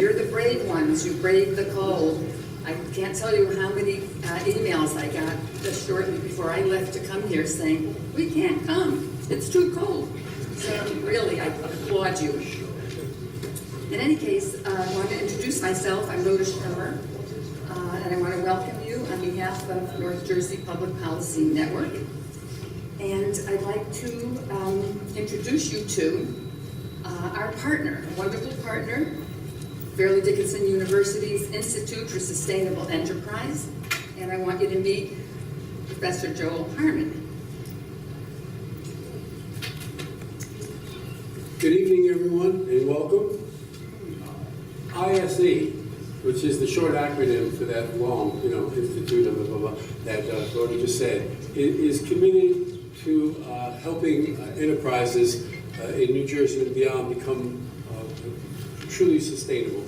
You're the brave ones. You braved the cold. I can't tell you how many emails I got just shortly before I left to come here saying, we can't come. It's too cold. So really, I applaud you. In any case, I want to introduce myself. I'm Rhoda Schirmer, and I want to welcome you on behalf of North Jersey Public Policy Network. And I'd like to introduce you to our partner, a wonderful partner, Fairleigh Dickinson University's Institute for Sustainable Enterprise. And I want you to meet Professor Joel Harmon. Good evening, everyone, and welcome. ISE, which is the short acronym for that long, institute of blah, blah, blah, that Rhoda just said, is committed to helping enterprises in New Jersey and beyond become truly sustainable.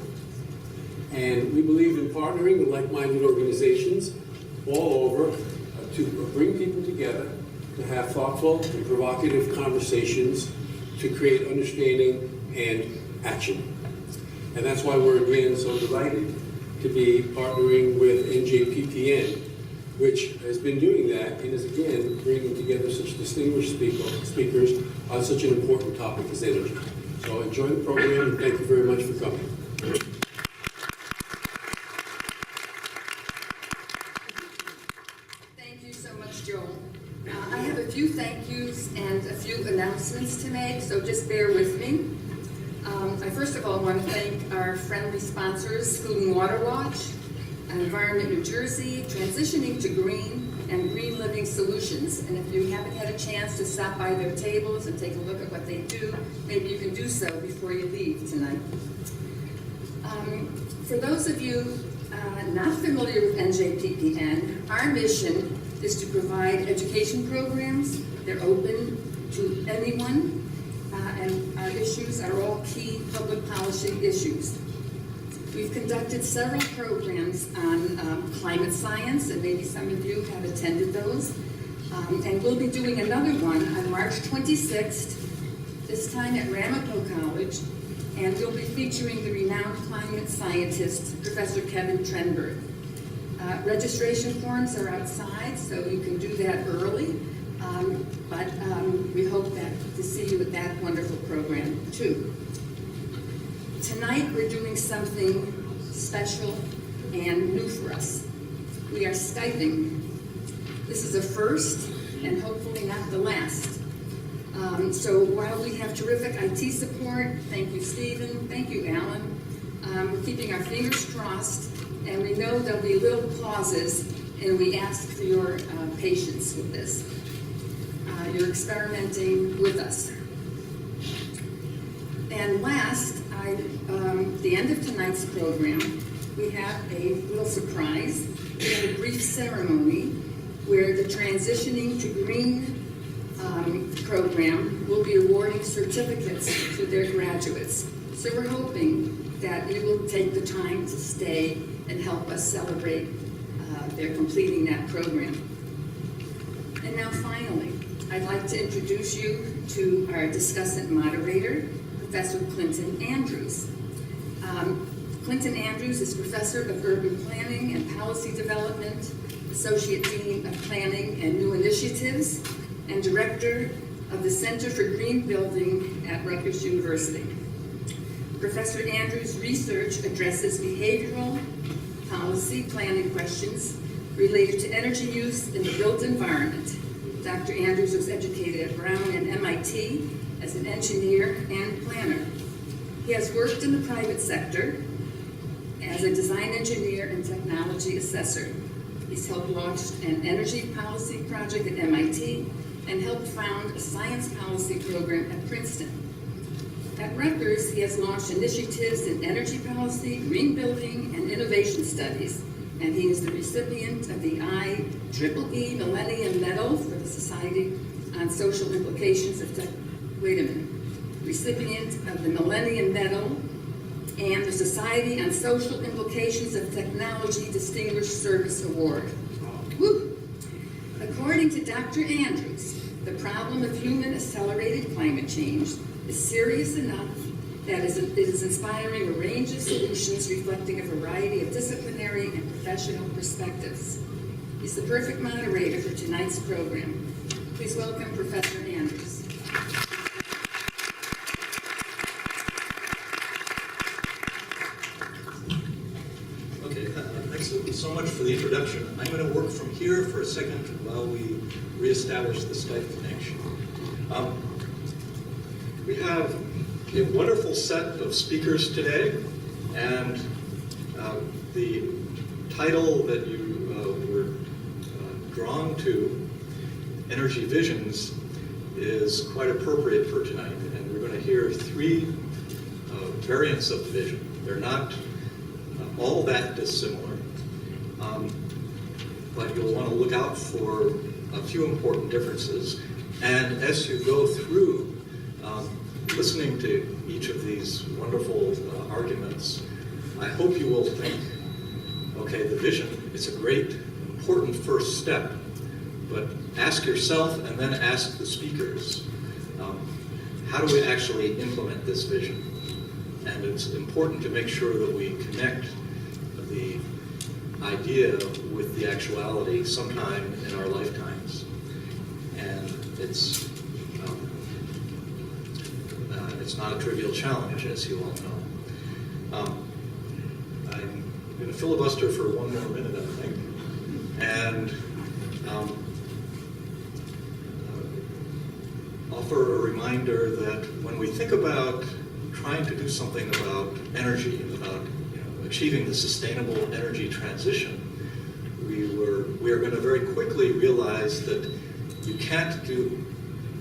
And we believe in partnering with like-minded organizations all over to bring people together, to have thoughtful and provocative conversations, to create understanding and action. And that's why we're again so delighted to be partnering with NJPPN, which has been doing that and is again bringing together such distinguished speakers on such an important topic as energy. So enjoy the program and thank you very much for coming. Thank you so much, Joel. I have a few thank yous and a few announcements to make, so just bear with me. I first of all want to thank our friendly sponsors, Food and Water Watch, Environment New Jersey, Transitioning to Green, and Green Living Solutions. And if you haven't had a chance to stop by their tables and take a look at what they do, maybe you can do so before you leave tonight. For those of you not familiar with NJPPN, our mission is to provide education programs. They're open to anyone, and our issues are all key public policy issues. We've conducted several programs on climate science, and maybe some of you have attended those. And we'll be doing another one on March 26th, this time at Ramapo College, and we'll be featuring the renowned climate scientist, Professor Kevin Trenberg. Registration forms are outside, so you can do that early, but we hope to see you at that wonderful program too. Tonight we're doing something special and new for us. We are Skyping. This is a first and hopefully not the last. So while we have terrific IT support, thank you Stephen, thank you Alan, we're keeping our fingers crossed, and we know there'll be little pauses, and we ask for your patience with this. You're experimenting with us. And last, the end of tonight's program, we have a little surprise. We have a brief ceremony where the Transitioning to Green program will be awarding certificates to their graduates. So we're hoping that you will take the time to stay and help us celebrate their completing that program. And now finally, I'd like to introduce you to our discussant moderator, Professor Clinton Andrews. Clinton Andrews is Professor of Urban Planning and Policy Development, Associate Dean of Planning and New Initiatives, and Director of the Center for Green Building at Rutgers University. Professor Andrews' research addresses behavioral, policy, planning questions related to energy use in the built environment. Dr. Andrews was educated at Brown and MIT as an engineer and planner. He has worked in the private sector as a design engineer and technology assessor. He's helped launch an energy policy project at MIT and helped found a science policy program at Princeton. At Rutgers, he has launched initiatives in energy policy, green building, and innovation studies, and he is the recipient of the IEEE Millennium Medal for the Society on Social Implications of recipient of the Millennium Medal and the Society on Social Implications of Technology Distinguished Service Award. Woo! According to Dr. Andrews, the problem of human accelerated climate change is serious enough It is inspiring a range of solutions reflecting a variety of disciplinary and professional perspectives. He's the perfect moderator for tonight's program. Please welcome Professor Andrews. Okay, thanks so much for the introduction. I'm going to work from here for a second while we reestablish the Skype connection. We have a wonderful set of speakers today, and the title that you were drawn to, Energy Visions, is quite appropriate for tonight. And we're going to hear three variants of the vision. They're not all that dissimilar, but you'll want to look out for a few important differences. And as you go through listening to each of these wonderful arguments, I hope you will think, okay, the vision is a great, important first step, but ask yourself and then ask the speakers, how do we actually implement this vision? And it's important to make sure that we connect the idea with the actuality sometime in our lifetimes. And it's not a trivial challenge, as you all know. I'm going to filibuster for one more minute, I think, and offer a reminder that when we think about trying to do something about energy, about achieving the sustainable energy transition, we are going to very quickly realize that you can't do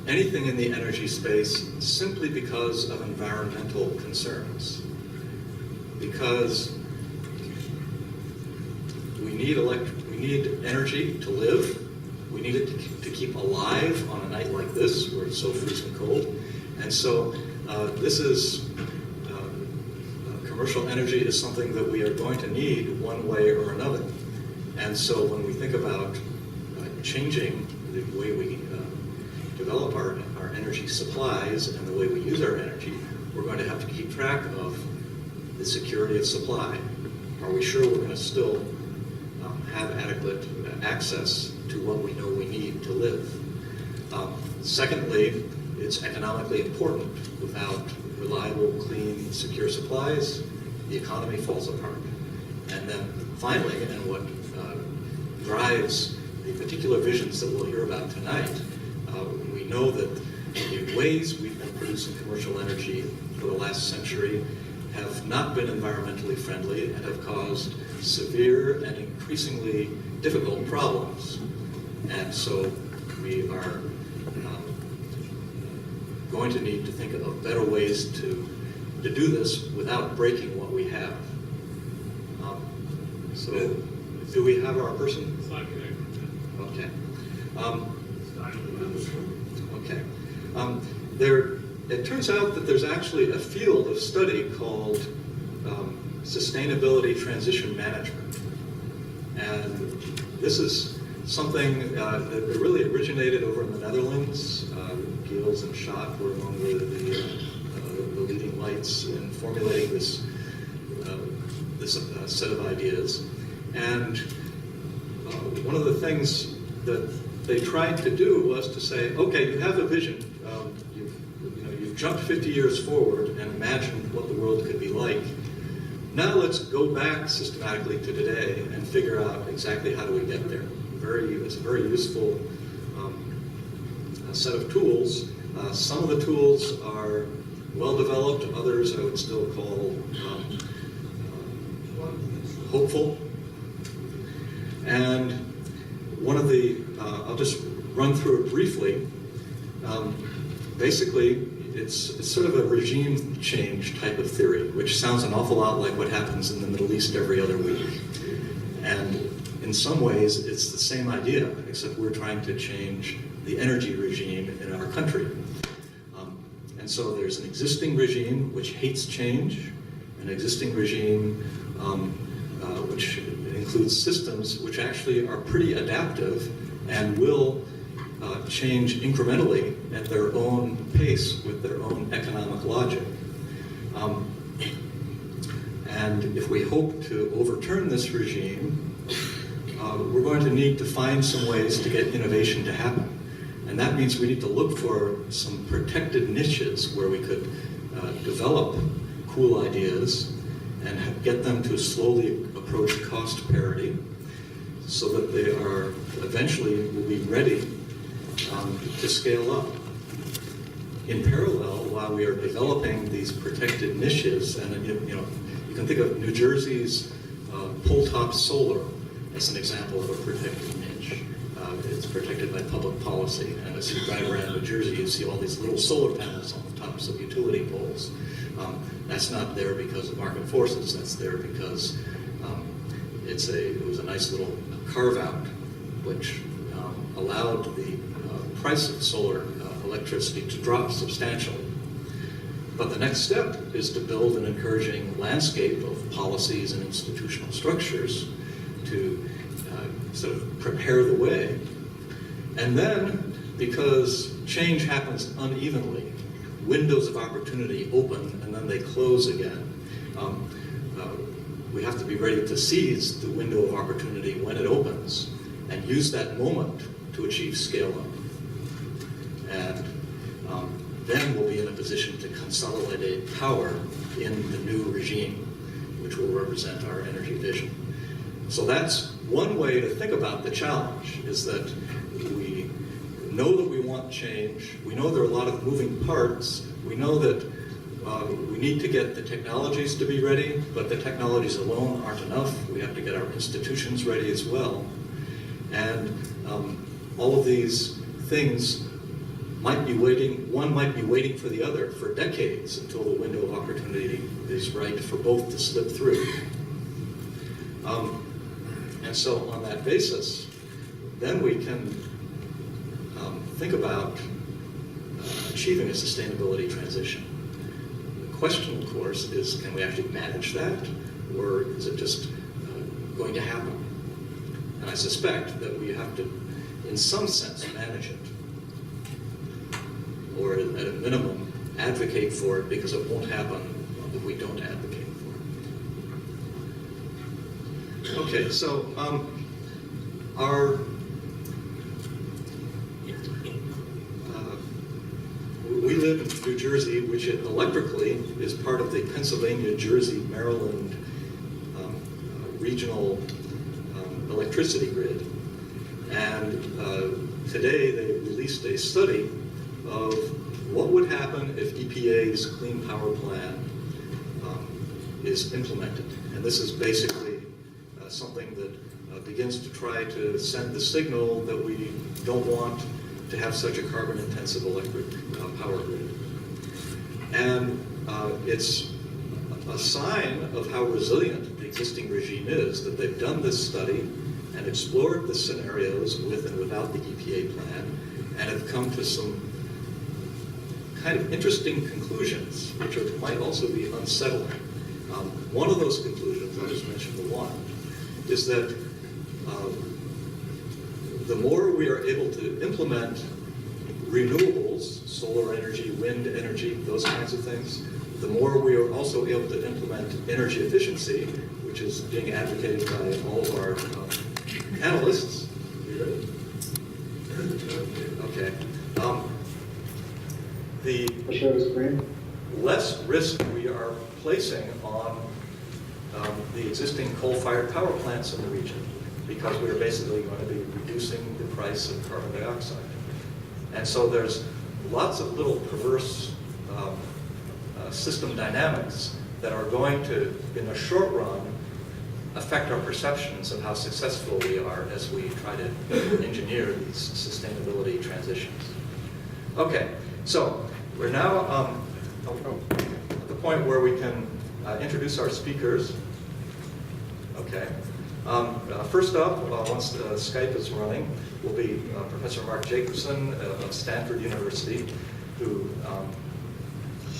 anything in the energy space simply because of environmental concerns. Because we need energy to live. We need it to keep alive on a night like this where it's so freezing cold. And so commercial energy is something that we are going to need one way or another. And so when we think about changing the way we develop our energy supplies and the way we use our energy, we're going to have to keep track of the security of supply. Are we sure we're going to still have adequate access to what we know we need to live? Secondly, it's economically important. Without reliable, clean, secure supplies, the economy falls apart. And then finally, and what drives the particular visions that we'll hear about tonight, we know that the ways we've been producing commercial energy for the last century have not been environmentally friendly and have caused severe and increasingly difficult problems. And so we are going to need to think of better ways to do this without breaking what we have. So do we have our person? Okay. Okay. It turns out that there's actually a field of study called sustainability transition management. And this is something that really originated over in the Netherlands. Giels and Schott were among the leading lights in formulating this set of ideas. And one of the things that they tried to do was to say, okay, you have a vision. You've jumped 50 years forward and imagined what the world could be like. Now let's go back systematically to today and figure out exactly how do we get there. It's a very useful set of tools. Some of the tools are well developed, others I would still call hopeful. And one of the, I'll just run through it briefly. Basically, it's sort of a regime change type of theory, which sounds an awful lot like what happens in the Middle East every other week. And in some ways, it's the same idea, except we're trying to change the energy regime in our country. And so there's an existing regime which hates change, an existing regime which includes systems which actually are pretty adaptive and will change incrementally at their own pace with their own economic logic. And if we hope to overturn this regime, we're going to need to find some ways to get innovation to happen. And that means we need to look for some protected niches where we could develop cool ideas and get them to slowly approach cost parity so that they are eventually will be ready to scale up. In parallel, while we are developing these protected niches, and you can think of New Jersey's pole-top solar as an example of a protected niche. It's protected by public policy, and as you drive around New Jersey, you see all these little solar panels on the tops of utility poles. That's not there because of market forces. That's there because it was a nice little carve-out, which allowed the price of solar electricity to drop substantially. But the next step is to build an encouraging landscape of policies and institutional structures to sort of prepare the way. And then, because change happens unevenly, windows of opportunity open and then they close again. We have to be ready to seize the window of opportunity when it opens and use that moment to achieve scale up. And then we'll be in a position to consolidate power in the new regime, which will represent our energy vision. So that's one way to think about the challenge, is that we know that we want change. We know there are a lot of moving parts. We know that we need to get the technologies to be ready, but the technologies alone aren't enough. We have to get our institutions ready as well. And all of these things might be waiting, one might be waiting for the other for decades until the window of opportunity is right for both to slip through. And so on that basis, then we can think about achieving a sustainability transition. The question, of course, is can we actually manage that, or is it just going to happen? And I suspect that we have to, in some sense, manage it, or at a minimum, advocate for it, because it won't happen if we don't advocate for it. Okay, so we live in New Jersey, which electrically is part of the Pennsylvania, Jersey, Maryland regional electricity grid. And today they released a study of what would happen if EPA's Clean Power Plan is implemented. And this is basically something that begins to try to send the signal that we don't want to have such a carbon-intensive electric power grid. And it's a sign of how resilient the existing regime is that they've done this study and explored the scenarios with and without the EPA plan, and have come to some kind of interesting conclusions, which might also be unsettling. One of those conclusions, I'll just mention the one, is that the more we are able to implement renewables, solar energy, wind energy, those kinds of things, the more we are also able to implement energy efficiency, which is being advocated by all of our analysts. Okay. The less risk we are placing on the existing coal-fired power plants in the region, because we're basically going to be reducing the price of carbon dioxide. And so there's lots of little perverse system dynamics that are going to, in the short run, affect our perceptions of how successful we are as we try to engineer these sustainability transitions. Okay, so we're now at the point where we can introduce our speakers. Okay. First up, once Skype is running, will be Professor Mark Jacobson of Stanford University, who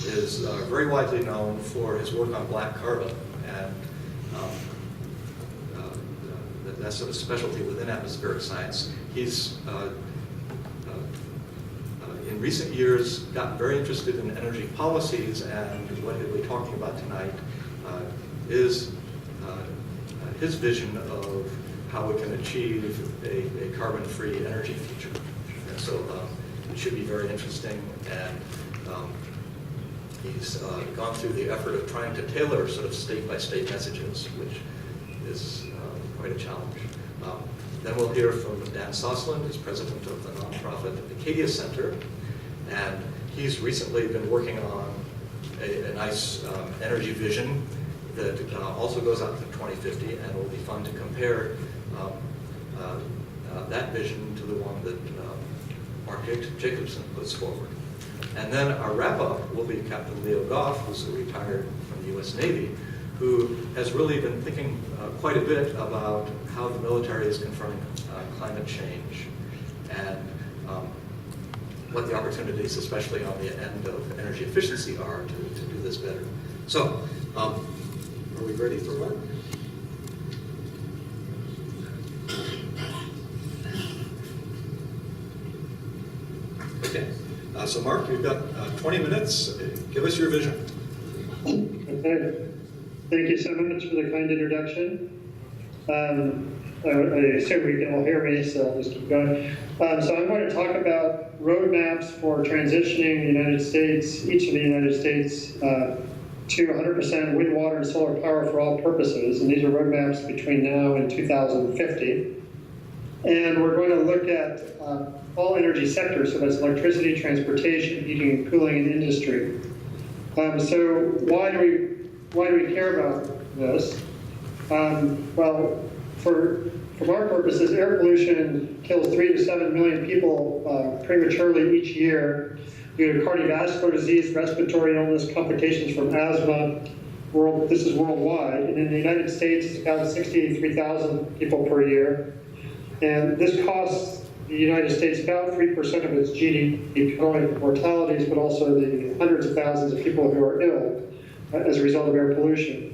is very widely known for his work on black carbon, and that's sort of specialty within atmospheric science. He's in recent years got very interested in energy policies, and what he'll be talking about tonight is his vision of how we can achieve a carbon-free energy future. And so it should be very interesting, and he's gone through the effort of trying to tailor sort of state-by-state messages, which is quite a challenge. Then we'll hear from Dan Sosland, who's president of the nonprofit Acadia Center, and he's recently been working on a nice energy vision that also goes out to 2050, and it will be fun to compare that vision to the one that Mark Jacobson puts forward. And then our wrap-up will be Captain Leo Goff, who's retired from the U.S. Navy, who has really been thinking quite a bit about how the military is confronting climate change, and what the opportunities, especially on the end of energy efficiency, are to do this better. So, are we ready for Mark? Okay, so Mark, you've got 20 minutes. Give us your vision. Okay. Thank you so much for the kind introduction. I assume we can all hear me, so I'll just keep going. So I'm going to talk about roadmaps for transitioning the United States, each of the United States, to 100% wind, water, and solar power for all purposes. And these are roadmaps between now and 2050. And we're going to look at all energy sectors, so that's electricity, transportation, heating and cooling, and industry. So why do we care about this? Well, from our purposes, air pollution kills 3 to 7 million people prematurely each year due to cardiovascular disease, respiratory illness, complications from asthma. This is worldwide. And in the United States, it's about 63,000 people per year. And this costs the United States about 3% of its GDP, not only mortalities, but also the hundreds of thousands of people who are ill as a result of air pollution.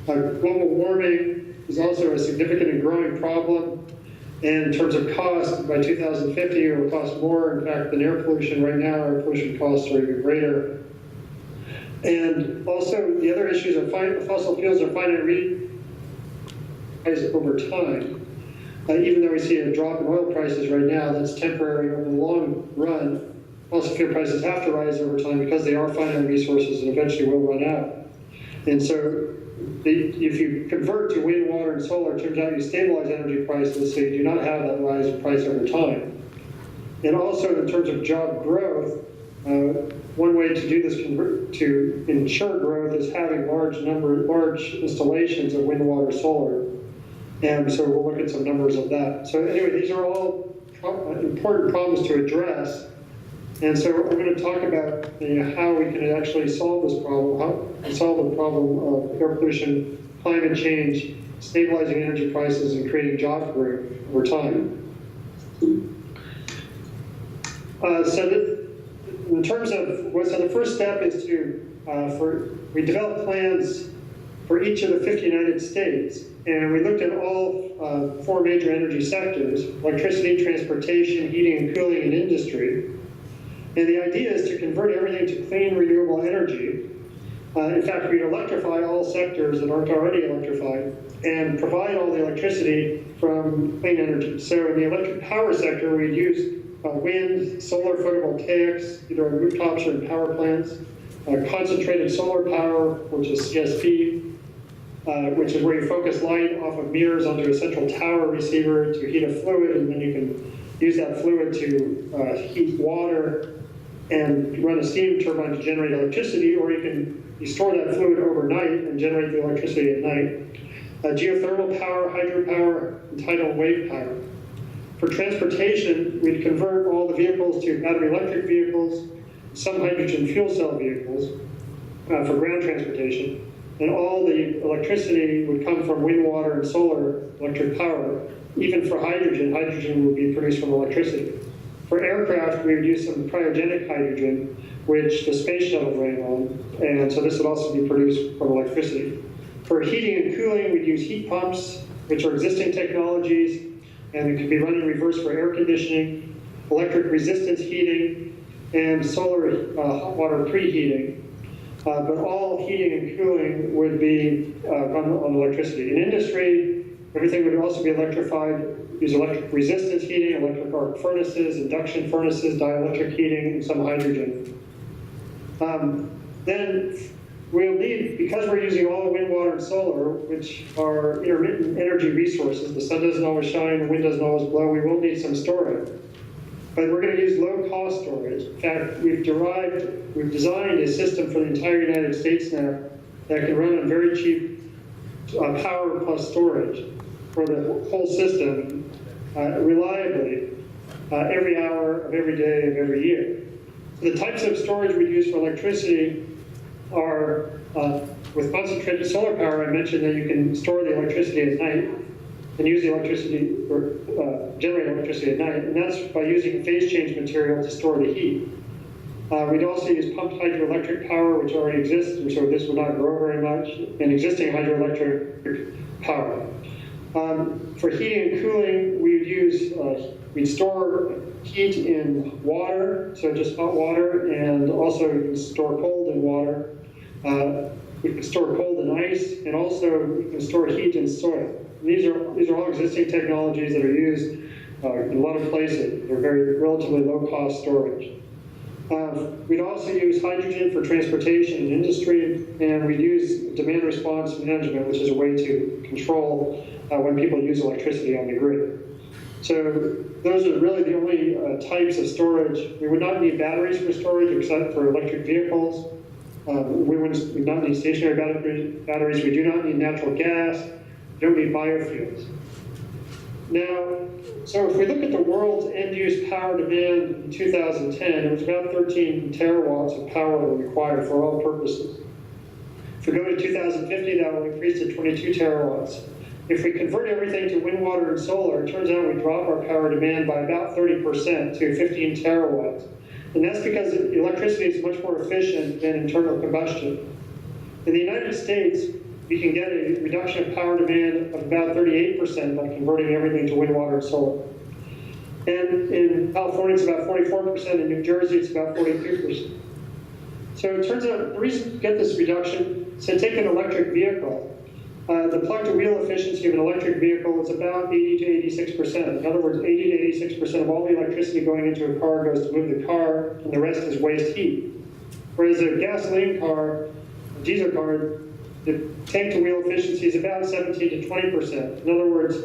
Global warming is also a significant and growing problem. And in terms of cost, by 2050, it will cost more, in fact, than air pollution. Right now, air pollution costs are even greater. And also, the other issues are fossil fuels are finite over time. Even though we see a drop in oil prices right now, that's temporary. Over the long run, fossil fuel prices have to rise over time because they are finite resources and eventually will run out. And so if you convert to wind, water, and solar, it turns out you stabilize energy prices so you do not have that rise in price over time. And also in terms of job growth, one way to do this, to ensure growth, is having large installations of wind, water, solar. And so we'll look at some numbers of that. So anyway, these are all important problems to address. And so we're going to talk about how we can actually solve this problem, solve the problem of air pollution, climate change, stabilizing energy prices, and creating job growth over time. In terms of, so the first step is we develop plans for each of the 50 United States. And we looked at all 4 major energy sectors: electricity, transportation, heating and cooling, and industry. And the idea is to convert everything to clean, renewable energy. In fact, we'd electrify all sectors that aren't already electrified and provide all the electricity from clean energy. So in the electric power sector, we'd use wind, solar photovoltaics, either on rooftops or in power plants, concentrated solar power, which is CSP, which is where you focus light off of mirrors onto a central tower receiver to heat a fluid, and then you can use that fluid to heat water and run a steam turbine to generate electricity, or you store that fluid overnight and generate the electricity at night. Geothermal power, hydropower, and tidal wave power. For transportation, we'd convert all the vehicles to battery electric vehicles, some hydrogen fuel cell vehicles for ground transportation. And all the electricity would come from wind, water, and solar electric power. Even for hydrogen, hydrogen would be produced from electricity. For aircraft, we would use some cryogenic hydrogen, which the space shuttle ran on, and so this would also be produced from electricity. For heating and cooling, we'd use heat pumps, which are existing technologies, and it could be run in reverse for air conditioning, electric resistance heating, and solar hot water preheating. But all heating and cooling would be run on electricity. In industry, everything would also be electrified, use electric resistance heating, electric arc furnaces, induction furnaces, dielectric heating, and some hydrogen. Then we'll need, because we're using all the wind, water, and solar, which are intermittent energy resources, the sun doesn't always shine, the wind doesn't always blow, we will need some storage. But we're going to use low-cost storage. In fact, we've designed a system for the entire United States now that can run on very cheap power plus storage for the whole system reliably every hour of every day of every year. So the types of storage we use for electricity are, with concentrated solar power, I mentioned that you can store the electricity at night and use the electricity, or generate electricity at night, and that's by using phase change material to store the heat. We'd also use pumped hydroelectric power, which already exists, and so this would not grow very much, and existing hydroelectric power. For heating and cooling, we'd store heat in water, so just hot water, and also we can store cold in water. We can store cold in ice, and also we can store heat in soil. And these are all existing technologies that are used in a lot of places. They're very relatively low-cost storage. We'd also use hydrogen for transportation and industry, and we'd use demand response management, which is a way to control when people use electricity on the grid. So those are really the only types of storage. We would not need batteries for storage except for electric vehicles. We would not need stationary batteries. We do not need natural gas. We don't need biofuels. Now, so if we look at the world's end-use power demand in 2010, it was about 13 terawatts of power required for all purposes. If we go to 2050, that will increase to 22 terawatts. If we convert everything to wind, water, and solar, it turns out we drop our power demand by about 30% to 15 terawatts. And that's because electricity is much more efficient than internal combustion. In the United States, we can get a reduction of power demand of about 38% by converting everything to wind, water, and solar. And in California, it's about 44%. In New Jersey, it's about 42%. So it turns out the reason to get this reduction, so take an electric vehicle. The plug-to-wheel efficiency of an electric vehicle is about 80 to 86%. In other words, 80 to 86% of all the electricity going into a car goes to move the car, and the rest is waste heat. Whereas a gasoline car, a diesel car, the tank-to-wheel efficiency is about 17 to 20%. In other words,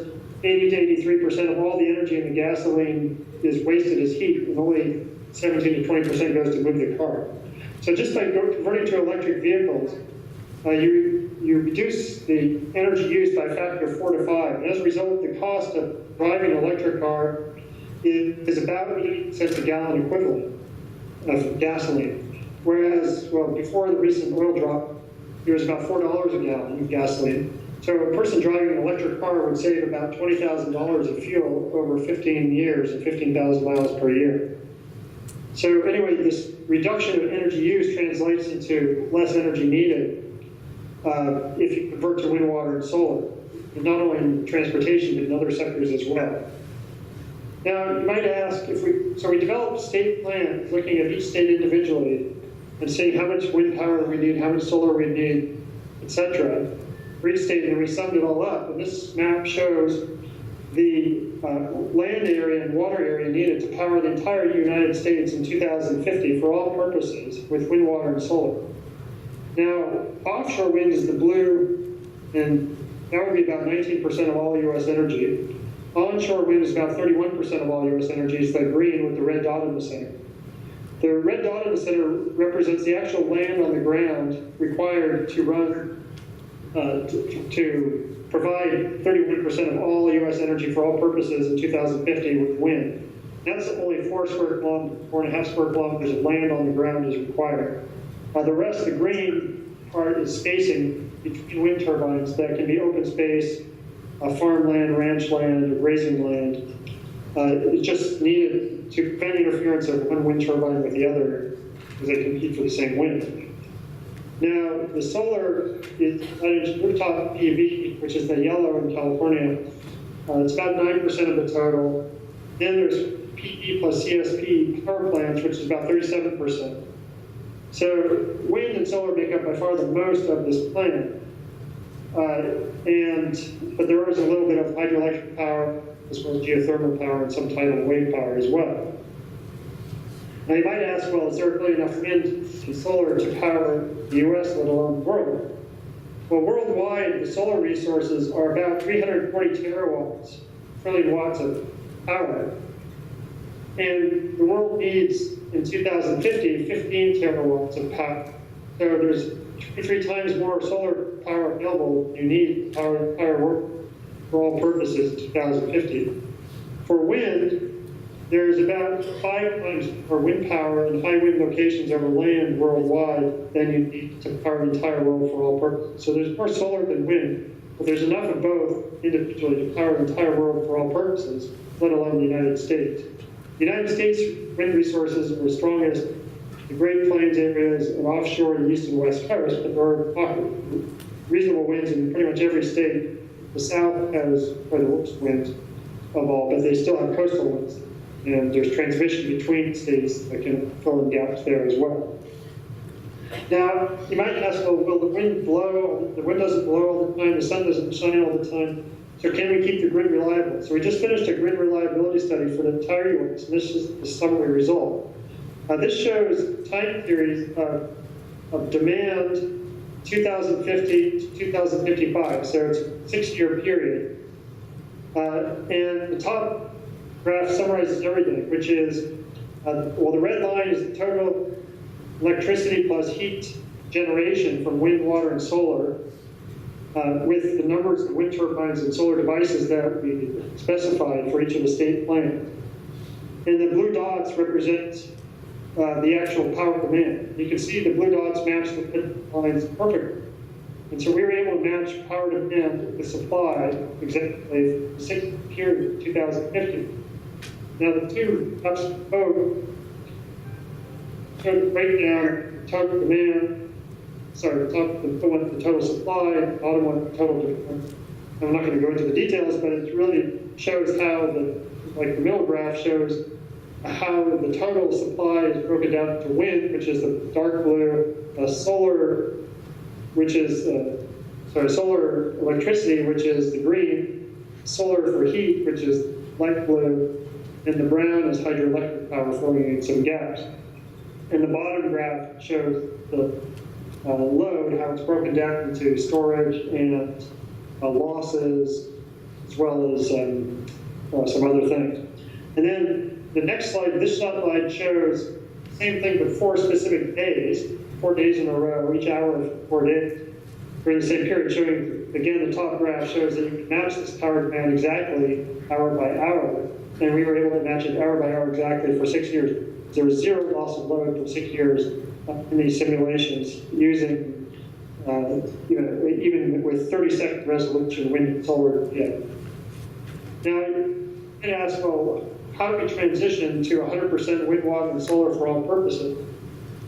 80 to 83% of all the energy in the gasoline is wasted as heat, and only 17 to 20% goes to move the car. So just by converting to electric vehicles, you reduce the energy used by a factor of 4 to 5. And as a result, the cost of driving an electric car is about 80 cents a gallon equivalent of gasoline. Whereas, well, before the recent oil drop, it was about $4 a gallon of gasoline. So a person driving an electric car would save about $20,000 of fuel over 15 years and 15,000 miles per year. So anyway, this reduction of energy use translates into less energy needed if you convert to wind, water, and solar, and not only in transportation, but in other sectors as well. Now, you might ask, so we developed state plans looking at each state individually and seeing how much wind power we need, how much solar we need, etc. for each state, and we summed it all up. And this map shows the land area and water area needed to power the entire United States in 2050 for all purposes with wind, water, and solar. Now, offshore wind is the blue, and that would be about 19% of all U.S. energy. Onshore wind is about 31% of all U.S. energy. It's the green with the red dot in the center. The red dot in the center represents the actual land on the ground required to run, to provide 31% of all U.S. energy for all purposes in 2050 with wind. That's only 4.5 square kilometers of land on the ground is required. The rest, the green part, is spacing between wind turbines that can be open space, farmland, ranch land, grazing land. It's just needed to prevent interference of one wind turbine with the other because they compete for the same wind. Now, the solar is rooftop PV, which is the yellow in California. It's about 9% of the total. Then there's PE plus CSP power plants, which is about 37%. So wind and solar make up by far the most of this plan. But there is a little bit of hydroelectric power, as well as geothermal power and some tidal wave power as well. Now you might ask, well, is there really enough wind and solar to power the US, let alone the world? Well, worldwide, the solar resources are about 340 terawatts, trillion watts of power. And the world needs, in 2050, 15 terawatts of power. So there's 23 times more solar power available than you need to power the entire world for all purposes in 2050. For wind, there's about 5 times more wind power in high wind locations over land worldwide than you need to power the entire world for all purposes. So there's more solar than wind, but there's enough of both individually to power the entire world for all purposes, let alone the United States. The United States wind resources are strongest in the Great Plains areas and offshore the east and west coast, but there are reasonable winds in pretty much every state. The South has probably the worst winds of all, but they still have coastal winds. And there's transmission between states that can fill in gaps there as well. Now, you might ask, well, will the wind blow? The wind doesn't blow all the time, the sun doesn't shine all the time, so can we keep the grid reliable? So we just finished a grid reliability study for the entire US, and this is the summary result. This shows time series of demand 2050 to 2055, so it's a 6-year period. And the top graph summarizes everything, which is, well, the red line is the total electricity plus heat generation from wind, water, and solar, with the numbers of wind turbines and solar devices that we specified for each of the state plans. And the blue dots represent the actual power demand. You can see the blue dots match the red lines perfectly. And so we were able to match power demand with supply exactly the 6th period, 2050. Now the two ups both break down total demand, the total supply, the bottom one, the total demand. I'm not going to go into the details, but it really shows how the middle graph shows how the total supply is broken down to wind, which is the dark blue, solar, which is, solar electricity, which is the green, solar for heat, which is light blue, and the brown is hydroelectric power filling in some gaps. And the bottom graph shows the load, how it's broken down into storage and losses, as well as some other things. And then the next slide, this slide shows the same thing but 4 specific days, 4 days in a row, each hour of 4 days, during the same period, showing, again, the top graph shows that you can match this power demand exactly hour by hour, and we were able to match it hour by hour exactly for 6 years. There was 0 loss of load for 6 years in these simulations using, even with 30-second resolution wind and solar. Now, you can ask, well, how do we transition to 100% wind, water, and solar for all purposes?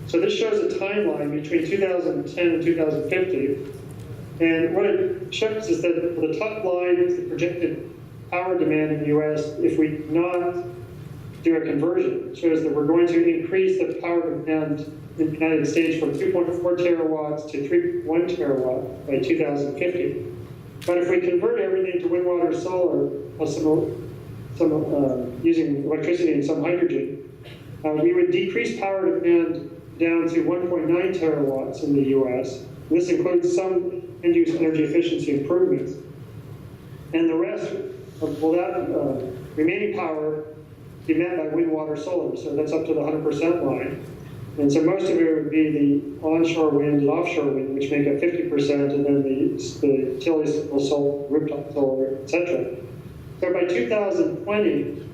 So this shows a timeline between 2010 and 2050. And what it shows is that the top line is the projected power demand in the US if we do not do a conversion. It shows that we're going to increase the power demand in the United States from 2.4 terawatts to 3.1 terawatt by 2050. But if we convert everything to wind, water, solar, plus some using electricity and some hydrogen, we would decrease power demand down to 1.9 terawatts in the US. This includes some end-use energy efficiency improvements. And the rest of that remaining power be met by wind, water, solar. So that's up to the 100% line. And so most of it would be the onshore wind and offshore wind, which make up 50%, and then the utilities, solar, rooftop solar, etc. So by 2020,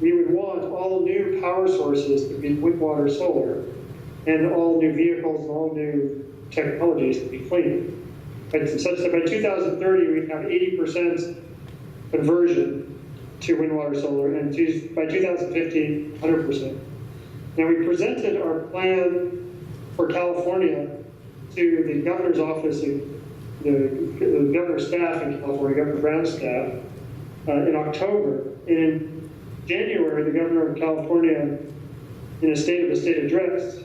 we would want all new power sources to be wind, water, solar, and all new vehicles and all new technologies to be clean. But such that by 2030, we'd have 80% conversion to wind, water, solar, and by 2050, 100%. Now, we presented our plan for California to the governor's office, the governor's staff in California, Governor Brown's staff, in October. And in January, the governor of California, in a state address,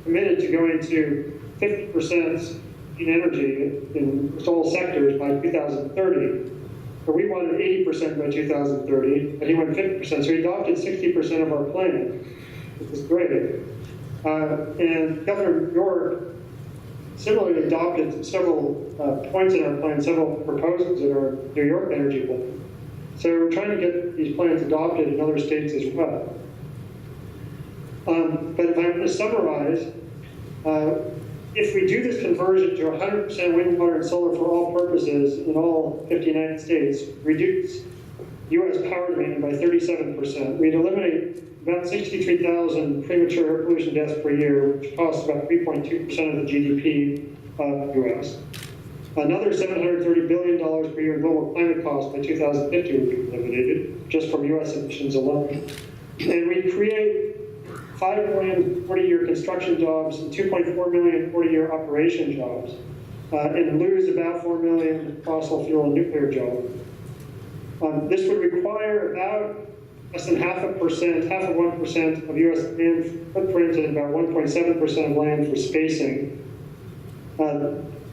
committed to going to 50% clean energy in all sectors by 2030. But we wanted 80% by 2030, and he went 50%. So he adopted 60% of our plan, which is great. And Governor York similarly adopted several points in our plan, several proposals in our New York energy plan. So we're trying to get these plans adopted in other states as well. But if I'm going to summarize, if we do this conversion to 100% wind, water, and solar for all purposes in all 50 United States, reduce U.S. power demand by 37%, we'd eliminate about 63,000 premature air pollution deaths per year, which costs about 3.2% of the GDP of the U.S. Another $730 billion per year in global climate costs by 2050 would be eliminated, just from U.S. emissions alone. And we create 5 million 40-year construction jobs and 2.4 million 40-year operation jobs, and lose about 4 million fossil fuel and nuclear jobs. This would require about less than half of 1% of U.S. land footprint and about 1.7% of land for spacing.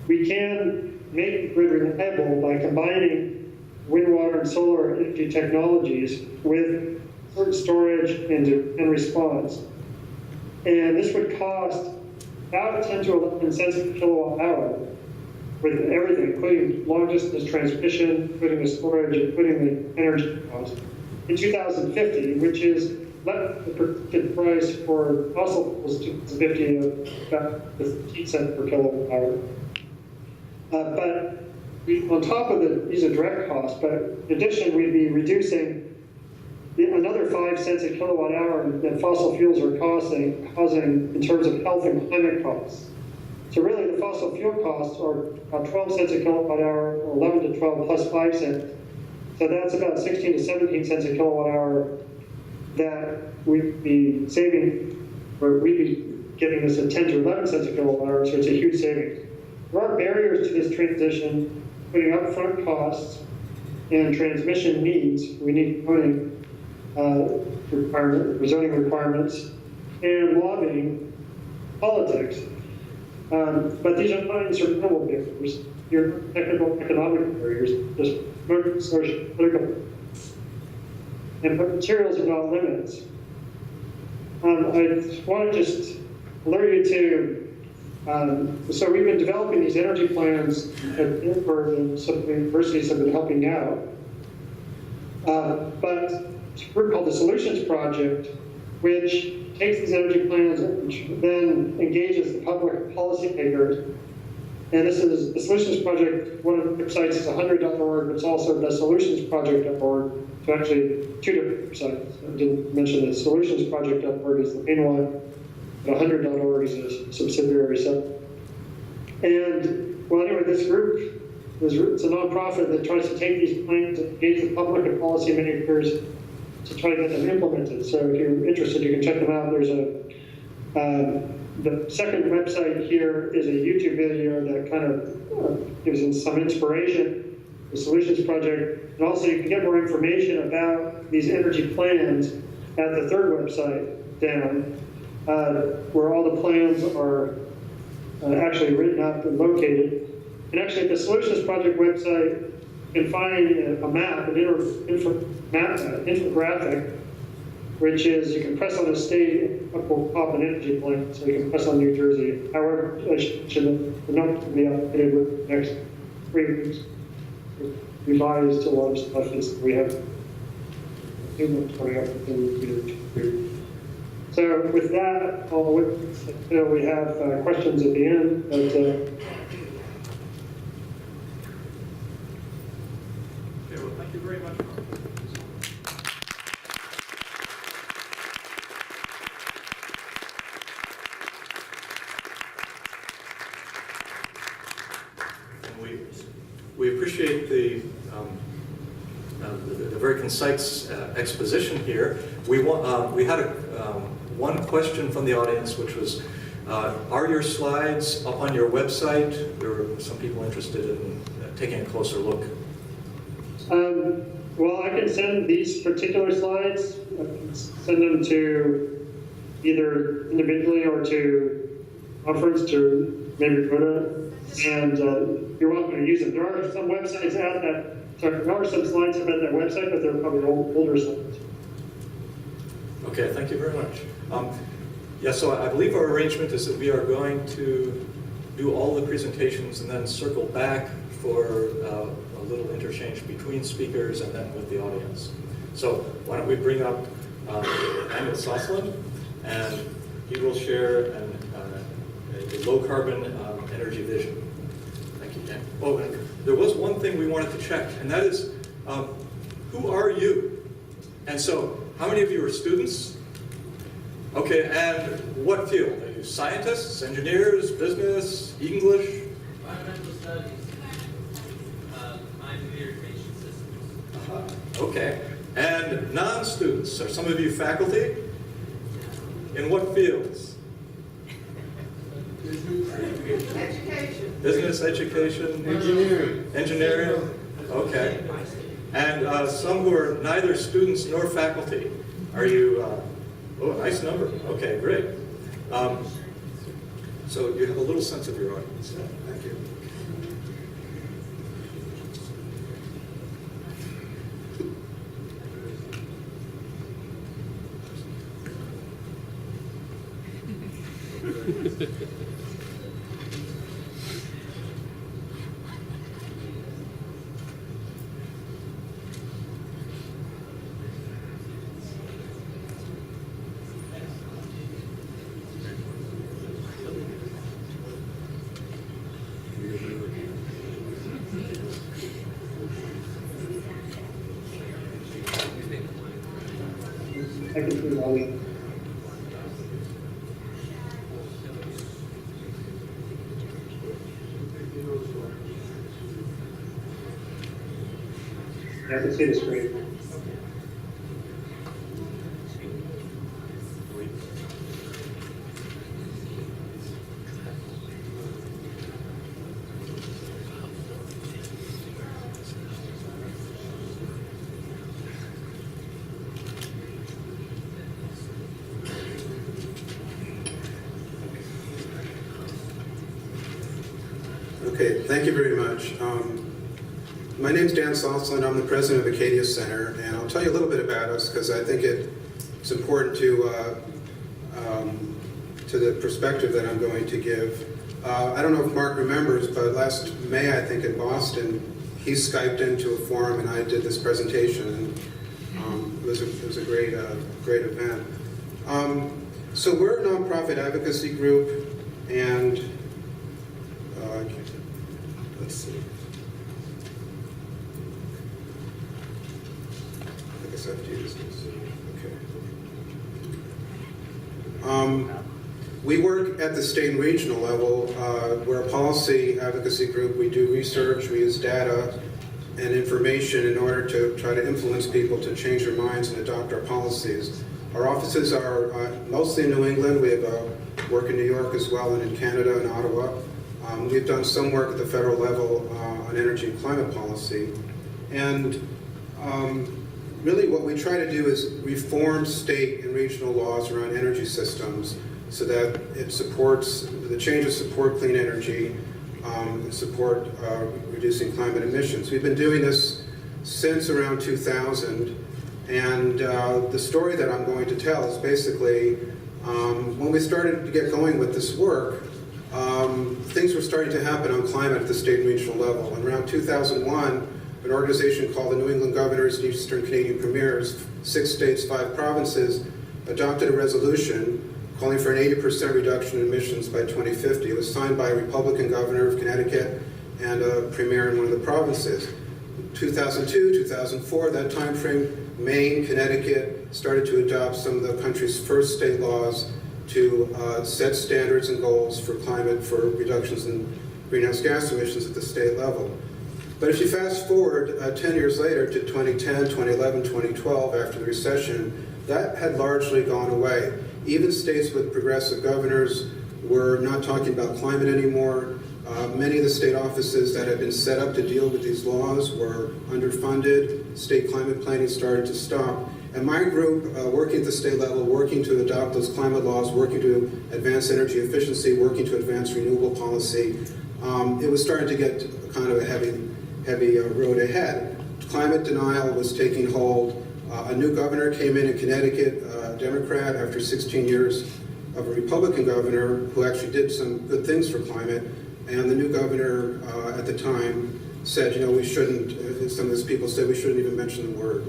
We can make the grid reliable by combining wind, water, and solar energy technologies with storage and response. And this would cost about 10 to 11 cents per kilowatt hour with everything, including long distance transmission, including the storage, including the energy cost, in 2050, which is less the predicted price for fossil fuels in 2050 of about 15 cents per kilowatt hour. But on top of these are direct costs, but in addition, we'd be reducing another 5 cents a kilowatt hour that fossil fuels are causing in terms of health and climate costs. So really the fossil fuel costs are about 12 cents a kilowatt hour, or 11 to 12 plus 5 cents. So that's about 16 to 17 cents a kilowatt hour that we'd be saving, or we'd be giving us a 10 to 11 cents a kilowatt hour, so it's a huge savings. There are barriers to this transition, including upfront costs and transmission needs. We need zoning requirements, and lobbying politics. But these are not insurmountable barriers. They're technical, economic barriers, just social, political. And materials are not limits. I want to just alert you to, so we've been developing these energy plans at Edinburgh, and some of the universities have been helping out. But it's a group called the Solutions Project, which takes these energy plans and then engages the public policymakers. And this is the Solutions Project. One of the websites is 100.org, but it's also the solutionsproject.org. So actually, 2 different websites. I didn't mention the solutionsproject.org is the main one, but 100.org is a subsidiary site. And, well, anyway, this group, it's a nonprofit that tries to take these plans and engage the public and policymakers to try to get them implemented. So if you're interested, you can check them out. There's the second website here is a YouTube video that kind of gives them some inspiration, the Solutions Project. And also you can get more information about these energy plans at the third website down, where all the plans are actually written up and located. And actually at the Solutions Project website, you can find a map, an infographic, which is you can press on a state, up will pop an energy plan, so you can press on New Jersey. However, the numbers will be updated with the next 3 weeks. Revised a lot of stuff is we have coming up in So with that, we have questions at the end. But, okay, well, thank you very much. We appreciate the very concise exposition here. We had one question from the audience, which was, are your slides up on your website? There were some people interested in taking a closer look. Well, I can send these particular slides, I can send them to either individually or to conference to maybe go to, and you're welcome to use them. There are some websites out that, sorry, there are some slides about that website, but they're probably older slides. Okay, thank you very much. Yeah, so I believe our arrangement is that we are going to do all the presentations and then circle back for a little interchange between speakers and then with the audience. So why don't we bring up Daniel Sosland, and he will share a low-carbon energy vision. Thank you, Dan. Oh, and there was one thing we wanted to check, and that is, who are you? And so, how many of you are students? Okay, and what field? Are you scientists, engineers, business, English? Environmental studies. I'm communication systems. Okay. And non-students, are some of you faculty? In what fields? Education. Business, education? Engineering? Okay. And some who are neither students nor faculty. Are you, oh, a nice number. Okay, great. So you have a little sense of your audience. Thank you. I can do all that. I can see the screen. Okay, thank you very much. My name's Dan Saltzland. I'm the president of Acadia Center, and I'll tell you a little bit about us because I think it's important to the perspective that I'm going to give. I don't know if Mark remembers, but last May, I think in Boston, he Skyped into a forum and I did this presentation, and it was a great event. So we're a nonprofit advocacy group, and let's see. I guess I have to use this. Okay. We work at the state and regional level. We're a policy advocacy group. We do research, we use data and information in order to try to influence people to change their minds and adopt our policies. Our offices are mostly in New England. We have work in New York as well, and in Canada and Ottawa. We've done some work at the federal level on energy and climate policy. And really what we try to do is reform state and regional laws around energy systems so that it supports, the changes support clean energy, support reducing climate emissions. We've been doing this since around 2000, and the story that I'm going to tell is basically when we started to get going with this work, things were starting to happen on climate at the state and regional level. And around 2001, an organization called the New England Governors and Eastern Canadian Premiers, 6 states, 5 provinces, adopted a resolution calling for an 80% reduction in emissions by 2050. It was signed by a Republican governor of Connecticut and a premier in one of the provinces. 2002, 2004, that time frame, Maine, Connecticut started to adopt some of the country's first state laws to set standards and goals for climate, for reductions in greenhouse gas emissions at the state level. But if you fast forward 10 years later to 2010, 2011, 2012, after the recession, that had largely gone away. Even states with progressive governors were not talking about climate anymore. Many of the state offices that had been set up to deal with these laws were underfunded. State climate planning started to stop. And my group, working at the state level, working to adopt those climate laws, working to advance energy efficiency, working to advance renewable policy, it was starting to get kind of a heavy road ahead. Climate denial was taking hold. A new governor came in Connecticut, a Democrat, after 16 years of a Republican governor who actually did some good things for climate. And the new governor at the time said, we shouldn't, some of those people said we shouldn't even mention the word.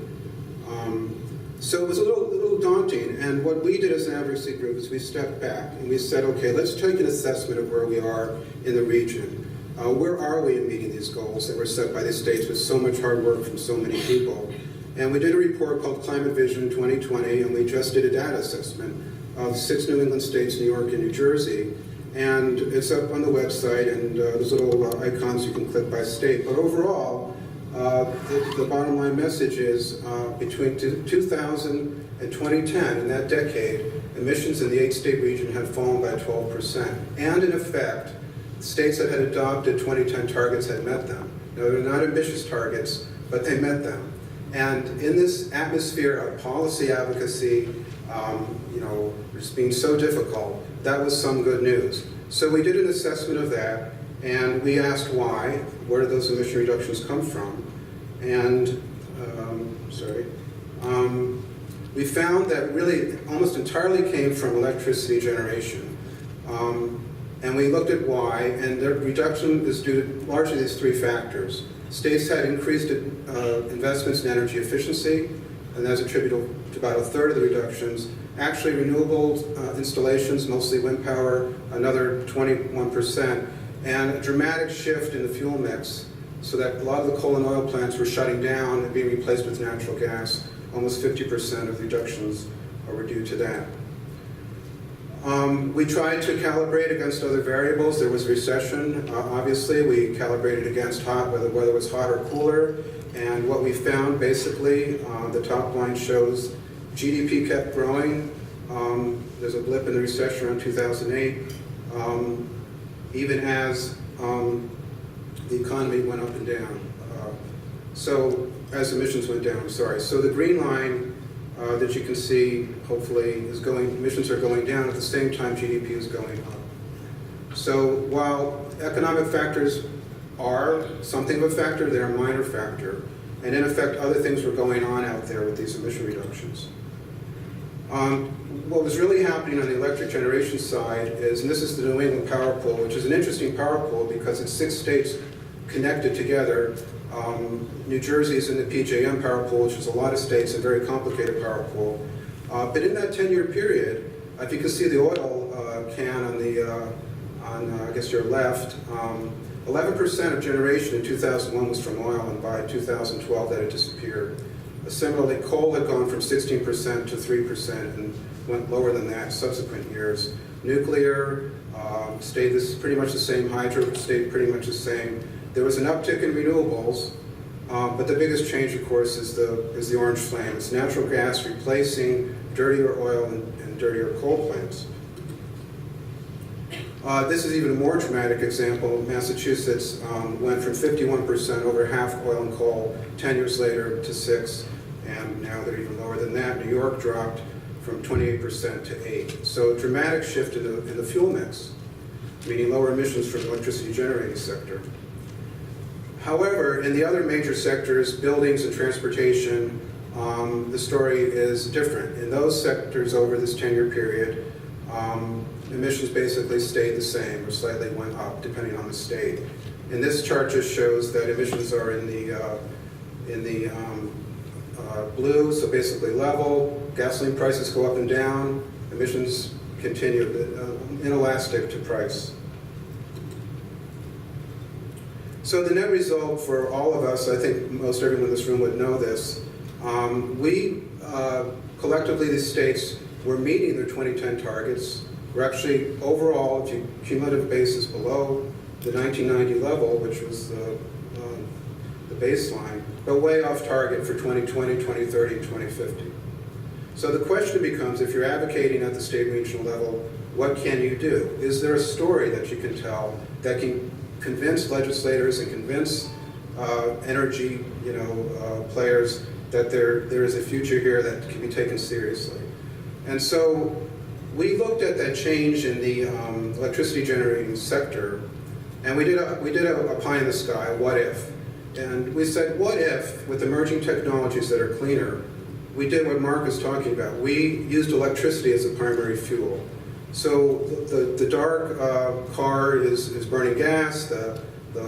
So it was a little daunting. And what we did as an advocacy group is we stepped back and we said, okay, let's take an assessment of where we are in the region. Where are we in meeting these goals that were set by the states with so much hard work from so many people? And we did a report called Climate Vision 2020, and we just did a data assessment of 6 New England states, New York and New Jersey. And it's up on the website, and there's little icons you can click by state. But overall, the bottom line message is between 2000 and 2010, in that decade, emissions in the 8-state region had fallen by 12%. And in effect, states that had adopted 2010 targets had met them. Now, they're not ambitious targets, but they met them. And in this atmosphere of policy advocacy, just being so difficult, that was some good news. So we did an assessment of that, and we asked why, where did those emission reductions come from? And, we found that really almost entirely came from electricity generation. And we looked at why, and the reduction is due to largely these 3 factors. States had increased investments in energy efficiency, and that's attributable to about 1/3 of the reductions. Actually, renewable installations, mostly wind power, another 21%, and a dramatic shift in the fuel mix, so that a lot of the coal and oil plants were shutting down and being replaced with natural gas. Almost 50% of reductions were due to that. We tried to calibrate against other variables. There was recession, obviously. We calibrated against whether the weather was hot or cooler. And what we found, basically, the top line shows GDP kept growing. There's a blip in the recession around 2008, even as the economy went up and down. So as emissions went down, So the green line that you can see, hopefully, emissions are going down at the same time GDP is going up. So while economic factors are something of a factor, they're a minor factor. And in effect, other things were going on out there with these emission reductions. What was really happening on the electric generation side is, and this is the New England power pool, which is an interesting power pool because it's 6 states connected together. New Jersey is in the PJM power pool, which is a lot of states, a very complicated power pool. But in that 10-year period, if you can see the oil can on I guess your left, 11% of generation in 2001 was from oil, and by 2012 that had disappeared. Similarly, coal had gone from 16% to 3% and went lower than that in subsequent years. Nuclear stayed pretty much the same. Hydro stayed pretty much the same. There was an uptick in renewables, but the biggest change, of course, is the orange flame. It's natural gas replacing dirtier oil and dirtier coal plants. This is even a more dramatic example. Massachusetts went from 51%, over half oil and coal, 10 years later to 6%, and now they're even lower than that. New York dropped from 28% to 8%. So a dramatic shift in the fuel mix, meaning lower emissions from the electricity generating sector. However, in the other major sectors, buildings and transportation, the story is different. In those sectors over this 10-year period, emissions basically stayed the same or slightly went up depending on the state. And this chart just shows that emissions are in the blue, so basically level. Gasoline prices go up and down. Emissions continue, inelastic to price. So the net result for all of us, I think most everyone in this room would know this, we collectively, the states, were meeting their 2010 targets. We're actually overall, cumulative basis below the 1990 level, which was the baseline, but way off target for 2020, 2030, and 2050. So the question becomes, if you're advocating at the state and regional level, what can you do? Is there a story that you can tell that can convince legislators and convince energy, players that there is a future here that can be taken seriously. And so we looked at that change in the electricity generating sector, and we did a pie in the sky, what if? And we said, what if, with emerging technologies that are cleaner, we did what Mark is talking about. We used electricity as a primary fuel. So the dark car is burning gas, the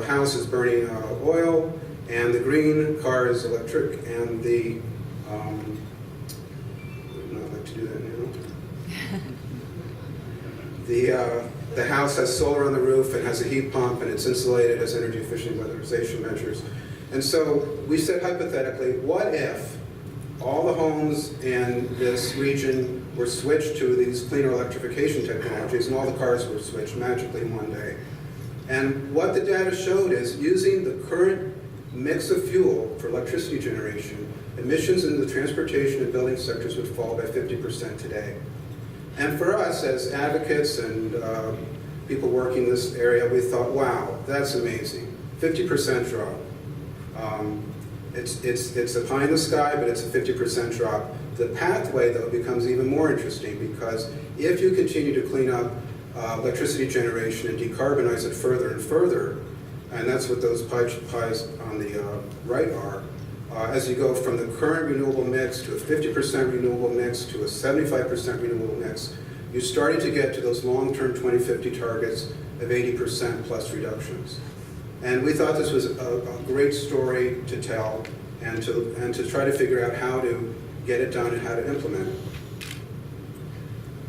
house is burning oil, and the green car is electric, and the, I would not like to do that now. The house has solar on the roof and has a heat pump, and it's insulated, has energy efficient weatherization measures. And so we said hypothetically, what if all the homes in this region were switched to these cleaner electrification technologies, and all the cars were switched magically in one day? And what the data showed is, using the current mix of fuel for electricity generation, emissions in the transportation and building sectors would fall by 50% today. And for us, as advocates and people working in this area, we thought, wow, that's amazing. 50% drop. It's a pie in the sky, but it's a 50% drop. The pathway, though, becomes even more interesting, because if you continue to clean up electricity generation and decarbonize it further and further, and that's what those pies on the right are, as you go from the current renewable mix to a 50% renewable mix to a 75% renewable mix, you're starting to get to those long-term 2050 targets of 80% plus reductions. And we thought this was a great story to tell, and to try to figure out how to get it done and how to implement it.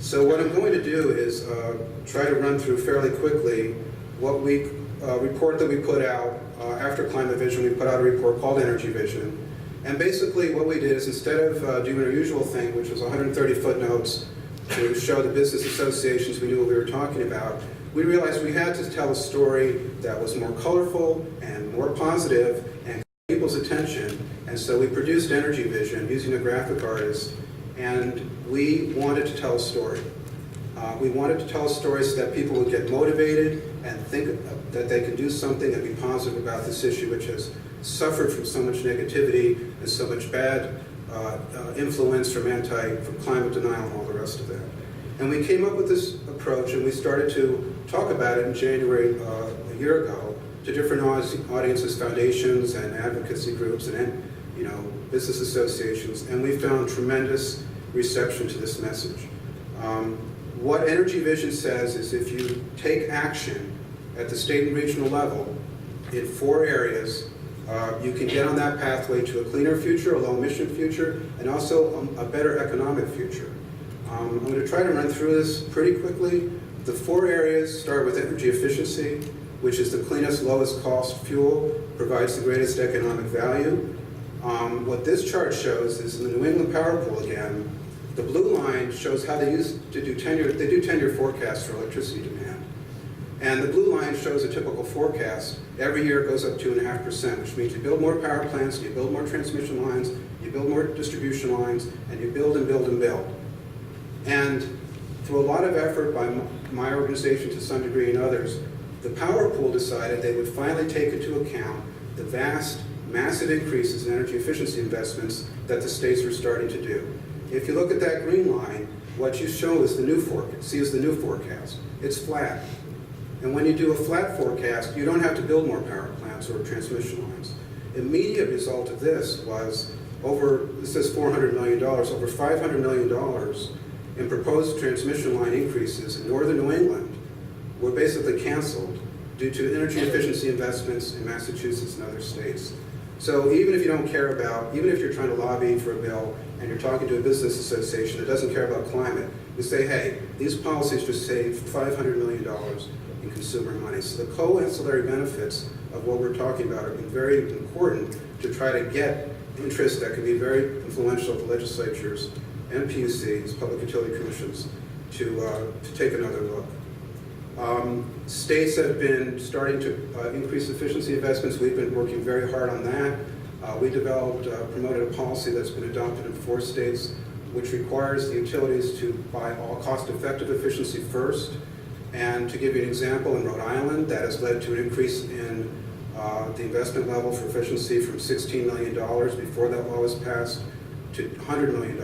So what I'm going to do is try to run through fairly quickly what we report that we put out after Climate Vision. We put out a report called Energy Vision. And basically what we did is, instead of doing our usual thing, which was 130 footnotes to show the business associations we knew what we were talking about, we realized we had to tell a story that was more colorful and more positive and caught people's attention. And so we produced Energy Vision using a graphic artist, and we wanted to tell a story. We wanted to tell a story so that people would get motivated and think that they can do something and be positive about this issue, which has suffered from so much negativity and so much bad influence from climate denial and all the rest of that. And we came up with this approach, and we started to talk about it in January a year ago to different audiences, foundations, and advocacy groups, and business associations, and we found tremendous reception to this message. What Energy Vision says is, if you take action at the state and regional level in 4 areas, you can get on that pathway to a cleaner future, a low-emission future, and also a better economic future. I'm going to try to run through this pretty quickly. The 4 areas start with energy efficiency, which is the cleanest, lowest cost fuel, provides the greatest economic value. What this chart shows is, in the New England Power Pool again, the blue line shows how they used to do 10-year forecasts for electricity demand. And the blue line shows a typical forecast. Every year it goes up 2.5%, which means you build more power plants, you build more transmission lines, you build more distribution lines, and you build and build and build. And through a lot of effort by my organization to some degree and others, the Power Pool decided they would finally take into account the massive increases in energy efficiency investments that the states were starting to do. If you look at that green line, what you show is the new forecast. It's flat. And when you do a flat forecast, you don't have to build more power plants or transmission lines. Immediate result of this was this says $400 million, over $500 million in proposed transmission line increases in northern New England were basically canceled due to energy efficiency investments in Massachusetts and other states. So even if you don't care about, even if you're trying to lobby for a bill and you're talking to a business association that doesn't care about climate, you say, hey, these policies just saved $500 million in consumer money. So the co-ancillary benefits of what we're talking about are very important to try to get interests that can be very influential to legislatures and PUCs, public utility commissions, to take another look. States have been starting to increase efficiency investments. We've been working very hard on that. We promoted a policy that's been adopted in 4 states, which requires the utilities to buy all cost-effective efficiency first, And to give you an example, in Rhode Island, that has led to an increase in the investment level for efficiency from $16 million before that law was passed to $100 million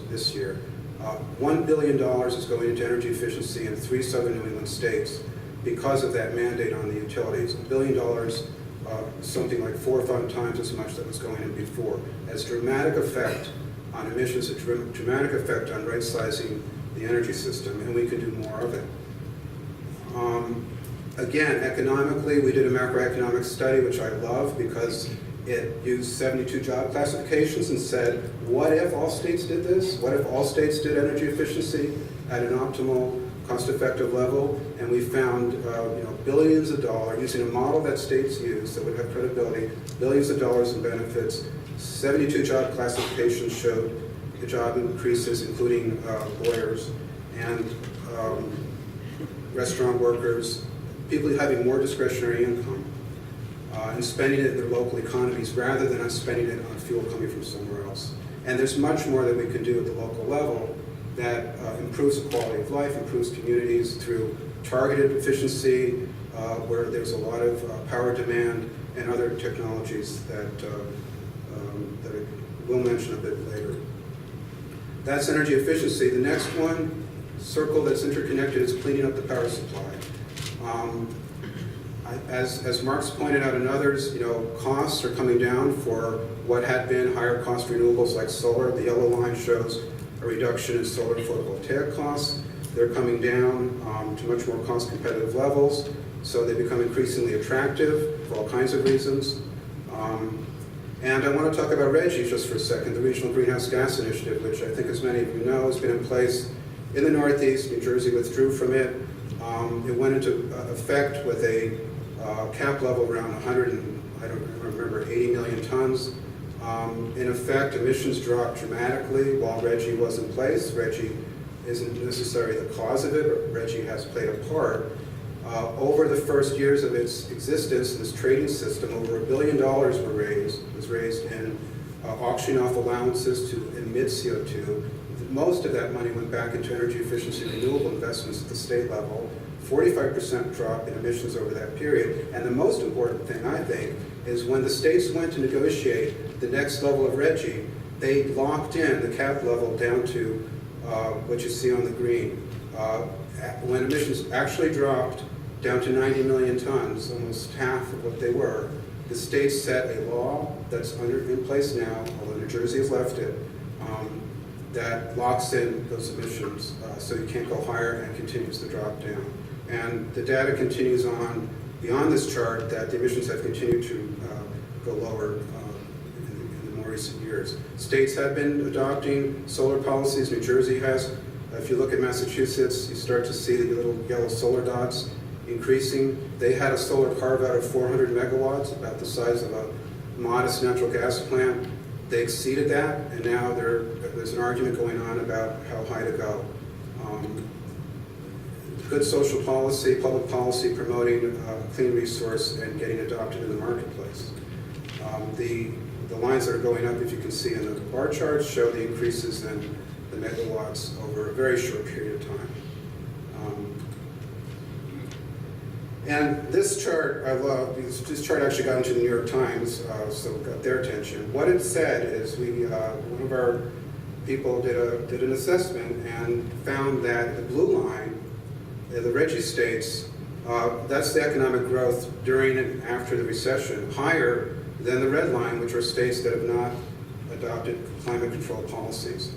this year. $1 billion is going into energy efficiency in 3 southern New England states because of that mandate on the utilities. $1 billion, something like 4 or 5 times as much that was going in before. Has dramatic effect on emissions, a dramatic effect on right-sizing the energy system, and we can do more of it. Again, economically, we did a macroeconomic study, which I love because it used 72 job classifications and said, what if all states did this? What if all states did energy efficiency at an optimal, cost-effective level? And we found billions of dollars, using a model that states use that would have credibility, billions of dollars in benefits. 72 job classifications showed the job increases, including lawyers and restaurant workers, people having more discretionary income and spending it in their local economies rather than on spending it on fuel coming from somewhere else. And there's much more that we can do at the local level that improves the quality of life, improves communities through targeted efficiency, where there's a lot of power demand and other technologies that I will mention a bit later. That's energy efficiency. The next one, circle that's interconnected, is cleaning up the power supply. As Mark's pointed out and others, costs are coming down for what had been higher cost renewables like solar. The yellow line shows a reduction in solar photovoltaic costs. They're coming down to much more cost competitive levels, so they become increasingly attractive for all kinds of reasons. And I want to talk about RGGI just for a second, the Regional Greenhouse Gas Initiative, which I think as many of you know has been in place in the Northeast. New Jersey withdrew from it. It went into effect with a cap level around 80 million tons. In effect, emissions dropped dramatically while RGGI was in place. RGGI isn't necessarily the cause of it, but RGGI has played a part. Over the first years of its existence, this trading system, over $1 billion was raised in auctioning off allowances to emit CO2. Most of that money went back into energy efficiency and renewable investments at the state level. 45% drop in emissions over that period. And the most important thing, I think, is when the states went to negotiate the next level of RGGI, they locked in the cap level down to what you see on the green. When emissions actually dropped down to 90 million tons, almost half of what they were, the states set a law that's in place now, although New Jersey has left it, that locks in those emissions, so you can't go higher, and continues the drop down. And the data continues on beyond this chart that the emissions have continued to go lower in the more recent years. States have been adopting solar policies. New Jersey has. If you look at Massachusetts, you start to see the little yellow solar dots increasing. They had a solar carve-out of 400 megawatts, about the size of a modest natural gas plant. They exceeded that, and now there's an argument going on about how high to go. Good social policy, public policy promoting a clean resource and getting adopted in the marketplace. The lines that are going up, if you can see in the bar charts, show the increases in the megawatts over a very short period of time. And this chart I love, because this chart actually got into the New York Times, so it got their attention. What it said is one of our people did an assessment and found that the blue line, the RGGI states, that's the economic growth during and after the recession, higher than the red line, which are states that have not adopted climate control policies.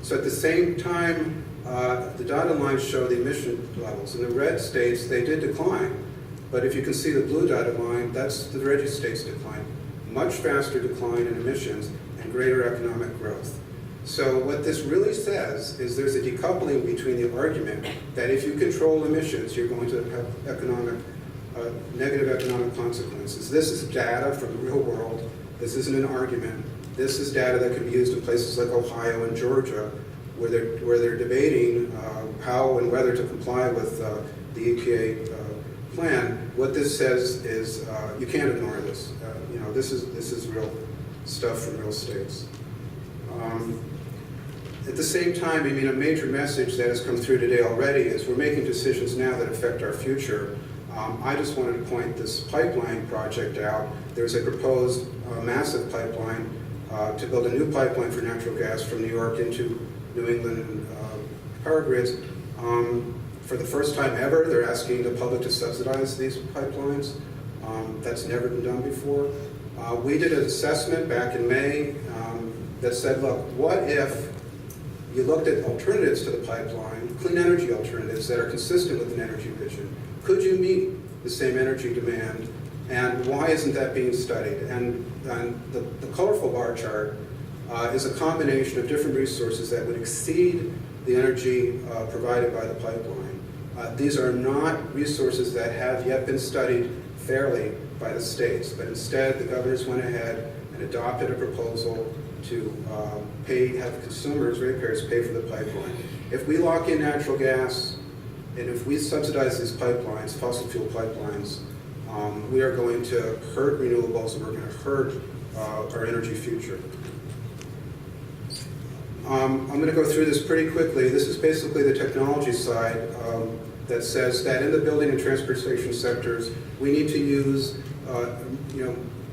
So at the same time, the dotted lines show the emission levels. In the red states, they did decline. But if you can see the blue dotted line, that's the RGGI states decline. Much faster decline in emissions and greater economic growth. So what this really says is there's a decoupling between the argument that if you control emissions, you're going to have negative economic consequences. This is data from the real world. This isn't an argument. This is data that can be used in places like Ohio and Georgia, where they're debating how and whether to comply with the EPA plan. What this says is you can't ignore this. This is real stuff from real states. At the same time, I mean, a major message that has come through today already is we're making decisions now that affect our future. I just wanted to point this pipeline project out. There's a proposed massive pipeline to build a new pipeline for natural gas from New York into New England power grids. For the first time ever, they're asking the public to subsidize these pipelines. That's never been done before. We did an assessment back in May that said, look, what if you looked at alternatives to the pipeline, clean energy alternatives that are consistent with an energy vision? Could you meet the same energy demand? And why isn't that being studied? And the colorful bar chart is a combination of different resources that would exceed the energy provided by the pipeline. These are not resources that have yet been studied fairly by the states, but instead the governors went ahead and adopted a proposal to have consumers, ratepayers, pay for the pipeline. If we lock in natural gas, and if we subsidize these pipelines, fossil fuel pipelines, we are going to hurt renewables, and we're going to hurt our energy future. I'm going to go through this pretty quickly. This is basically the technology side that says that in the building and transportation sectors, we need to use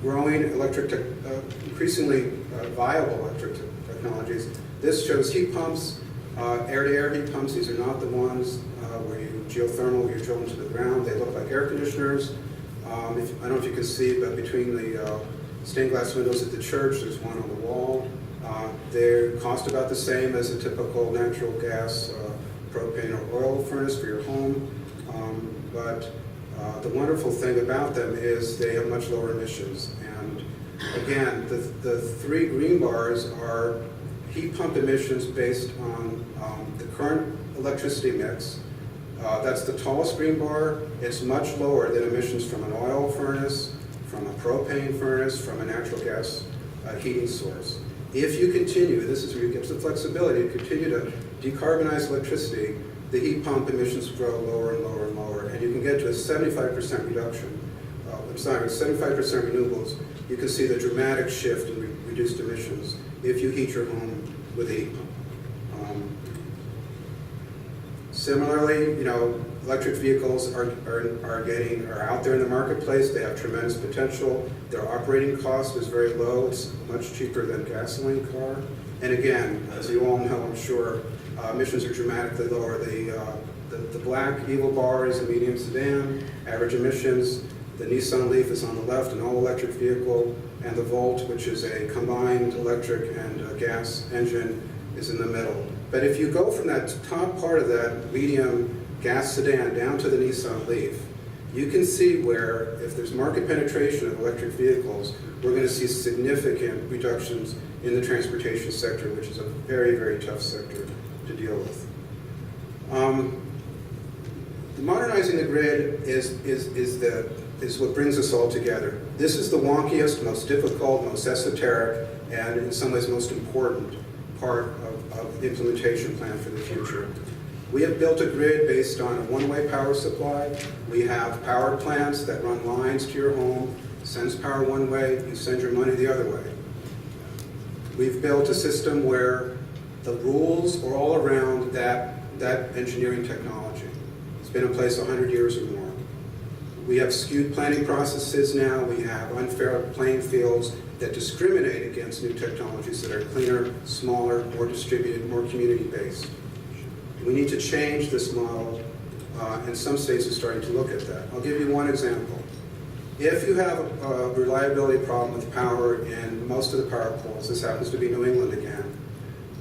growing increasingly viable electric technologies. This shows heat pumps, air-to-air heat pumps. These are not the ones where you geothermal, where you drill into the ground. They look like air conditioners. I don't know if you can see, but between the stained glass windows at the church, there's one on the wall. They cost about the same as a typical natural gas, propane or oil furnace for your home. But the wonderful thing about them is they have much lower emissions. And again, the three green bars are heat pump emissions based on the current electricity mix. That's the tallest green bar. It's much lower than emissions from an oil furnace, from a propane furnace, from a natural gas heating source. If you continue, this is where you get the flexibility, to continue to decarbonize electricity, the heat pump emissions grow lower and lower and lower, and you can get to a 75% reduction. 75% renewables. You can see the dramatic shift in reduced emissions if you heat your home with a heat pump. Similarly, electric vehicles are out there in the marketplace. They have tremendous potential. Their operating cost is very low. It's much cheaper than a gasoline car. And again, as you all know, I'm sure, emissions are dramatically lower. The black evil bar is a medium sedan, average emissions. The Nissan Leaf is on the left, an all-electric vehicle, and the Volt, which is a combined electric and gas engine, is in the middle. But if you go from that top part of that medium gas sedan down to the Nissan Leaf, you can see where, if there's market penetration of electric vehicles, we're going to see significant reductions in the transportation sector, which is a very, very tough sector to deal with. Modernizing the grid is what brings us all together. This is the wonkiest, most difficult, most esoteric, and in some ways most important part of the implementation plan for the future. We have built a grid based on a one-way power supply. We have power plants that run lines to your home, sends power one way, you send your money the other way. We've built a system where the rules are all around that engineering technology. It's been in place 100 years or more. We have skewed planning processes now. We have unfair playing fields that discriminate against new technologies that are cleaner, smaller, more distributed, more community-based. We need to change this model, and some states are starting to look at that. I'll give you one example. If you have a reliability problem with power in most of the power poles, this happens to be New England again,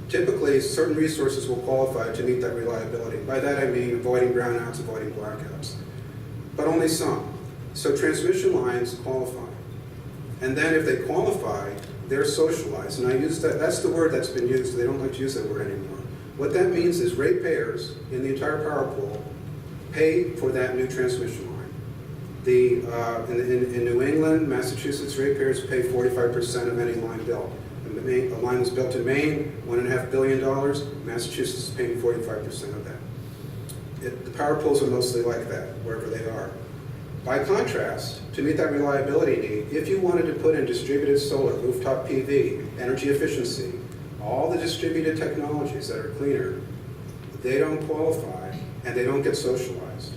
typically certain resources will qualify to meet that reliability. By that I mean avoiding brownouts, avoiding blackouts, but only some. So transmission lines qualify. And then if they qualify, they're socialized. And I use that's the word that's been used. They don't like to use that word anymore. What that means is ratepayers in the entire power pool pay for that new transmission line. In New England, Massachusetts, ratepayers pay 45% of any line built. A line was built in Maine, $1.5 billion. Massachusetts is paying 45% of that. The power pools are mostly like that, wherever they are. By contrast, to meet that reliability need, if you wanted to put in distributed solar, rooftop PV, energy efficiency, all the distributed technologies that are cleaner, they don't qualify and they don't get socialized.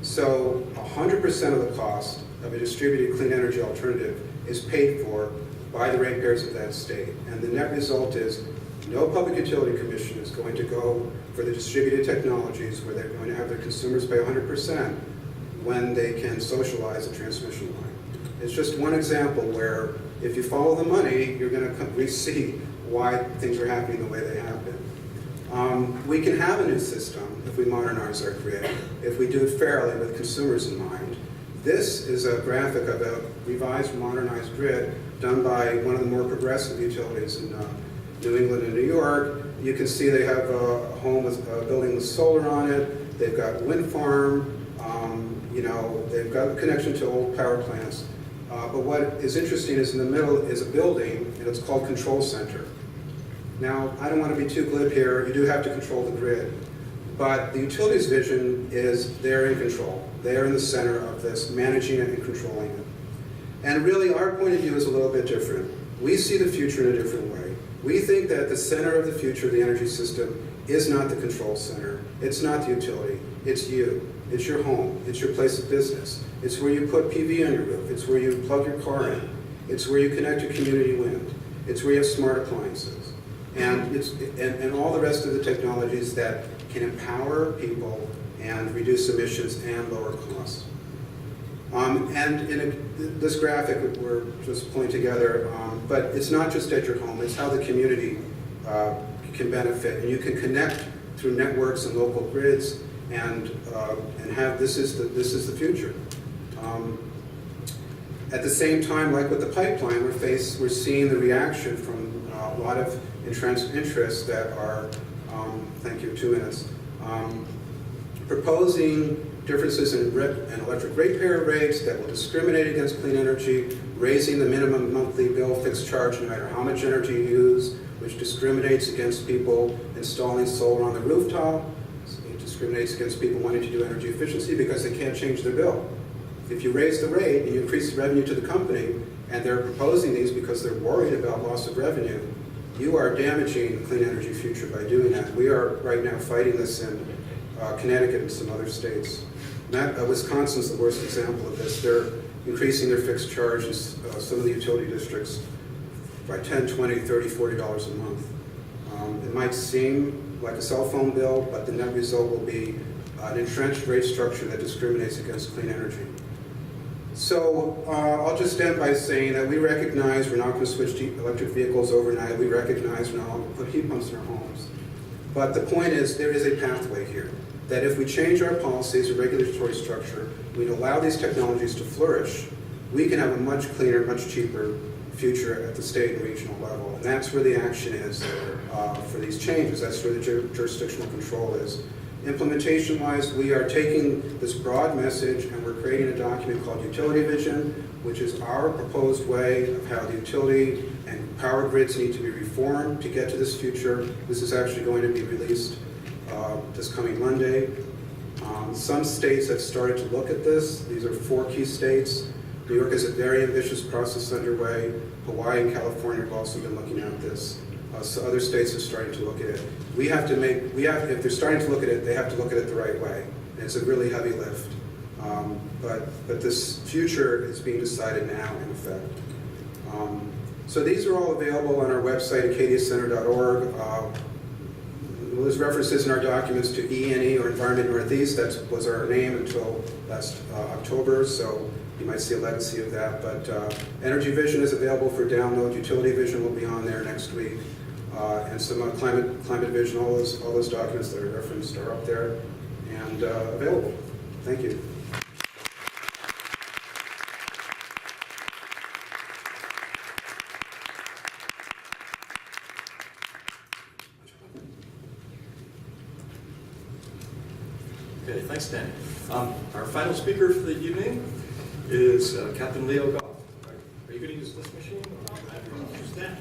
So 100% of the cost of a distributed clean energy alternative is paid for by the ratepayers of that state. And the net result is no public utility commission is going to go for the distributed technologies where they're going to have their consumers pay 100% when they can socialize a transmission line. It's just one example where if you follow the money, you're going to see why things are happening the way they have been. We can have a new system if we modernize our grid, if we do it fairly with consumers in mind. This is a graphic of a revised, modernized grid done by one of the more progressive utilities in New England and New York. You can see they have a home with a building with solar on it. They've got wind farm. They've got a connection to old power plants. But what is interesting is in the middle is a building, and it's called Control Center. Now, I don't want to be too glib here. You do have to control the grid. But the utilities vision is they're in control. They're in the center of this, managing it and controlling it. And really, our point of view is a little bit different. We see the future in a different way. We think that the center of the future of the energy system is not the control center. It's not the utility. It's you. It's your home. It's your place of business. It's where you put PV on your roof. It's where you plug your car in. It's where you connect to community wind. It's where you have smart appliances. And all the rest of the technologies that can empower people and reduce emissions and lower costs. And in this graphic we're just pulling together, but it's not just at your home, it's how the community can benefit. And you can connect through networks and local grids and have this is the future. At the same time, like with the pipeline, we're seeing the reaction from a lot of entrenched interests that are, thank you, 2 minutes, proposing differences in electric ratepayer rates that will discriminate against clean energy, raising the minimum monthly bill fixed charge no matter how much energy you use, which discriminates against people installing solar on the rooftop. It discriminates against people wanting to do energy efficiency because they can't change their bill. If you raise the rate and you increase the revenue to the company, and they're proposing these because they're worried about loss of revenue, you are damaging the clean energy future by doing that. We are right now fighting this in Connecticut and some other states. Wisconsin's the worst example of this. They're increasing their fixed charges, some of the utility districts, by $10, $20, $30, $40 a month. It might seem like a cell phone bill, but the net result will be an entrenched rate structure that discriminates against clean energy. So I'll just end by saying that we recognize we're not going to switch to electric vehicles overnight. We recognize we're not going to put heat pumps in our homes. But the point is there is a pathway here, that if we change our policies or regulatory structure, we allow these technologies to flourish, we can have a much cleaner, much cheaper future at the state and regional level. And that's where the action is for these changes. That's where the jurisdictional control is. Implementation-wise, we are taking this broad message and we're creating a document called Utility Vision, which is our proposed way of how the utility and power grids need to be reformed to get to this future. This is actually going to be released this coming Monday. Some states have started to look at this. These are 4 key states. New York has a very ambitious process underway. Hawaii and California have also been looking at this. So other states are starting to look at it. If they're starting to look at it, they have to look at it the right way. And it's a really heavy lift. But this future is being decided now, in effect. So these are all available on our website, acadiacenter.org. There's references in our documents to E&E, or Environment Northeast. That was our name until last October, so you might see a legacy of that. But Energy Vision is available for download. Utility Vision will be on there next week. And some climate vision, all those documents that are referenced are up there and available. Thank you. Okay, thanks, Danny. Our final speaker for the evening is Captain Leo Goff. Are you going to use this machine? Use that.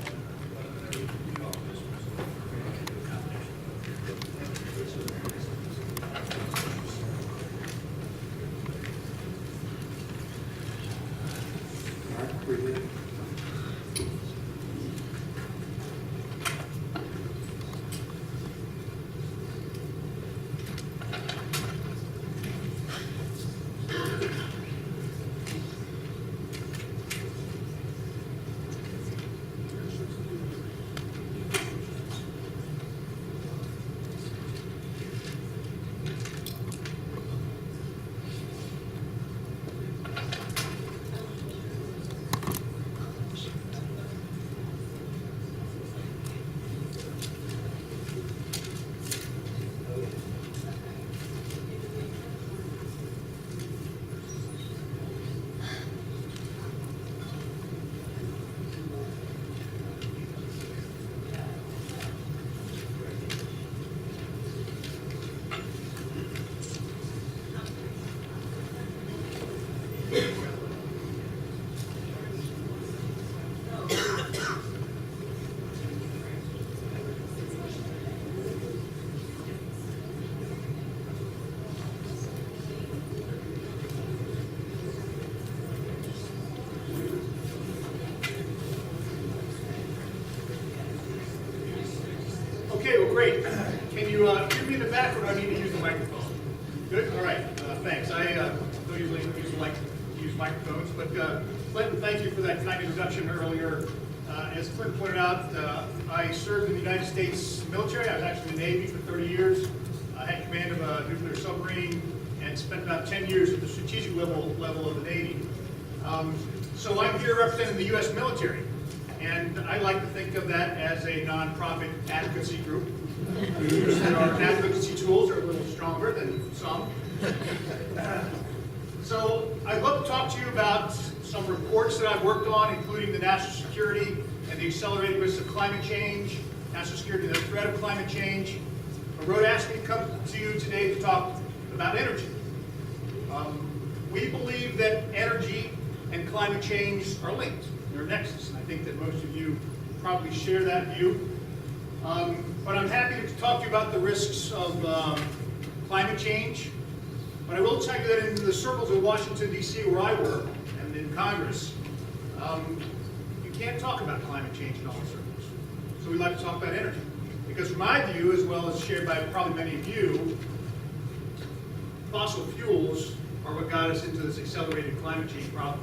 Okay, well, great. Can you give me the back, or do I need to use the microphone? Good, all right, thanks. I don't usually use microphones, but Clinton, thank you for that kind introduction earlier. As Clinton pointed out, I served in the United States military. I was actually in the Navy for 30 years. I had command of a nuclear submarine and spent about 10 years at the strategic level of the Navy. So I'm here representing the U.S. military, and I like to think of that as a nonprofit advocacy group. Our advocacy tools are a little stronger than some. So I'd love to talk to you about some reports that I've worked on, including the national security and the accelerated risks of climate change, national security and the threat of climate change. Rhoda asked me to come to you today to talk about energy. We believe that energy and climate change are linked. They're a nexus. I think that most of you probably share that view. But I'm happy to talk to you about the risks of climate change. But I will tell you that in the circles of Washington, D.C., where I work, and in Congress, you can't talk about climate change in all circles. So we like to talk about energy. Because from my view, as well as shared by probably many of you, fossil fuels are what got us into this accelerated climate change problem.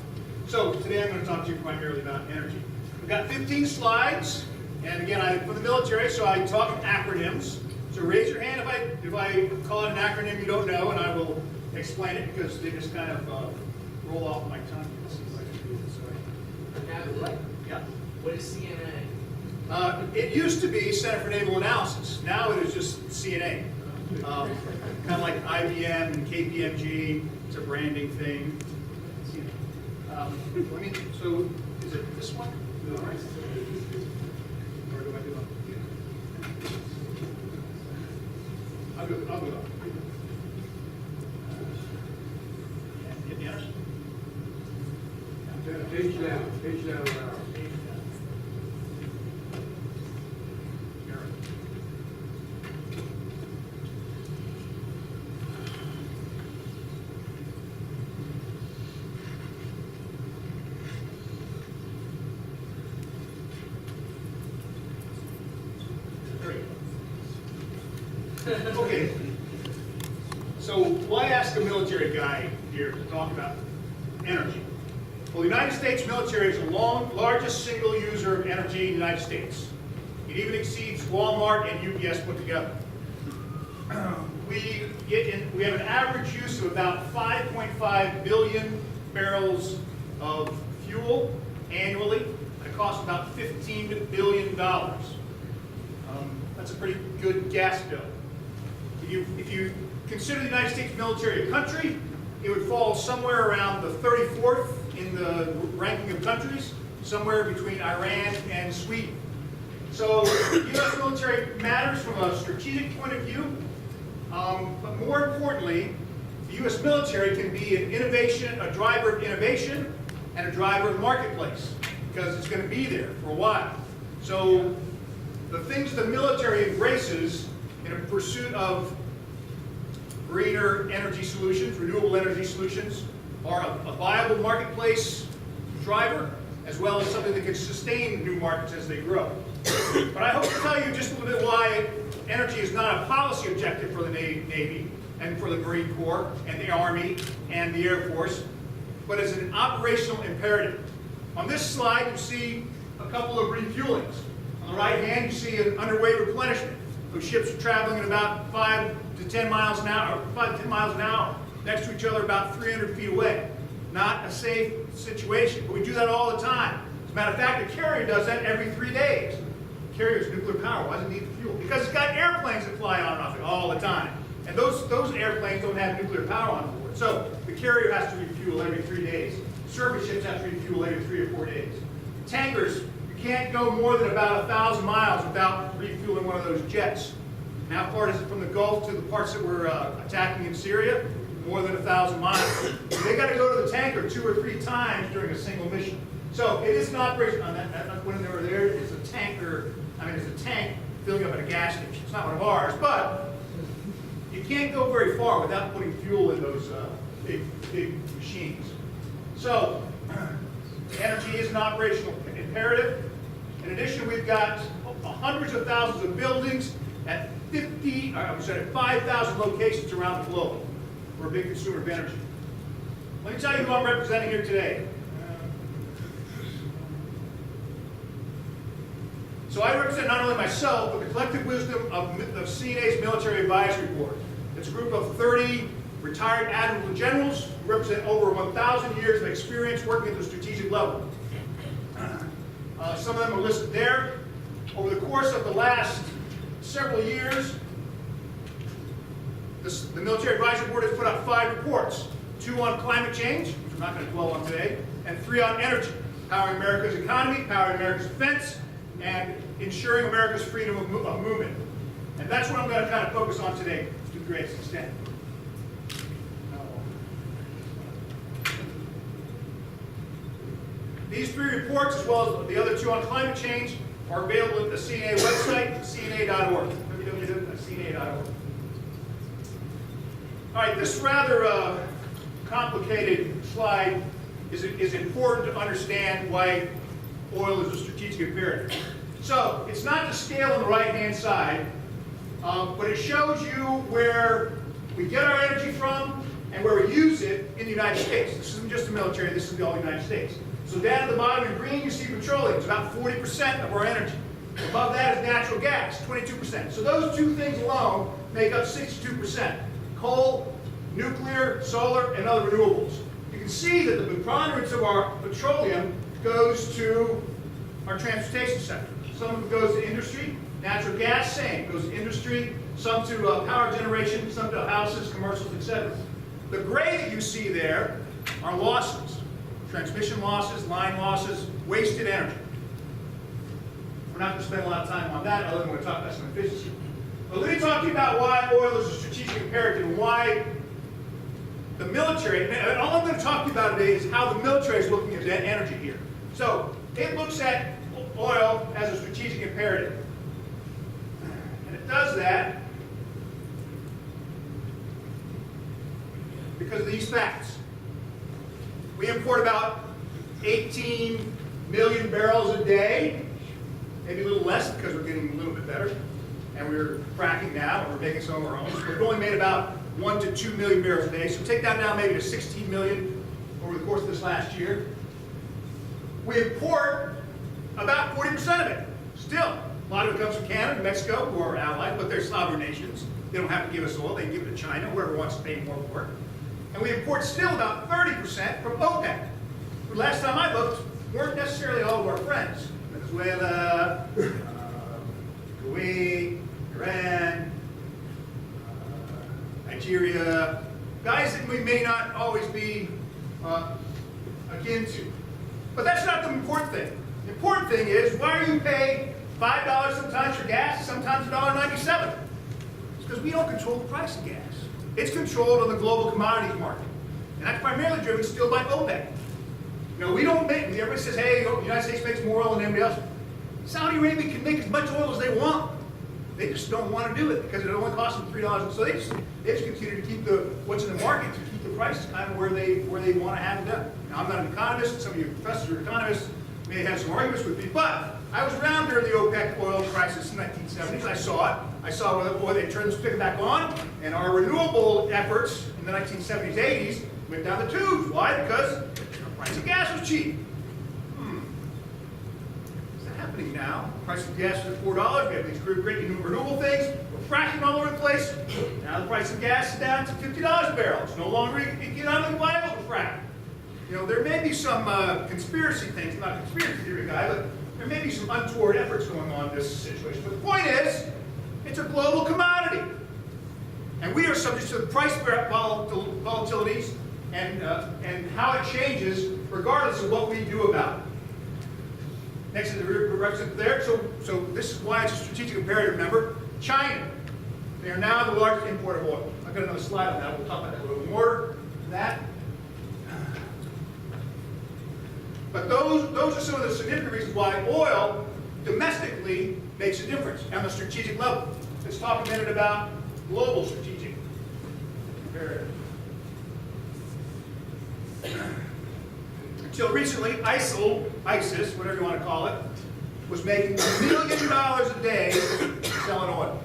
So today I'm going to talk to you primarily about energy. We've got 15 slides, and again, I'm from the military, so I talk in acronyms. So raise your hand if I call it an acronym you don't know, and I will explain it because they just kind of roll off my tongue. Yeah. What is CNA? It used to be Center for Naval Analysis. Now it is just CNA. Kind of like IBM and KPMG. It's a branding thing. So is it this one? All right. Or do I do it? I'll do it. Hit the enter. Page down. Okay, so why ask a military guy here to talk about energy? Well, the United States military is the largest single user of energy in the United States. It even exceeds Walmart and UPS put together. We have an average use of about 5.5 billion barrels of fuel annually. It costs about $15 billion. That's a pretty good gas bill. If you consider the United States military a country, it would fall somewhere around the 34th in the ranking of countries, somewhere between Iran and Sweden. So the U.S. military matters from a strategic point of view, but more importantly, the U.S. military can be a driver of innovation and a driver of the marketplace, because it's going to be there for a while. So the things the military embraces in a pursuit of greener energy solutions, renewable energy solutions, are a viable marketplace driver, as well as something that can sustain new markets as they grow. But I hope to tell you just a little bit why energy is not a policy objective for the Navy and for the Marine Corps and the Army and the Air Force, but as an operational imperative. On this slide, you see a couple of refuelings. On the right hand, you see an underway replenishment. Those ships are traveling at about 5 to 10 miles an hour, next to each other about 300 feet away. Not a safe situation, but we do that all the time. As a matter of fact, a carrier does that every 3 days. The carrier's nuclear power. Why does it need the fuel? Because it's got airplanes that fly on and off it all the time. And those airplanes don't have nuclear power on board. So the carrier has to refuel every 3 days. Surface ships have to refuel every 3 or 4 days. Tankers, you can't go more than about 1,000 miles without refueling one of those jets. And how far is it from the Gulf to the parts that we're attacking in Syria? More than 1,000 miles. They got to go to the tanker 2 or 3 times during a single mission. So it is an operation. When they were there, it's a tanker. It's a tank filling up at a gas station. It's not one of ours, but you can't go very far without putting fuel in those big machines. So energy is an operational imperative. In addition, we've got hundreds of thousands of buildings, at 5,000 locations around the globe. We're a big consumer of energy. Let me tell you who I'm representing here today. So I represent not only myself, but the collective wisdom of CNA's Military Advisory Board. It's a group of 30 retired admirals and generals who represent over 1,000 years of experience working at the strategic level. Some of them are listed there. Over the course of the last several years, the Military Advisory Board has put out 5 reports, 2 on climate change, which I'm not going to dwell on today, and 3 on energy, powering America's economy, powering America's defense, and ensuring America's freedom of movement. And that's what I'm going to kind of focus on today to the greatest extent. These 3 reports, as well as the other 2 on climate change, are available at the CNA website, cna.org, www.cna.org. All right, this rather complicated slide is important to understand why oil is a strategic imperative. So, it's not the scale on the right-hand side, but it shows you where we get our energy from and where we use it in the United States. This isn't just the military, this is the all United States. So down at the bottom in green, you see petroleum. It's about 40% of our energy. Above that is natural gas, 22%. So those 2 things alone make up 62%. Coal, nuclear, solar, and other renewables. You can see that the preponderance of our petroleum goes to our transportation sector. Some of it goes to industry. Natural gas, same, goes to industry. Some to power generation, some to houses, commercials, etc. The gray that you see there are losses. Transmission losses, line losses, wasted energy. We're not going to spend a lot of time on that, other than we're going to talk about some efficiency. But let me talk to you about why oil is a strategic imperative and why the military, and all I'm going to talk to you about today is how the military is looking at that energy here. So, it looks at oil as a strategic imperative. And it does that because of these facts. We import about 18 million barrels a day, maybe a little less because we're getting a little bit better. And we're fracking now, and we're making some of our own. So we've only made about 1 to 2 million barrels a day. So take that down maybe to 16 million over the course of this last year. We import about 40% of it. Still, a lot of it comes from Canada and Mexico, who are allies, but they're sovereign nations. They don't have to give us oil. They can give it to China, whoever wants to pay more for it. And we import still about 30% from OPEC, who last time I looked weren't necessarily all of our friends. Venezuela, Kuwait, Iran, Nigeria, guys that we may not always be akin to. But that's not the important thing. The important thing is, why do you pay $5 sometimes for gas, sometimes $1.97? It's because we don't control the price of gas. It's controlled on the global commodities market. And that's primarily driven still by OPEC. You know, we don't make, everybody says, hey, the United States makes more oil than anybody else. Saudi Arabia can make as much oil as they want. They just don't want to do it because it only costs them $3. So they just continue to keep what's in the market to keep the prices kind of where they want to have it done. Now, I'm not an economist. Some of you professors are economists may have some arguments with me, but I was around during the OPEC oil crisis in the 1970s. I saw it. I saw where they turned the spigot back on, and our renewable efforts in the 1970s, 80s went down the tubes. Why? Because the price of gas was cheap. What's that happening now? The price of gas is at $4. We have these great new renewable things. We're fracking all over the place. Now the price of gas is down to $50 a barrel. It's no longer economically viable to frack. You know, there may be some conspiracy things. I'm not a conspiracy theory guy, but there may be some untoward efforts going on in this situation. But the point is, it's a global commodity. And we are subject to the price volatilities and how it changes regardless of what we do about it. Next is the representative there. So this is why it's a strategic imperative. Remember, China. They are now the largest importer of oil. I've got another slide on that. We'll talk about that a little more than that. But those are some of the significant reasons why oil domestically makes a difference on the strategic level. Let's talk a minute about global strategic imperative. Until recently, ISIS, whatever you want to call it, was making $1 million a day selling oil.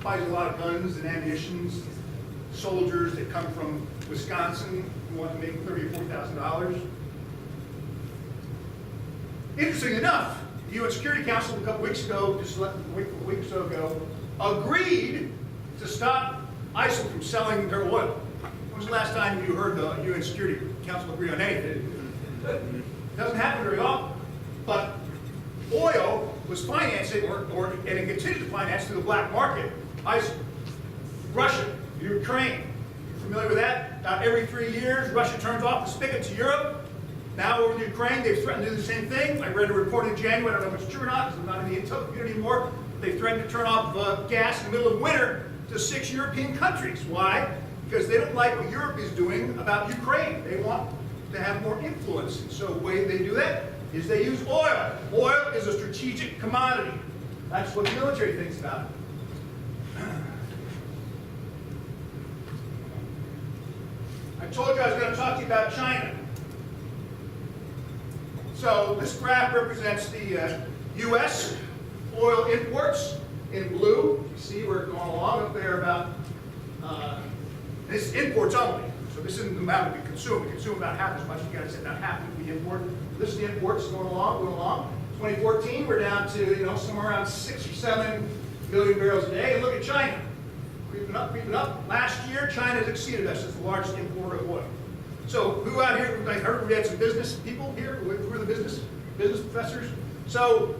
buys a lot of guns and ammunition, soldiers that come from Wisconsin who want to make $30,000 or $40,000. Interesting enough, the UN Security Council a couple weeks ago, just a week or so ago, agreed to stop ISIL from selling their oil. When was the last time you heard the UN Security Council agree on anything? It doesn't happen very often. But oil was financing, and it continues to finance through the black market, ISIL. Russia, Ukraine, you familiar with that? About every 3 years, Russia turns off the spigot to Europe. Now over in Ukraine, they've threatened to do the same thing. I read a report in January, I don't know if it's true or not, because I'm not in the intel community anymore. They threatened to turn off gas in the middle of winter to 6 European countries. Why? Because they don't like what Europe is doing about Ukraine. They want to have more influence. And so the way they do that is they use oil. Oil is a strategic commodity. That's what the military thinks about it. I told you I was going to talk to you about China. So this graph represents the U.S. oil imports in blue. You see where it's going along up there about, this is imports only. So this isn't the amount that we consume. We consume about half as much. You got to say about half that we import. This is the imports going along, going along. 2014, we're down to somewhere around 6 or 7 million barrels a day. And look at China, creeping up, creeping up. Last year, China has exceeded us as the largest importer of oil. So who out here, I heard we had some business people here, who are the business professors. So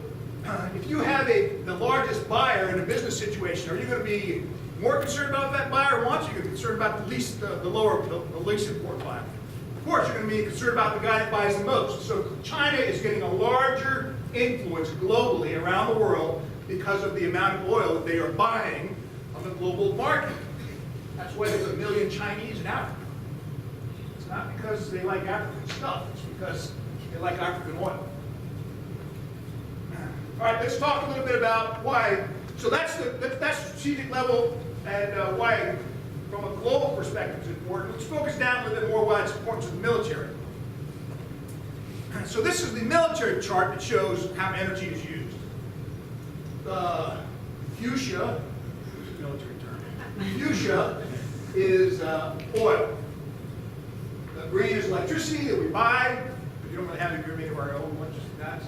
if you have the largest buyer in a business situation, are you going to be more concerned about what that buyer wants, or are you concerned about the least import buyer? Of course, you're going to be concerned about the guy that buys the most. So China is getting a larger influence globally around the world because of the amount of oil that they are buying on the global market. That's why there's 1 million Chinese in Africa. It's not because they like African stuff, it's because they like African oil. All right, let's talk a little bit about why. So that's the strategic level and why, from a global perspective, it's important. Let's focus down a little bit more why it's important to the military. So this is the military chart that shows how energy is used. Fuchsia, military term. Fuchsia is oil. The green is electricity that we buy, because you don't really have any of our own, much as that.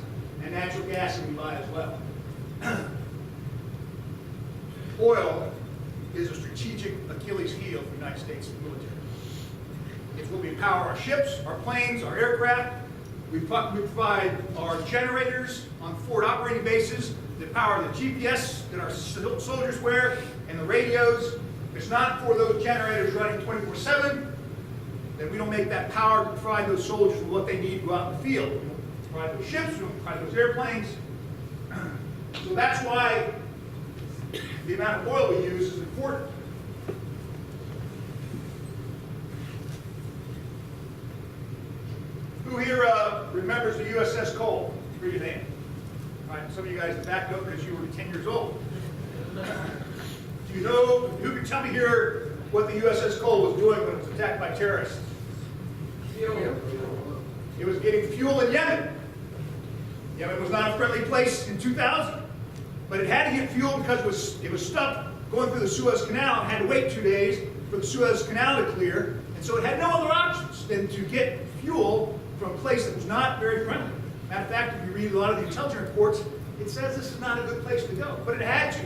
And natural gas that we buy as well. Oil is a strategic Achilles heel for the United States military. It's what we power our ships, our planes, our aircraft. We provide our generators on forward operating bases that power the GPS that our soldiers wear and the radios. If it's not for those generators running 24/7, then we don't make that power to provide those soldiers with what they need to go out in the field. We don't provide those ships, we don't provide those airplanes. So that's why the amount of oil we use is important. Who here remembers the USS Cole? Raise your hand. All right, some of you guys backed up because you were 10 years old. Do you know, who can tell me here what the USS Cole was doing when it was attacked by terrorists? It was getting fuel in Yemen. Yemen was not a friendly place in 2000, but it had to get fuel because it was stuck going through the Suez Canal and had to wait 2 days for the Suez Canal to clear, and so it had no other options than to get fuel from a place that was not very friendly. Matter of fact, if you read a lot of the intelligence reports, it says this is not a good place to go, but it had to.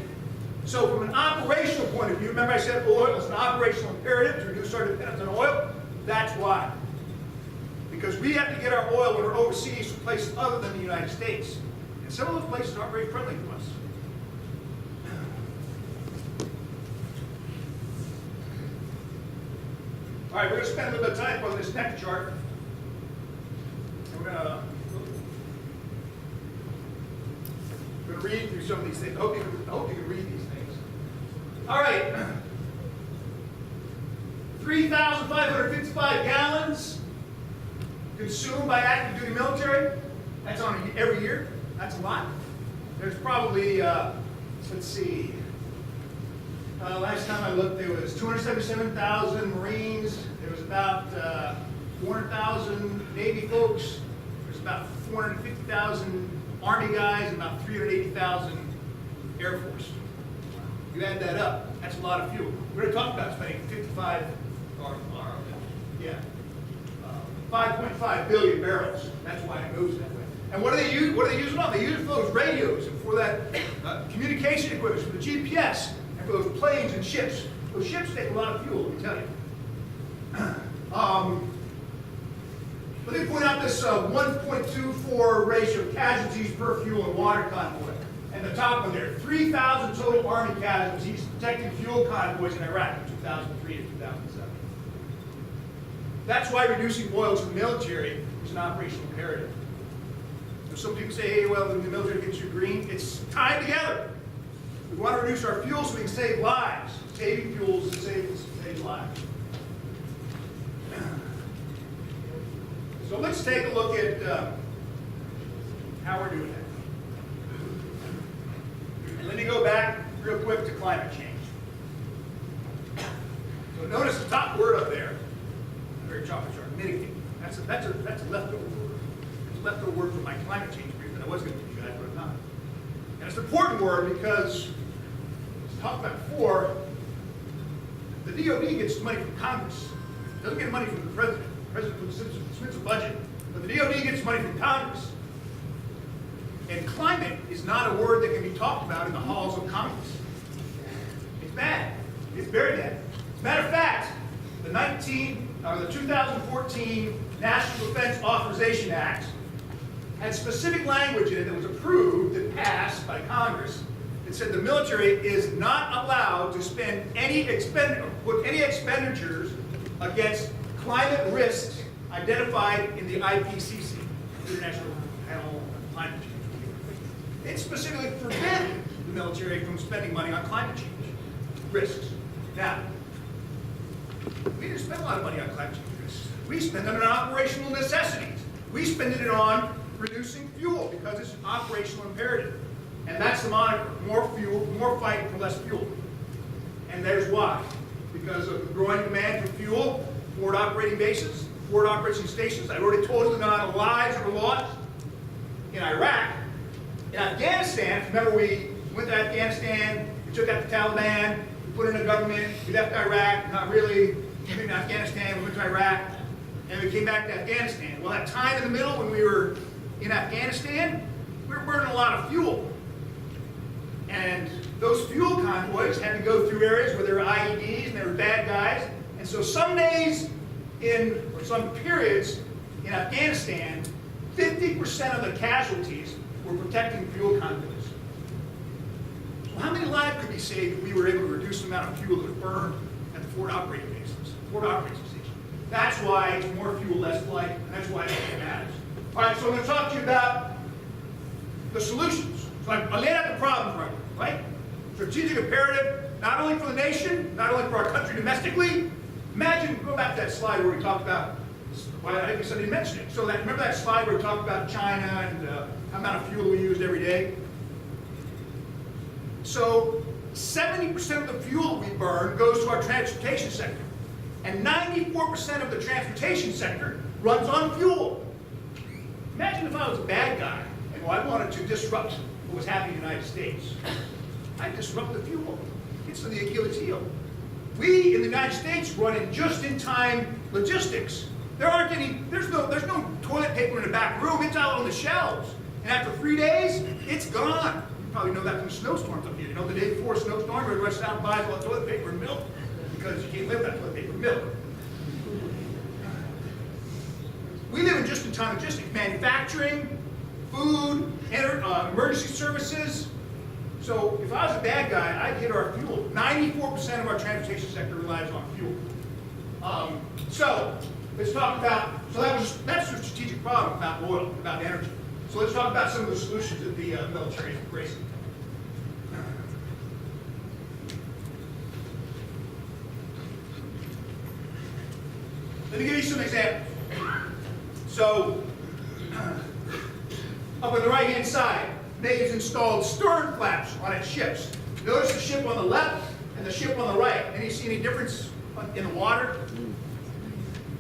So from an operational point of view, remember I said oil is an operational imperative to reduce our dependence on oil? That's why. Because we have to get our oil when we're overseas from places other than the United States. And some of those places aren't very friendly to us. All right, we're going to spend a little bit of time on this next chart. And we're going to read through some of these things. I hope you can read these things. All right. 3,555 gallons consumed by active duty military. That's on every year. That's a lot. There's probably, let's see, last time I looked, there was 277,000 Marines. There was about 400,000 Navy folks. There's about 450,000 Army guys, and about 380,000 Air Force. You add that up, that's a lot of fuel. We're going to talk about spending 5.5 billion barrels. That's why it goes that way. And what do they use? What do they use it on? They use it for those radios and for that communication equipment, for the GPS, and for those planes and ships. Those ships take a lot of fuel, let me tell you. Let me point out this 1.24 ratio of casualties per fuel and water convoy. And the top one there, 3,000 total Army casualties protecting fuel convoys in Iraq from 2003 to 2007. That's why reducing oil to the military is an operational imperative. Some people say, hey, well, the military gets you green. It's tied together. We want to reduce our fuel so we can save lives. Saving fuels save lives. So let's take a look at how we're doing that. And let me go back real quick to climate change. So notice the top word up there, very chocolate chart, mitigate. That's a leftover word. It's a leftover word from my climate change brief that I was going to give you guys, but I'm not. And it's an important word because, as talked about before, the DOD gets money from Congress. It doesn't get money from the president. The president submits a budget, but the DOD gets money from Congress. And climate is not a word that can be talked about in the halls of Congress. It's bad. It's very bad. As a matter of fact, the 2014 National Defense Authorization Act had specific language in it that was approved and passed by Congress that said the military is not allowed to spend put any expenditures against climate risks identified in the IPCC, International Panel on Climate Change. It specifically forbid the military from spending money on climate change risks. Now, we didn't spend a lot of money on climate change risks. We spend it on operational necessities. We spend it on reducing fuel because it's an operational imperative. And that's the moniker, more fuel, more fight for less fuel. And there's why. Because of the growing demand for fuel, forward operating bases, forward operating stations. I already told you the amount of lives that were lost in Iraq. In Afghanistan, remember we went to Afghanistan, we took out the Taliban, we put in a government, we left Iraq, not really, we went to Afghanistan, we went to Iraq, and we came back to Afghanistan. Well, that time in the middle when we were in Afghanistan, we were burning a lot of fuel. And those fuel convoys had to go through areas where there were IEDs and there were bad guys. And so some days or some periods in Afghanistan, 50% of the casualties were protecting fuel convoys. So how many lives could be saved if we were able to reduce the amount of fuel that was burned at the forward operating bases, forward operating station? That's why it's more fuel, less flight, and that's why it matters. All right, so I'm going to talk to you about the solutions. So I laid out the problem for you, right? Strategic imperative, not only for the nation, not only for our country domestically. Imagine, go back to that slide where we talked about, well, I guess I didn't mention it. So remember that slide where we talked about China and how amount of fuel we used every day? So 70% of the fuel we burn goes to our transportation sector. And 94% of the transportation sector runs on fuel. Imagine if I was a bad guy and I wanted to disrupt what was happening in the United States. I'd disrupt the fuel. It's the Achilles heel. We in the United States run in just-in-time logistics. There's no toilet paper in the back room. It's out on the shelves. And after 3 days, it's gone. You probably know that from snowstorms up here. You know, the day before a snowstorm, everybody rushes out and buys all the toilet paper and milk because you can't live without toilet paper and milk. We live in just-in-time logistics, manufacturing, food, emergency services. So if I was a bad guy, I'd hit our fuel. 94% of our transportation sector relies on fuel. So let's talk about, that's the strategic problem about oil, about energy. So let's talk about some of the solutions that the military is embracing. Let me give you some examples. So, up on the right-hand side, Navy's installed stern flaps on its ships. Notice the ship on the left and the ship on the right. Any see any difference in the water?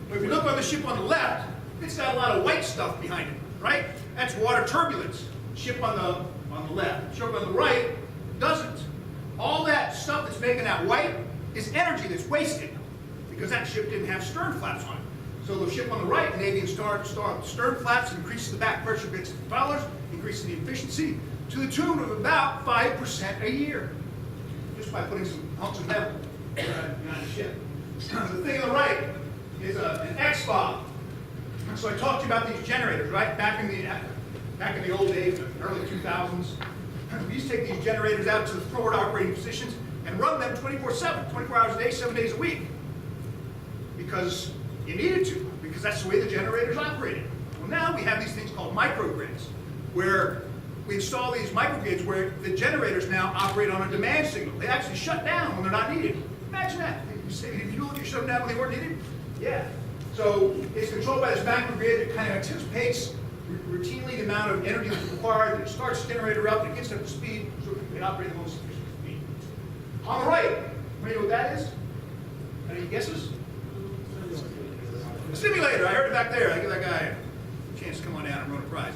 But if you look on the ship on the left, it's got a lot of white stuff behind it, right? That's water turbulence. Ship on the left. Ship on the right doesn't. all that stuff that's making that white is energy that's wasted because that ship didn't have stern flaps on it. So the ship on the right, the Navy installed stern flaps, increases the back pressure against the propellers, increases the efficiency to the tune of about 5% a year, just by putting some hunks of metal behind the ship. The thing on the right is an X-fob. So I talked to you about these generators, right? Back in the old days, the early 2000s, we used to take these generators out to the forward operating positions and run them 24/7, 24 hours a day, 7 days a week, because you needed to, because that's the way the generators operated. Well, now we have these things called microgrids, where we install these microgrids where the generators now operate on a demand signal. They actually shut down when they're not needed. Imagine that. You say, if you shut them down when they weren't needed? Yeah. So it's controlled by this macrogrid that kind of anticipates routinely the amount of energy that's required. It starts the generator up, and it gets up to speed, so it can operate at the most efficient speed. On the right, you know what that is? Any guesses? A simulator. I heard it back there. I give that guy a chance to come on down and run a prize.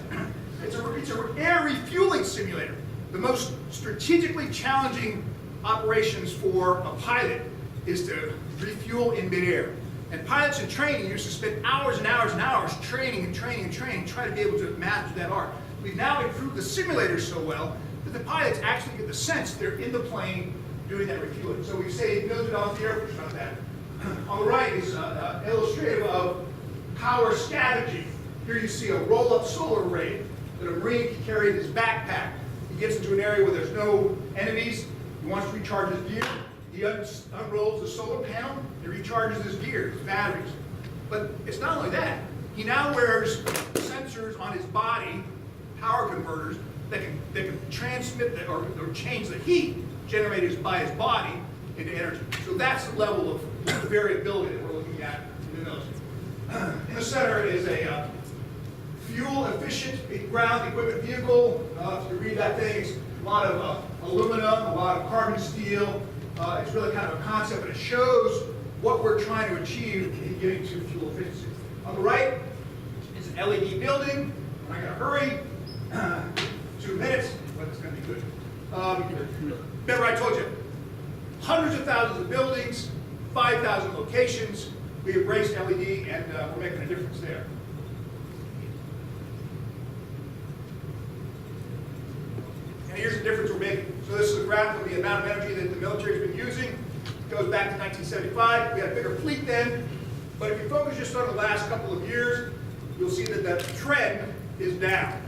It's an air refueling simulator. The most strategically challenging operations for a pilot is to refuel in midair. And pilots in training used to spend hours and hours and hours training, trying to be able to master that art. We've now improved the simulators so well that the pilots actually get the sense they're in the plane doing that refueling. So we've saved millions of dollars a year on that. On the right is illustrative of power scavenging. Here you see a roll-up solar array that a Marine can carry in his backpack. He gets into an area where there's no enemies. He wants to recharge his gear. He unrolls the solar panel and recharges his gear, his batteries. But it's not only that. He now wears sensors on his body, power converters, that can transmit or change the heat generated by his body into energy. So that's the level of variability that we're looking at in the military. In the center is a fuel-efficient ground equipment vehicle. If you read that thing, it's a lot of aluminum, a lot of carbon steel. It's really kind of a concept, but it shows what we're trying to achieve in getting to fuel efficiency. On the right is an LED building. I'm not going to hurry. 2 minutes, but it's going to be good. Remember I told you, hundreds of thousands of buildings, 5,000 locations. We embraced LED, and we're making a difference there. And here's the difference we're making. So this is a graph of the amount of energy that the military has been using. It goes back to 1975. We had a bigger fleet then. But if you focus just on the last couple of years, you'll see that the trend is down.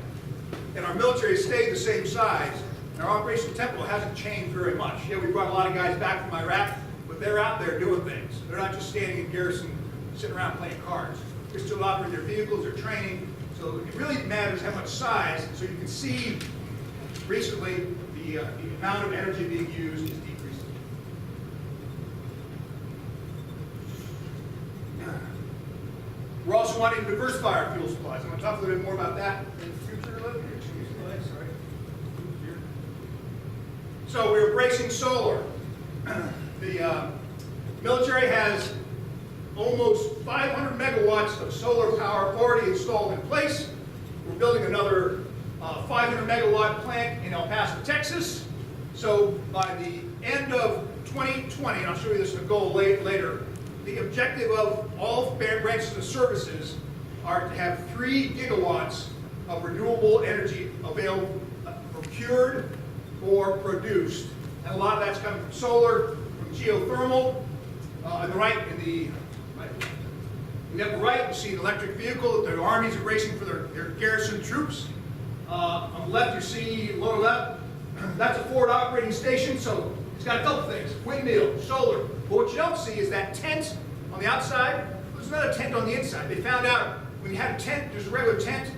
And our military has stayed the same size. And our operational tempo hasn't changed very much. Yeah, we brought a lot of guys back from Iraq, but they're out there doing things. They're not just standing in garrison, sitting around playing cards. They're still operating their vehicles, they're training. So it really matters how much size. So you can see recently the amount of energy being used is decreasing. We're also wanting to diversify our fuel supplies. I'm going to talk a little bit more about that in the future. Sorry. So we're embracing solar. The military has almost 500 megawatts of solar power already installed in place. We're building another 500 megawatt plant in El Paso, Texas. So by the end of 2020, and I'll show you this in a goal later, the objective of all branches of services are to have 3 gigawatts of renewable energy available, procured or produced. And a lot of that's coming from solar, from geothermal. On the right, in the upper right, you see an electric vehicle that the Army's embracing for their garrison troops. On the left, you see, lower left, that's a forward operating station, so it's got a couple things, windmill, solar. But what you don't see is that tent on the outside. There's another tent on the inside. They found out when you had a tent, there's a regular tent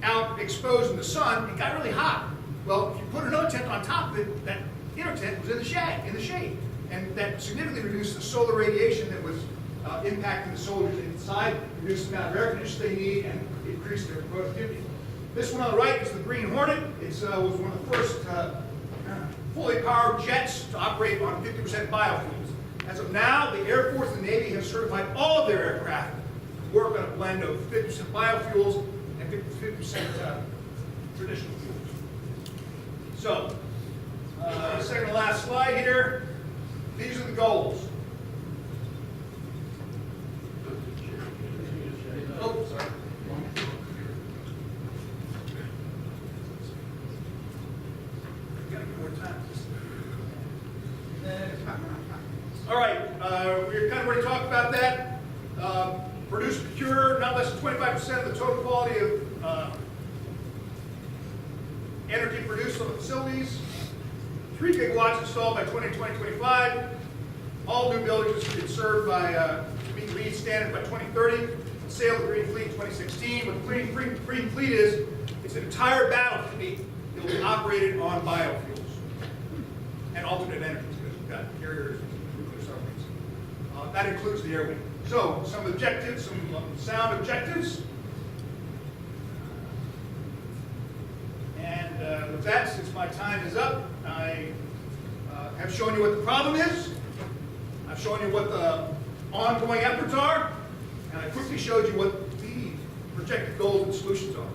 out exposed in the sun, it got really hot. Well, if you put another tent on top of it, that inner tent was in the shade. And that significantly reduced the solar radiation that was impacting the soldiers inside, reduced the amount of air conditioning they need, and increased their productivity. This one on the right is the Green Hornet. It was one of the first fully powered jets to operate on 50% biofuels. As of now, the Air Force and the Navy have certified all of their aircraft to work on a blend of 50% biofuels and 50% traditional fuels. So, Second to last slide here. These are the goals. Oh, sorry. Gotta get more time. All right, we're kind of ready to talk about that. Produce, procure not less than 25% of the total quality of energy produced on the facilities. 3 gigawatts installed by 2025. All new buildings should be served by meet green standard by 2030. Sale of the green fleet in 2016. What the green fleet is, it's an entire battle fleet that will be operated on biofuels and alternate energies. Because we've got carriers and nuclear submarines. That includes the air wing. So some objectives, some sound objectives. And with that, since my time is up, I have shown you what the problem is. I've shown you what the ongoing efforts are. And I quickly showed you what the projected goals and solutions are.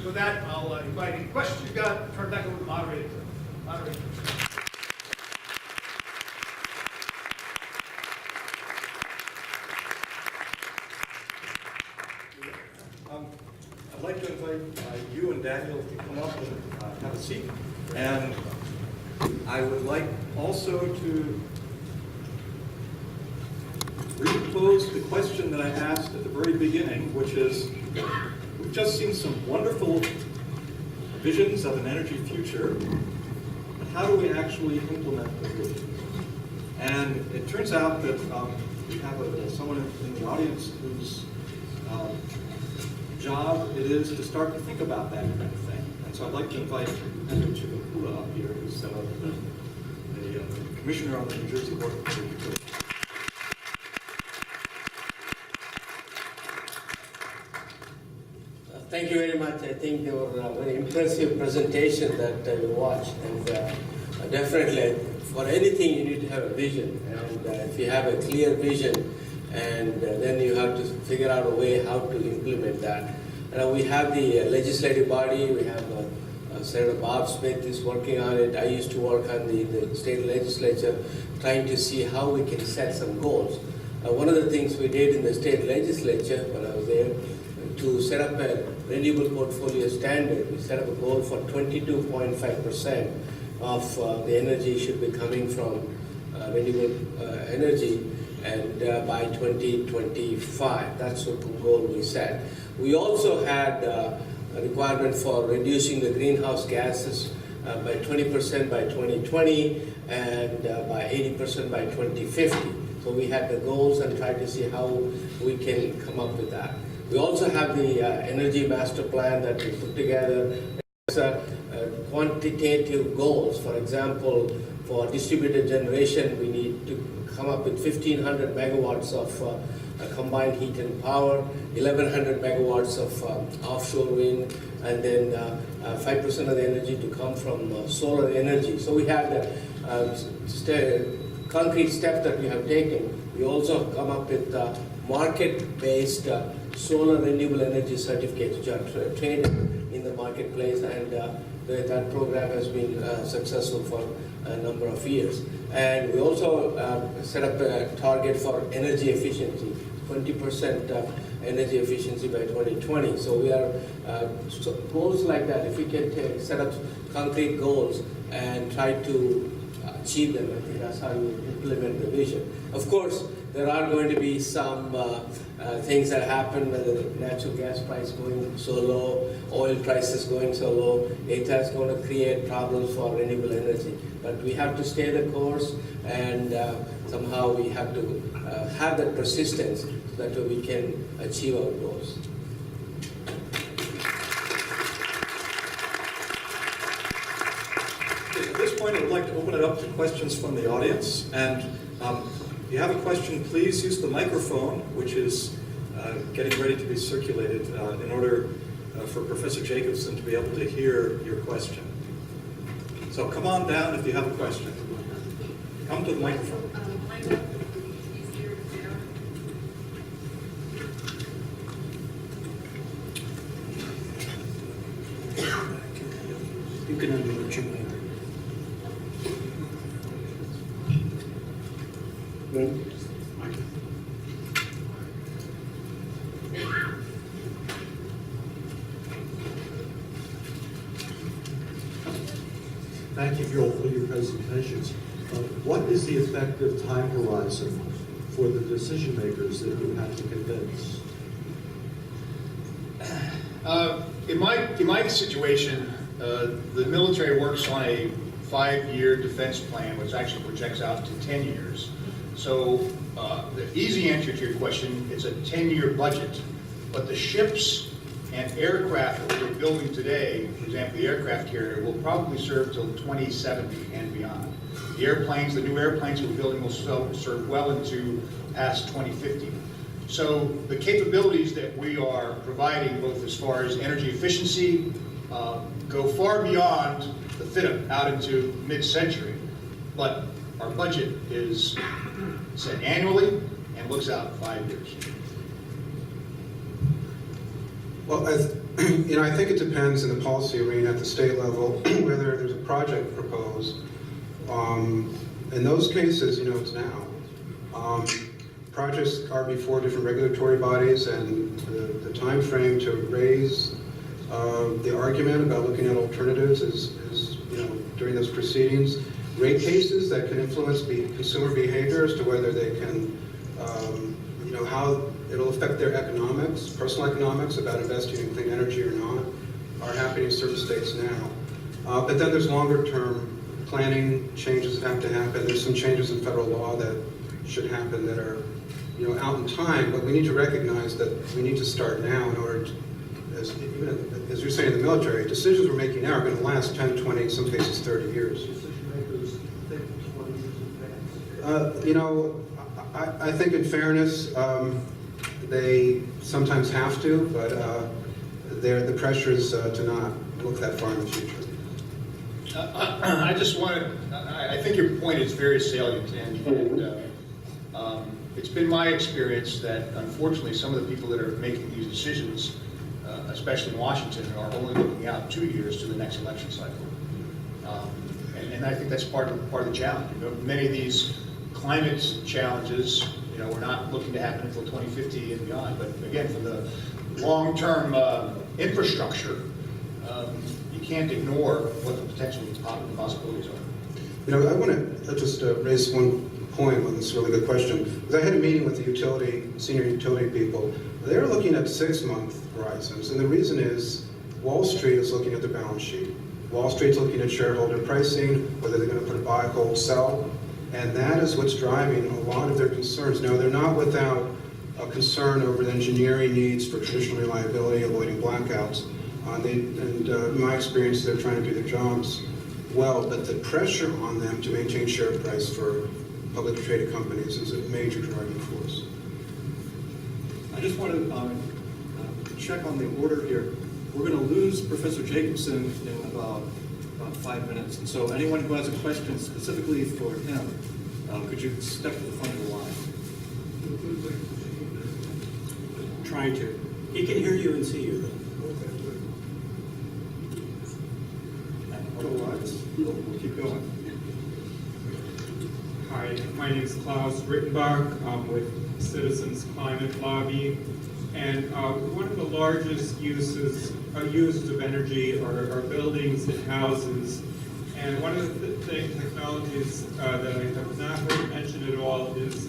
So with that, I'll invite any questions you've got, turn it back over to the moderator. I'd like to invite you and Daniel to come up and have a seat. And I would like also to repose the question that I asked at the very beginning, which is, we've just seen some wonderful visions of an energy future, but how do we actually implement the vision? And it turns out that we have someone in the audience whose job it is to start to think about that kind of thing. And so I'd like to invite Andrew Chikapula up here, who's the commissioner on the New Jersey Board of Public Utilities. Thank you very much. I think they were a very impressive presentation that we watched, and definitely for anything you need to have a vision, and if you have a clear vision, and then you have to figure out a way how to implement that. We have the legislative body. We have Senator Bob Smith is working on it. I used to work on the state legislature, trying to see how we can set some goals. One of the things we did in the state legislature when I was there, to set up a renewable portfolio standard, we set up a goal for 22.5% of the energy should be coming from renewable energy, and by 2025. That's what the goal we set. We also had a requirement for reducing the greenhouse gases by 20% by 2020 and by 80% by 2050. So we had the goals and tried to see how we can come up with that. We also have the energy master plan that we put together. It's quantitative goals. For example, for distributed generation, we need to come up with 1,500 megawatts of combined heat and power, 1,100 megawatts of offshore wind, and then 5% of the energy to come from solar energy. So we have concrete steps that we have taken. We also come up with market-based solar renewable energy certificates, which are traded in the marketplace, and that program has been successful for a number of years. And we also set up a target for energy efficiency, 20% energy efficiency by 2020. So we are goals like that. If we can set up concrete goals and try to achieve them, I think that's how you implement the vision. Of course, there are going to be some things that happen, whether the natural gas price going so low, oil prices going so low. It is going to create problems for renewable energy. But we have to stay the course, and somehow we have to have that persistence so that we can achieve our goals. Okay, at this point, I would like to open it up to questions from the audience. And if you have a question, please use the microphone, which is getting ready to be circulated in order for Professor Jacobson to be able to hear your question. So come on down if you have a question. Come to the microphone. You can unmute your mic. thank you for your presentations. What is the effective time horizon for the decision makers that you have to convince? In my situation, the military works on a 5-year defense plan, which actually projects out to 10 years. So the easy answer to your question, it's a 10-year budget, but the ships and aircraft that we're building today, for example, the aircraft carrier, will probably serve till 2070 and beyond. The airplanes, the new airplanes we're building will serve well into past 2050. So the capabilities that we are providing, both as far as energy efficiency, go far beyond the fit out into mid-century. But our budget is set annually and looks out 5 years. Well, I think it depends in the policy arena at the state level whether there's a project proposed. In those cases, it's now. Projects are before different regulatory bodies, and the time frame to raise the argument about looking at alternatives is during those proceedings. Rate cases that can influence consumer behavior as to whether they can, how it'll affect their economics, personal economics about investing in clean energy or not, are happening in certain states now. But then there's longer term planning changes that have to happen. There's some changes in federal law that should happen that are out in time, but we need to recognize that we need to start now in order to, as you're saying in the military, decisions we're making now are going to last 10, 20, in some cases 30 years. Decision makers think 20 years in advance. I think in fairness, they sometimes have to, but the pressure is to not look that far in the future. I think your point is very salient, and it's been my experience that unfortunately some of the people that are making these decisions, especially in Washington, are only looking out 2 years to the next election cycle. And I think that's part of the challenge. Many of these climate challenges, we're not looking to happen until 2050 and beyond. But again, for the long-term infrastructure, you can't ignore what the potential possibilities are. I want to just raise one point on this really good question. Because I had a meeting with the senior utility people. They're looking at 6-month horizons, and the reason is Wall Street is looking at the balance sheet. Wall Street's looking at shareholder pricing, whether they're going to put a buy, hold, sell, and that is what's driving a lot of their concerns. Now, they're not without a concern over the engineering needs for traditional reliability, avoiding blackouts. In my experience, they're trying to do their jobs well, but the pressure on them to maintain share price for publicly traded companies is a major driving force. I just want to check on the order here. We're going to lose Professor Jacobson in about 5 minutes, and so anyone who has a question specifically for him, could you step to the front of the line? Trying to. He can hear you and see you. Otherwise, we'll keep going. Hi, my name is Klaus Rittenbach. I'm with Citizens Climate Lobby. And one of the largest uses of energy are buildings and houses. And one of the technologies that I have not heard mentioned at all is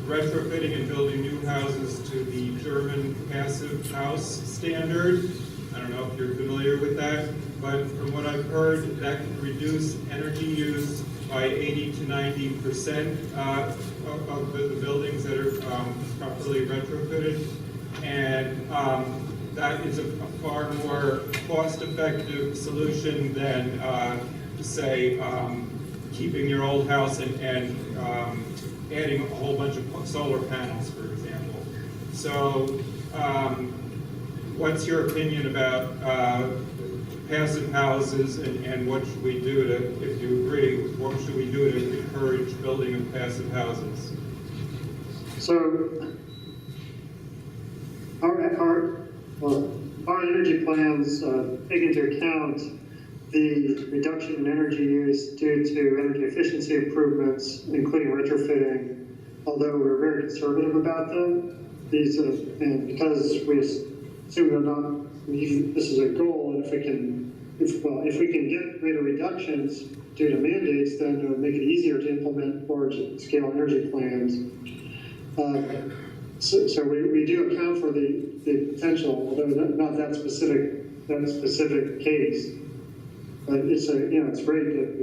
retrofitting and building new houses to the German passive house standard. I don't know if you're familiar with that, but from what I've heard, that can reduce energy use by 80 to 90% of the buildings that are properly retrofitted. And that is a far more cost-effective solution than, say, keeping your old house and adding a whole bunch of solar panels, for example. So what's your opinion about passive houses and what should we do to, if you agree, what should we do to encourage building of passive houses? So our energy plans take into account the reduction in energy use due to energy efficiency improvements, including retrofitting, although we're very conservative about them. And because we assume they're not, this is a goal, and if we can if we can get greater reductions due to mandates, then it would make it easier to implement large-scale energy plans. So we do account for the potential, although not that specific case. But it's it's great that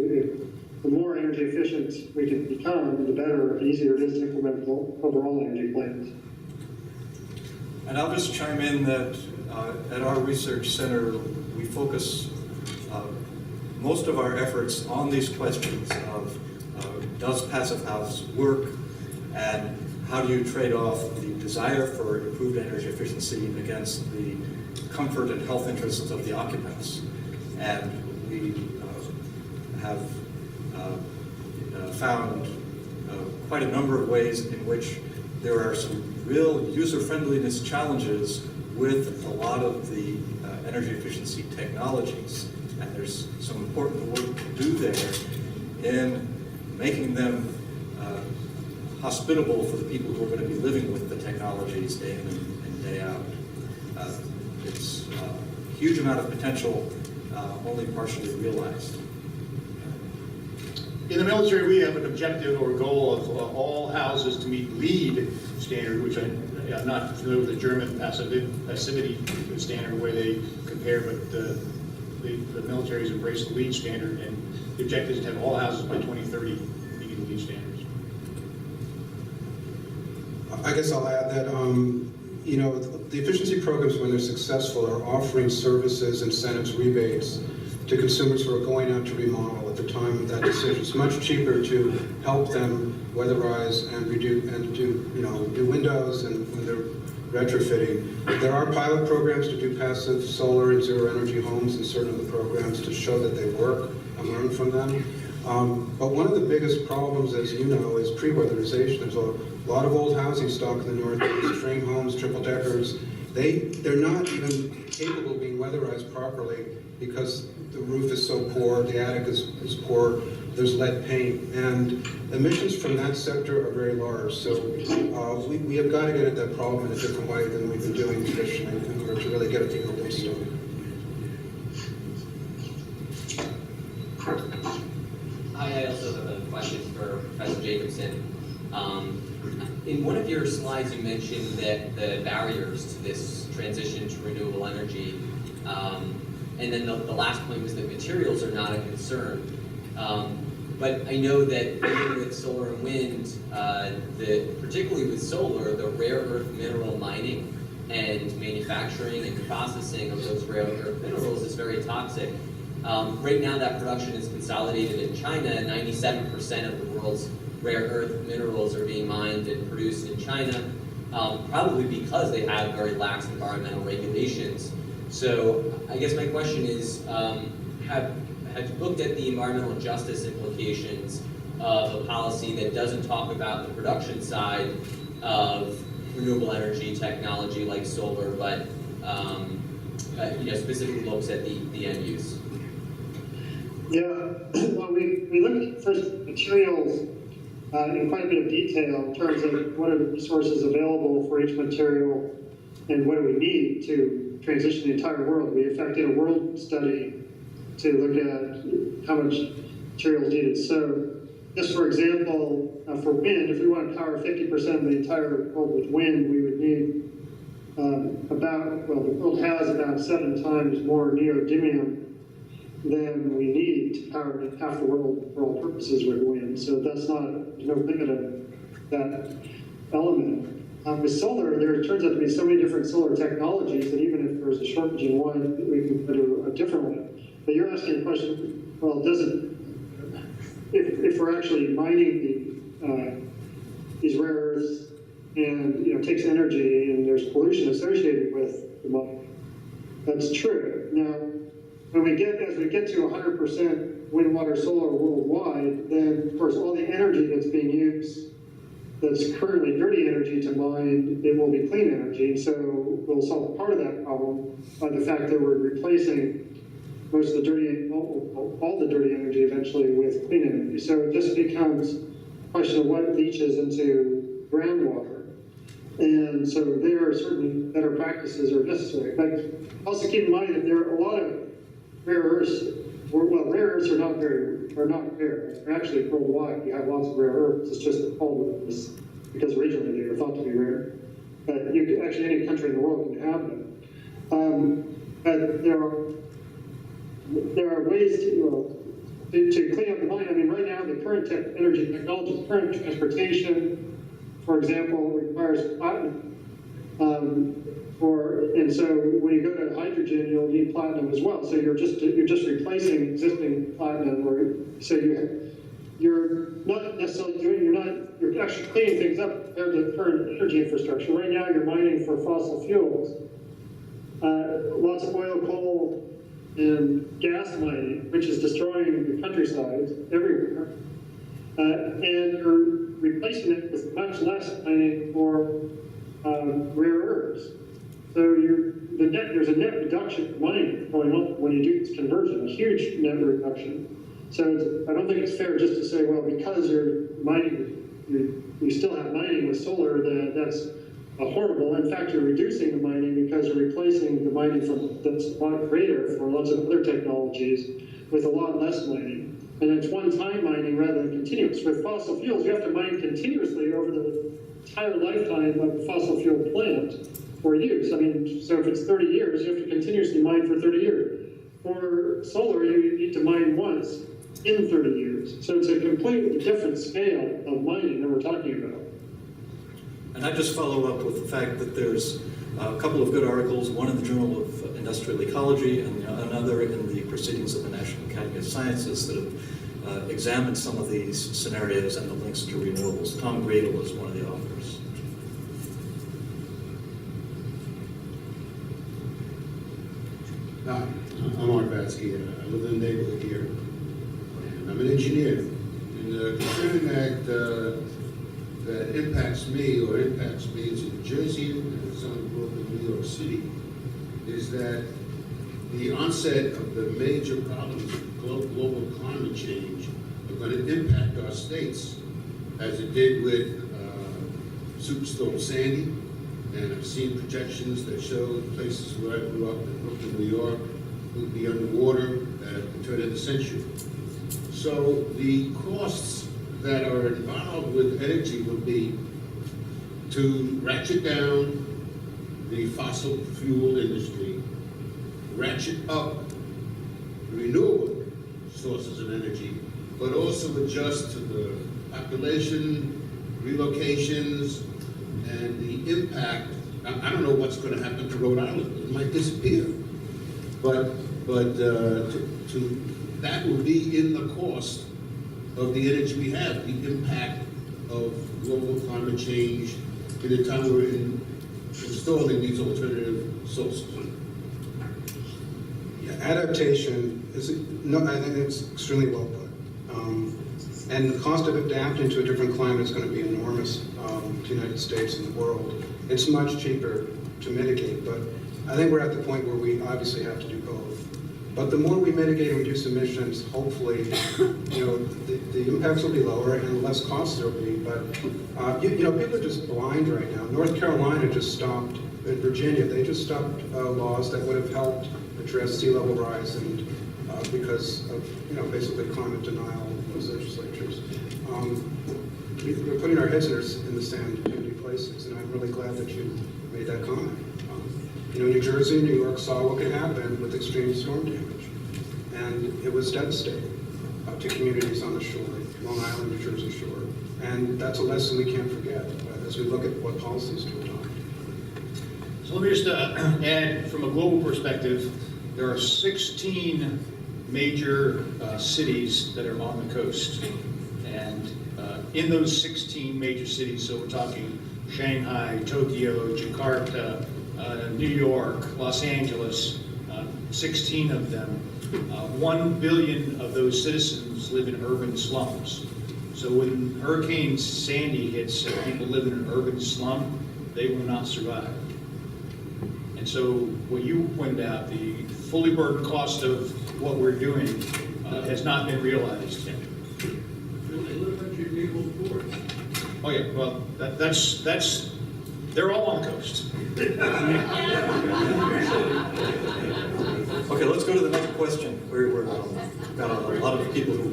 the more energy efficient we can become, the better, the easier it is to implement overall energy plans. And I'll just chime in that at our research center, we focus most of our efforts on these questions of does passive house work, and how do you trade off the desire for improved energy efficiency against the comfort and health interests of the occupants. And we have found quite a number of ways in which there are some real user-friendliness challenges with a lot of the energy efficiency technologies. And there's some important work to do there in making them hospitable for the people who are going to be living with the technologies day in and day out. It's a huge amount of potential, only partially realized. In the military, we have an objective or goal of all houses to meet LEED standard, which I'm not familiar with the German passivity standard, where they compare, but the military has embraced the LEED standard, and the objective is to have all houses by 2030 meeting LEED standards. I guess I'll add that, the efficiency programs, when they're successful, are offering services, incentives, rebates to consumers who are going out to remodel at the time of that decision. It's much cheaper to help them weatherize and do new windows and when they're retrofitting. There are pilot programs to do passive solar and zero energy homes, and certain of the programs to show that they work and learn from them. But one of the biggest problems, as you know, is pre-weatherization. There's a lot of old housing stock in the Northeast, frame homes, triple-deckers. They're not even capable of being weatherized properly because the roof is so poor, the attic is poor, there's lead paint, and emissions from that sector are very large. So we have got to get at that problem in a different way than we've been doing traditionally in order to really get at the urban story. I also have a question for Professor Jacobson. In one of your slides, you mentioned that the barriers to this transition to renewable energy, and then the last point was that materials are not a concern. But I know that even with solar and wind, particularly with solar, the rare earth mineral mining and manufacturing and processing of those rare earth minerals is very toxic. Right now, that production is consolidated in China. 97% of the world's rare earth minerals are being mined and produced in China, probably because they have very lax environmental regulations. So I guess my question is, have you looked at the environmental justice implications of a policy that doesn't talk about the production side of renewable energy technology like solar, but specifically looks at the end use? Yeah, well, we looked at first materials in quite a bit of detail in terms of what are the resources available for each material and what do we need to transition the entire world. We in fact did a world study to look at how much material is needed. So just for example, for wind, if we want to power 50% of the entire world with wind, we would need the world has about 7 times more neodymium than we need to power half the world for all purposes with wind. So there's no limit of that element. With solar, there turns out to be so many different solar technologies that even if there's a shortage in one, we can go to a different one. But you're asking a question, well, if we're actually mining these rare earths and it takes energy and there's pollution associated with the mining, that's true. Now, as we get to 100% wind, water, solar worldwide, then of course all the energy that's being used that's currently dirty energy to mine, it will be clean energy. So we'll solve part of that problem by the fact that we're replacing most of the all the dirty energy eventually with clean energy. So it just becomes a question of what leaches into groundwater. And so there are certainly better practices are necessary. But also keep in mind that there are a lot of rare earths, well, rare earths are not rare. Actually, worldwide, you have lots of rare earths. It's just called this because originally they were thought to be rare. But you can, actually, any country in the world can have them. But there are ways to clean up the mine. I mean, right now, the current energy technology, current transportation, for example, requires platinum. And so when you go to hydrogen, you'll need platinum as well. So you're just replacing existing platinum, or so you're not necessarily you're actually cleaning things up compared to the current energy infrastructure. Right now, you're mining for fossil fuels, lots of oil, coal, and gas mining, which is destroying the countryside everywhere. And you're replacing it with much less mining for rare earths. So there's a net reduction of mining going on when you do this conversion, a huge net reduction. So I don't think it's fair just to say, well, because you're mining, you still have mining with solar, that's horrible. In fact, you're reducing the mining because you're replacing the mining that's a lot greater for lots of other technologies with a lot less mining. And it's one-time mining rather than continuous. With fossil fuels, you have to mine continuously over the entire lifetime of a fossil fuel plant for use. I mean, so if it's 30 years, you have to continuously mine for 30 years. For solar, you need to mine once in 30 years. So it's a completely different scale of mining that we're talking about. And I just follow up with the fact that there's a couple of good articles, one in the Journal of Industrial Ecology and another in the Proceedings of the National Academy of Sciences that have examined some of these scenarios and the links to renewables. Tom Gradle is one of the authors. Hi, I'm Art Vatsky. I live in the neighborhood here, and I'm an engineer. And the concerning act that impacts me is in Jersey and some grew up in New York City, is that the onset of the major problems of global climate change are going to impact our states, as it did with Superstorm Sandy. And I've seen projections that show places where I grew up in Brooklyn, New York, would be underwater at the turn of the century. So the costs that are involved with energy would be to ratchet down the fossil fuel industry, ratchet up renewable sources of energy, but also adjust to the population, relocations, and the impact. I don't know what's going to happen to Rhode Island. It might disappear. But that will be in the cost of the energy we have, the impact of global climate change in the time we're installing these alternative sources. Yeah, adaptation is, I think it's extremely well put. And the cost of adapting to a different climate is going to be enormous to the United States and the world. It's much cheaper to mitigate, but I think we're at the point where we obviously have to do both. But the more we mitigate and reduce emissions, hopefully, the impacts will be lower and less costs there will be. But people are just blind right now. North Carolina just stopped, in Virginia, they just stopped laws that would have helped address sea level rise, and because of basically climate denial in those legislatures. We're putting our heads in the sand in many places, and I'm really glad that you made that comment. New Jersey and New York saw what could happen with extreme storm damage, and it was devastating to communities on the shore, Long Island, New Jersey shore, and that's a lesson we can't forget as we look at what policies to adopt. So let me just add, from a global perspective, there are 16 major cities that are on the coast, and in those 16 major cities, so we're talking Shanghai, Tokyo, Jakarta, New York, Los Angeles, 16 of them, 1 billion of those citizens live in urban slums. So when Hurricane Sandy hits and people live in an urban slum, they will not survive. And so what you pointed out, the fully burdened cost of what we're doing has not been realized yet. Oh yeah, well, that's they're all on the coast. Okay, Okay, let's go to the next question. We're got a lot of people who.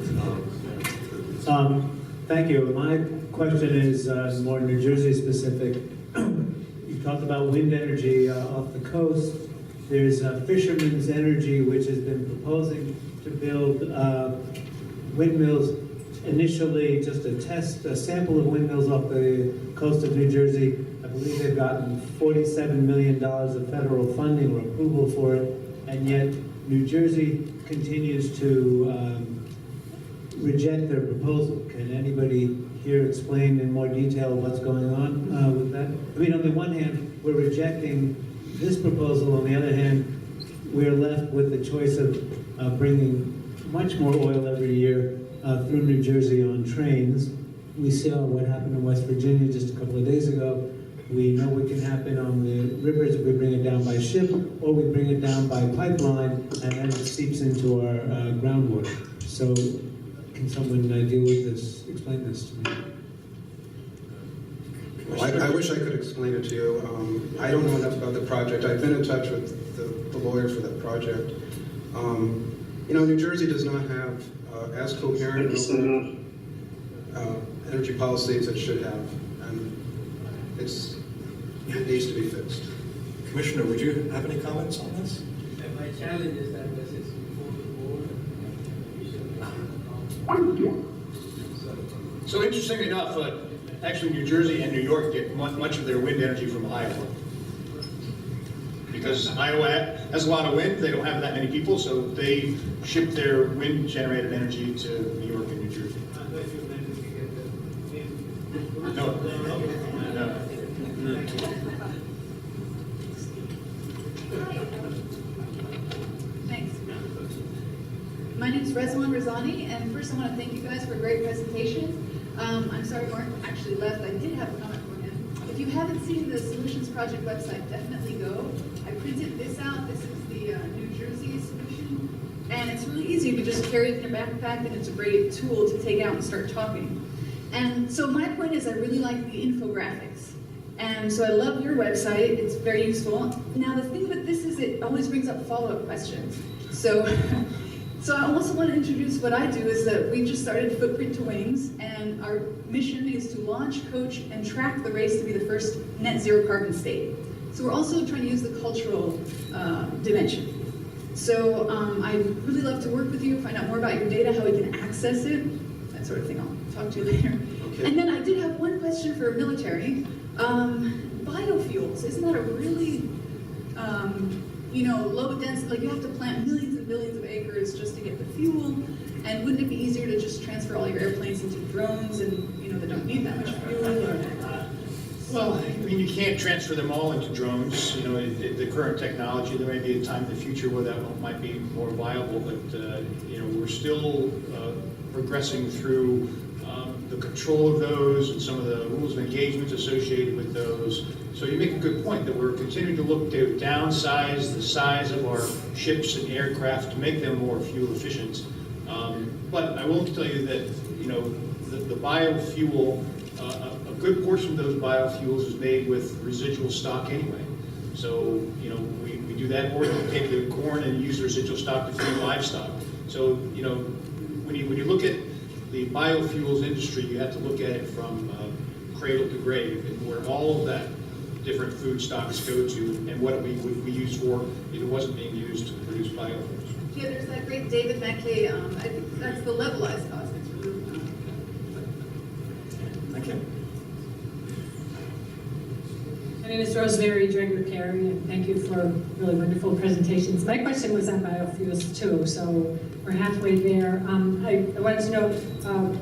Thank you. My question is more New Jersey specific. You talked about wind energy off the coast. There's Fisherman's Energy, which has been proposing to build windmills. Initially, just a sample of windmills off the coast of New Jersey. I believe they've gotten $47 million of federal funding or approval for it, and yet New Jersey continues to reject their proposal. Can anybody here explain in more detail what's going on with that? I mean, on the one hand, we're rejecting this proposal. On the other hand, we're left with the choice of bringing much more oil every year through New Jersey on trains. We saw what happened in West Virginia just a couple of days ago. We know what can happen on the rivers if we bring it down by ship, or we bring it down by pipeline, and then it seeps into our groundwater. So can someone deal with this, explain this to me? Well, I wish I could explain it to you. I don't know enough about the project. I've been in touch with the lawyers for that project. You know, New Jersey does not have as coherent energy policy as it should have, and it needs to be fixed. Commissioner, would you have any comments on this? My challenge is that this is before the board. So interestingly enough, actually New Jersey and New York get much of their wind energy from Iowa. Because Iowa has a lot of wind, they don't have that many people, so they ship their wind-generated energy to New York and New Jersey. No. Thanks. My name is Rezwan Razani, and first I want to thank you guys for a great presentation. I'm sorry Mark actually left. I did have a comment for him. If you haven't seen the Solutions Project website, definitely go. I printed this out. This is the New Jersey solution. And it's really easy. You can just carry it in your backpack, and it's a great tool to take out and start talking. And so my point is I really like the infographics. And so I love your website. It's very useful. Now the thing with this is it always brings up follow-up questions. So I also want to introduce what I do is that we just started Footprint to Wings, and our mission is to launch, coach, and track the race to be the first net zero carbon state. So we're also trying to use the cultural dimension. So I'd really love to work with you, find out more about your data, how we can access it, that sort of thing. I'll talk to you later. Okay. And then I did have one question for military. Biofuels, isn't that a really, low density, like you have to plant millions and millions of acres just to get the fuel, and wouldn't it be easier to just transfer all your airplanes into drones and, they don't need that much fuel? Well, I mean, you can't transfer them all into drones. The current technology, there may be a time in the future where that might be more viable, but, we're still progressing through the control of those and some of the rules of engagement associated with those. So you make a good point that we're continuing to look to downsize the size of our ships and aircraft to make them more fuel efficient. But I will tell you that, the biofuel, a good portion of those biofuels is made with residual stock anyway. So, we do that, or we take the corn and use the residual stock to feed livestock. So, when you look at the biofuels industry, you have to look at it from cradle to grave, and where all of that different food stocks go to, and what we would be used for if it wasn't being used to produce biofuels. Yeah, there's that great David Mackay, I think that's the levelized cost. It's really Thank you. My name is Rosemary Drager-Carey, and thank you for really wonderful presentations. My question was on biofuels too, so we're halfway there. I wanted to know,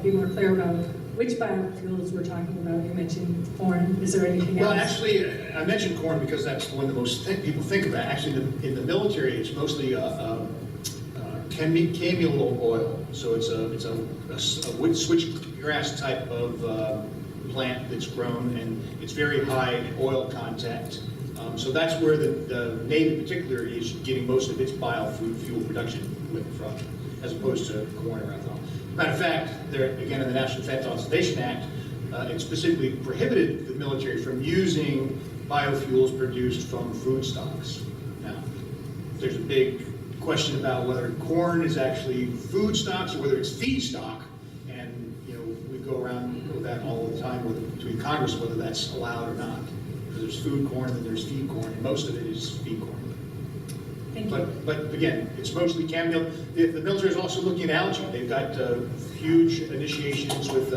be more clear about which biofuels we're talking about. You mentioned corn. Is there anything else? Well, actually, I mentioned corn because that's the one that most people think about. Actually, in the military, it's mostly camel oil. So it's a wood switchgrass type of plant that's grown, and it's very high in oil content. So that's where the Navy in particular is getting most of its biofuel production from, as opposed to corn or ethanol. Matter of fact, there again in the National Defense Authorization Act, it specifically prohibited the military from using biofuels produced from food stocks. Now, there's a big question about whether corn is actually food stocks or whether it's feedstock. And, you know, we go around with that all the time between Congress, whether that's allowed or not. Because there's food corn and there's feed corn, and most of it is feed corn. Thank you. But again, it's mostly camel. The military is also looking at algae. They've got huge initiations with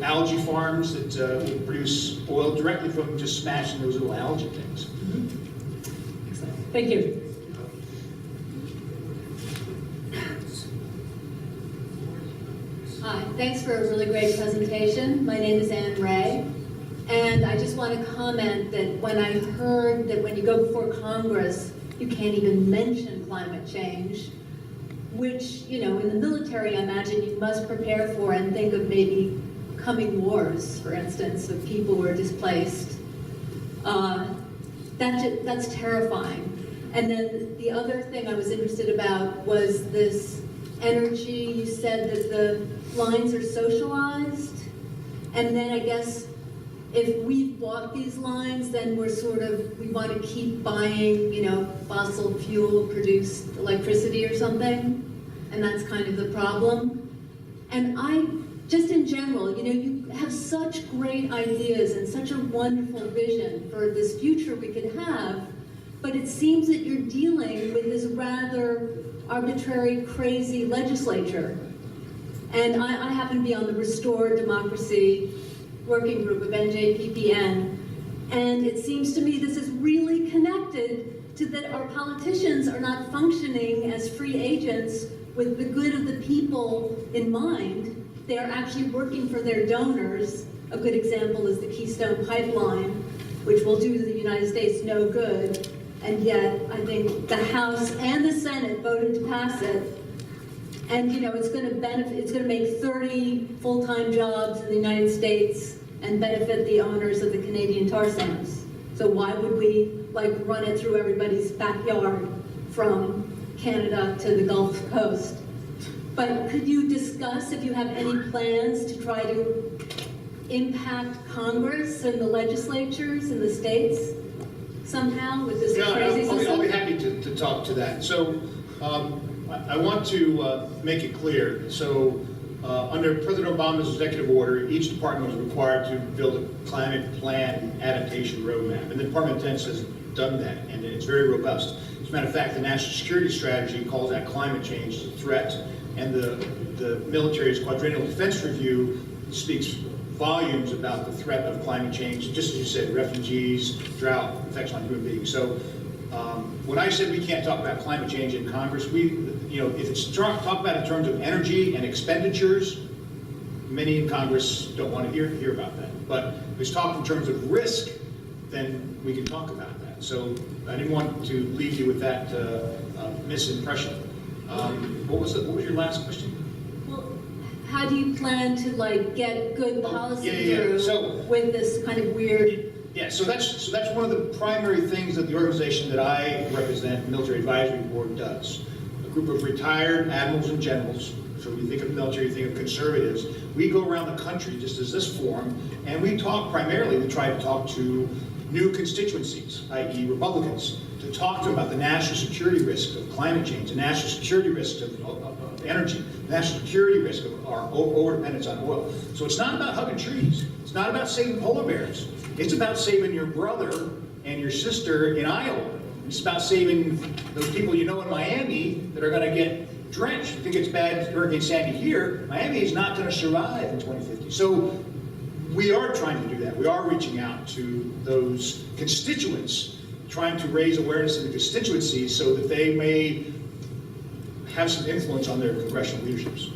algae farms that will produce oil directly from just smashing those little algae things. Excellent. Thank you. Hi, thanks for a really great presentation. My name is Ann Ray, and I just want to comment that when I heard that when you go before Congress, you can't even mention climate change, which, you know, in the military, I imagine you must prepare for and think of maybe coming wars, for instance, of people who are displaced. That's terrifying. And then the other thing I was interested about was this energy. You said that the lines are socialized, and then I guess if we've bought these lines, then we're we want to keep buying, you know, fossil fuel produced electricity or something, and that's kind of the problem. And just in general, you know, you have such great ideas and such a wonderful vision for this future we could have, but it seems that you're dealing with this rather arbitrary, crazy legislature. And I happen to be on the Restore Democracy working group of NJPPN, and it seems to me this is really connected to that our politicians are not functioning as free agents with the good of the people in mind. They are actually working for their donors. A good example is the Keystone Pipeline, which will do the United States no good, and yet I think the House and the Senate voted to pass it. And you know, it's going to make 30 full-time jobs in the United States and benefit the owners of the Canadian tar sands. So why would we run it through everybody's backyard from Canada to the Gulf Coast? But could you discuss if you have any plans to try to impact Congress and the legislatures in the states somehow with this crazy system? I'll be happy to talk to that. So I want to make it clear. So under President Obama's executive order, each department was required to build a climate plan adaptation roadmap. And the Department of Defense has done that, and it's very robust. As a matter of fact, the National Security Strategy calls that climate change a threat, and the military's Quadrennial Defense Review speaks volumes about the threat of climate change, just as you said, refugees, drought, effects on human beings. So when I said we can't talk about climate change in Congress, if it's talk about it in terms of energy and expenditures, many in Congress don't want to hear about that. But if it's talk in terms of risk, then we can talk about that. So I didn't want to leave you with that misimpression. What was your last question? Well, how do you plan to get good policy through with this kind of weird? Yeah, so that's one of the primary things that the organization that I represent, the Military Advisory Board, does. A group of retired admirals and generals. So when you think of military, you think of conservatives. We go around the country, just as this forum, and we try to talk to new constituencies, i.e. Republicans, to talk to them about the national security risk of climate change, the national security risk of energy, the national security risk of our overdependence on oil. So it's not about hugging trees. It's not about saving polar bears. It's about saving your brother and your sister in Iowa. It's about saving those people you know in Miami that are going to get drenched. You think it's bad, Hurricane Sandy here. Miami is not going to survive in 2050. So we are trying to do that. We are reaching out to those constituents, trying to raise awareness in the constituencies so that they may have some influence on their congressional leaderships.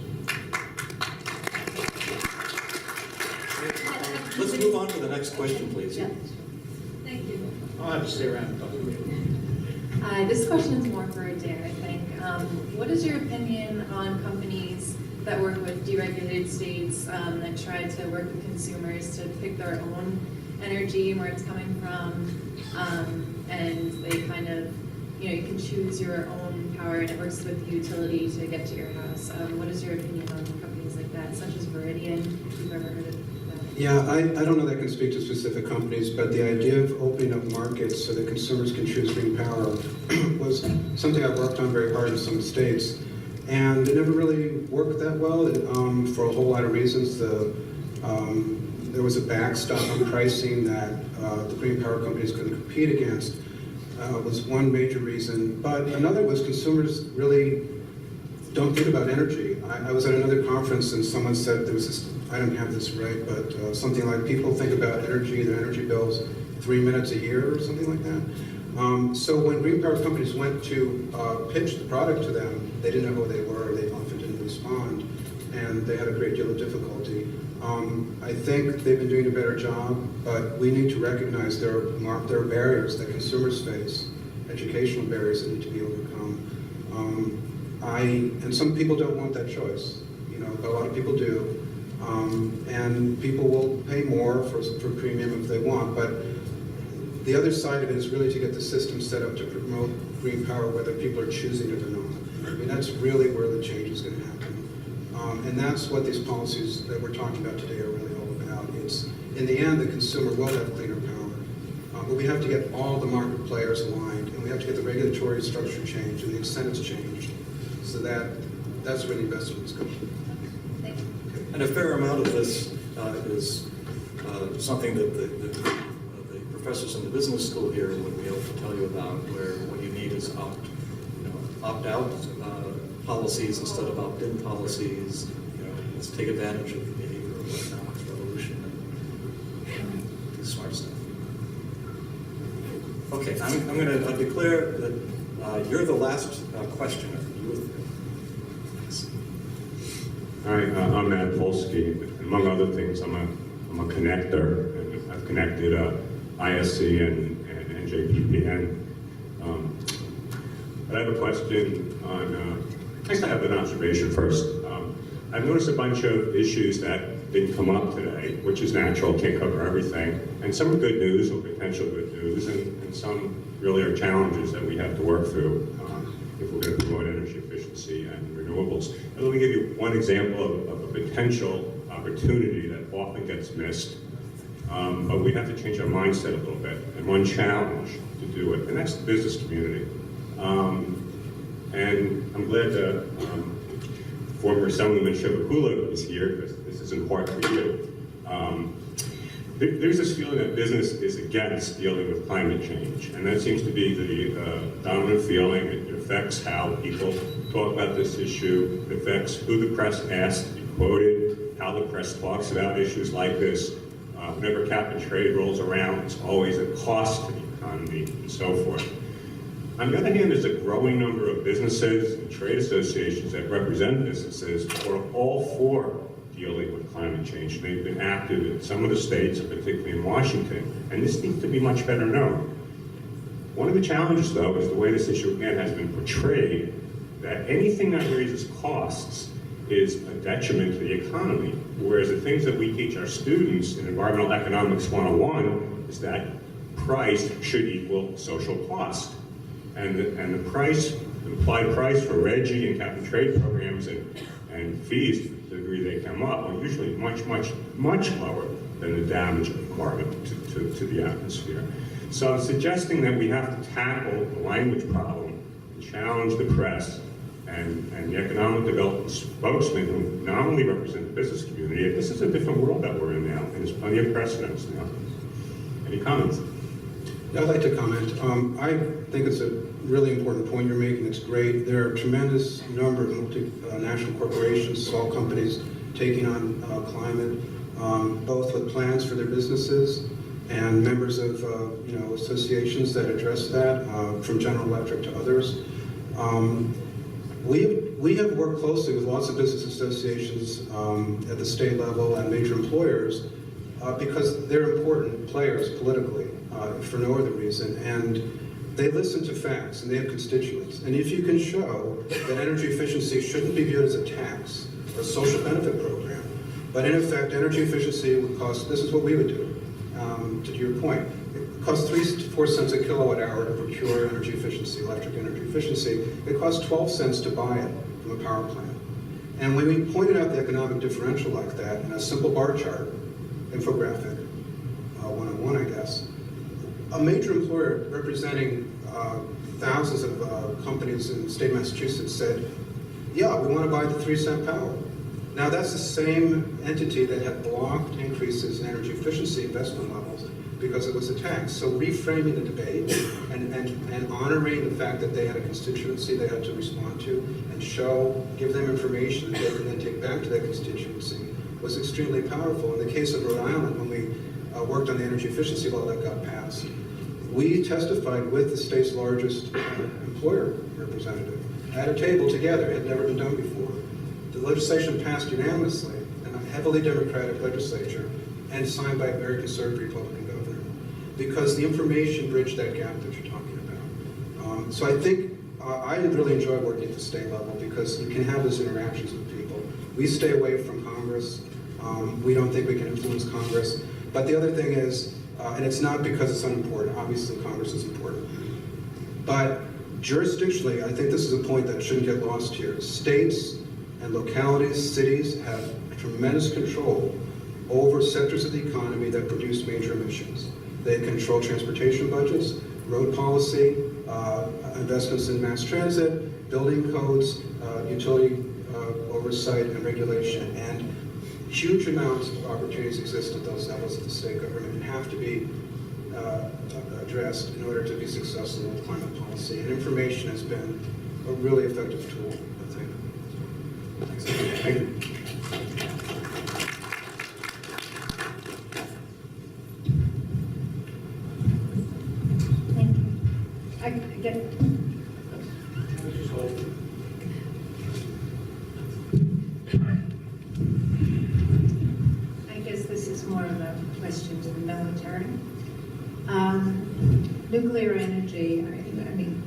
Let's move on to the next question, please. Yeah. Thank you. I'll have to stay around and talk to you. Hi, this question is more for Dan, I think. What is your opinion on companies that work with deregulated states that try to work with consumers to pick their own energy and where it's coming from, and they kind of, you can choose your own power and it works with the utility to get to your house. What is your opinion on companies like that, such as Viridian, if you've ever heard of that? Yeah, I don't know that I can speak to specific companies, but the idea of opening up markets so that consumers can choose green power was something I've worked on very hard in some states. And it never really worked that well for a whole lot of reasons. There was a backstop on pricing that the green power companies couldn't compete against. Was one major reason. But another was consumers really don't think about energy. I was at another conference and someone said there was this, I don't have this right, but something like people think about energy, their energy bills 3 minutes a year or something like that. So when green power companies went to pitch the product to them, they didn't know who they were, they often didn't respond, and they had a great deal of difficulty. I think they've been doing a better job, but we need to recognize there are barriers that consumers face, educational barriers that need to be overcome. And some people don't want that choice, but a lot of people do. And people will pay more for premium if they want, but the other side of it is really to get the system set up to promote green power, whether people are choosing it or not. I mean, that's really where the change is going to happen. And that's what these policies that we're talking about today are really all about. It's, in the end, the consumer will have cleaner power. But we have to get all the market players aligned, and we have to get the regulatory structure changed and the incentives changed, so that's where the investment is going. And a fair amount of this is something that the professors in the business school here would be able to tell you about, where what you need is opt-out policies instead of opt-in policies. Let's take advantage of the behavioral economics revolution and do smart stuff. Okay, I'm going to declare that you're the last questioner. Hi, I'm Matt Polsky. Among other things, I'm a connector, and I've connected ISC and NJPPN. But I have a question on, I guess I have an observation first. I've noticed a bunch of issues that didn't come up today, which is natural, can't cover everything. And some are good news or potential good news, and some really are challenges that we have to work through if we're going to promote energy efficiency and renewables. And let me give you one example of a potential opportunity that often gets missed. But we have to change our mindset a little bit. And one challenge to do it, and that's the business community. And I'm glad that former Assemblyman Shivakula is here, because this is important for you. There's this feeling that business is against dealing with climate change, and that seems to be the dominant feeling. It affects how people talk about this issue. It affects who the press asks to be quoted, how the press talks about issues like this. Whenever cap and trade rolls around, it's always a cost to the economy and so forth. On the other hand, there's a growing number of businesses and trade associations that represent businesses who are all for dealing with climate change. They've been active in some of the states, and particularly in Washington, and this needs to be much better known. One of the challenges, though, is the way this issue, again, has been portrayed, that anything that raises costs is a detriment to the economy, whereas the things that we teach our students in Environmental Economics 101 is that price should equal social cost. And the price, the implied price for RGGI and cap and trade programs and fees, to the degree they come up, are usually much, much, much lower than the damage of carbon to the atmosphere. So I'm suggesting that we have to tackle the language problem, challenge the press, and the economic development spokesmen who not only represent the business community. This is a different world that we're in now, and there's plenty of precedents now. Any comments? I'd like to comment. I think it's a really important point you're making. It's great. There are a tremendous number of multinational corporations, small companies taking on climate, both with plans for their businesses and members of associations that address that, from General Electric to others. We have worked closely with lots of business associations at the state level and major employers because they're important players politically, for no other reason. And they listen to facts, and they have constituents. And if you can show that energy efficiency shouldn't be viewed as a tax or a social benefit program, but in effect, energy efficiency would cost, this is what we would do, to your point, it costs 3 to 4 cents a kilowatt hour to procure energy efficiency, electric energy efficiency. It costs 12 cents to buy it from a power plant. And when we pointed out the economic differential like that in a simple bar chart, infographic, 101, I guess. A major employer representing thousands of companies in the state of Massachusetts said, yeah, we want to buy the 3-cent power. Now that's the same entity that had blocked increases in energy efficiency investment levels because it was a tax. So reframing the debate and honoring the fact that they had a constituency they had to respond to and give them information that they could then take back to that constituency was extremely powerful. In the case of Rhode Island, when we worked on the energy efficiency law that got passed, we testified with the state's largest employer representative at a table together. It had never been done before. The legislation passed unanimously in a heavily Democratic legislature and signed by a very conservative Republican governor because the information bridged that gap that you're talking about. So I think I really enjoy working at the state level because you can have those interactions with people. We stay away from Congress. We don't think we can influence Congress. But the other thing is, and it's not because it's unimportant, obviously Congress is important, but jurisdictionally, I think this is a point that shouldn't get lost here. States and localities, cities have tremendous control over sectors of the economy that produce major emissions. They control transportation budgets, road policy, investments in mass transit, building codes, utility oversight and regulation, and huge amounts of opportunities exist at those levels of the state government and have to be addressed in order to be successful with climate policy. And information has been a really effective tool, I think. Thanks. Thank you. Thank you. I get. I guess this is more of a question to the military. Nuclear energy, I mean,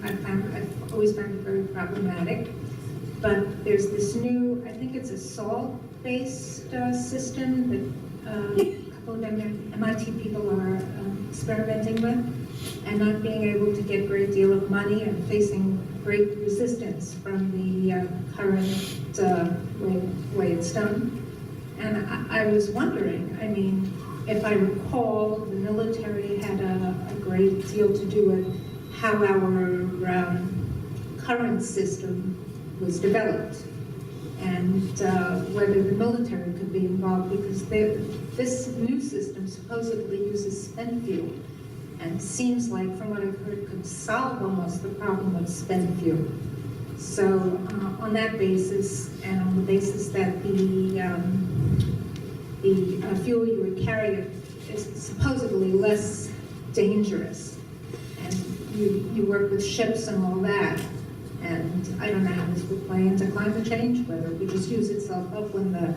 I've always found it very problematic, but there's this new, I think it's a salt-based system that a couple of MIT people are experimenting with, and not being able to get a great deal of money and facing great resistance from the current way it's done. And I was wondering, I mean, if I recall, the military had a great deal to do with how our current system was developed, and whether the military could be involved, because this new system supposedly uses spent fuel, and seems like, from what I've heard, could solve almost the problem with spent fuel. So on that basis, and on the basis that the fuel you would carry is supposedly less dangerous, and you work with ships and all that, and I don't know how this would play into climate change, whether it would just use itself up when the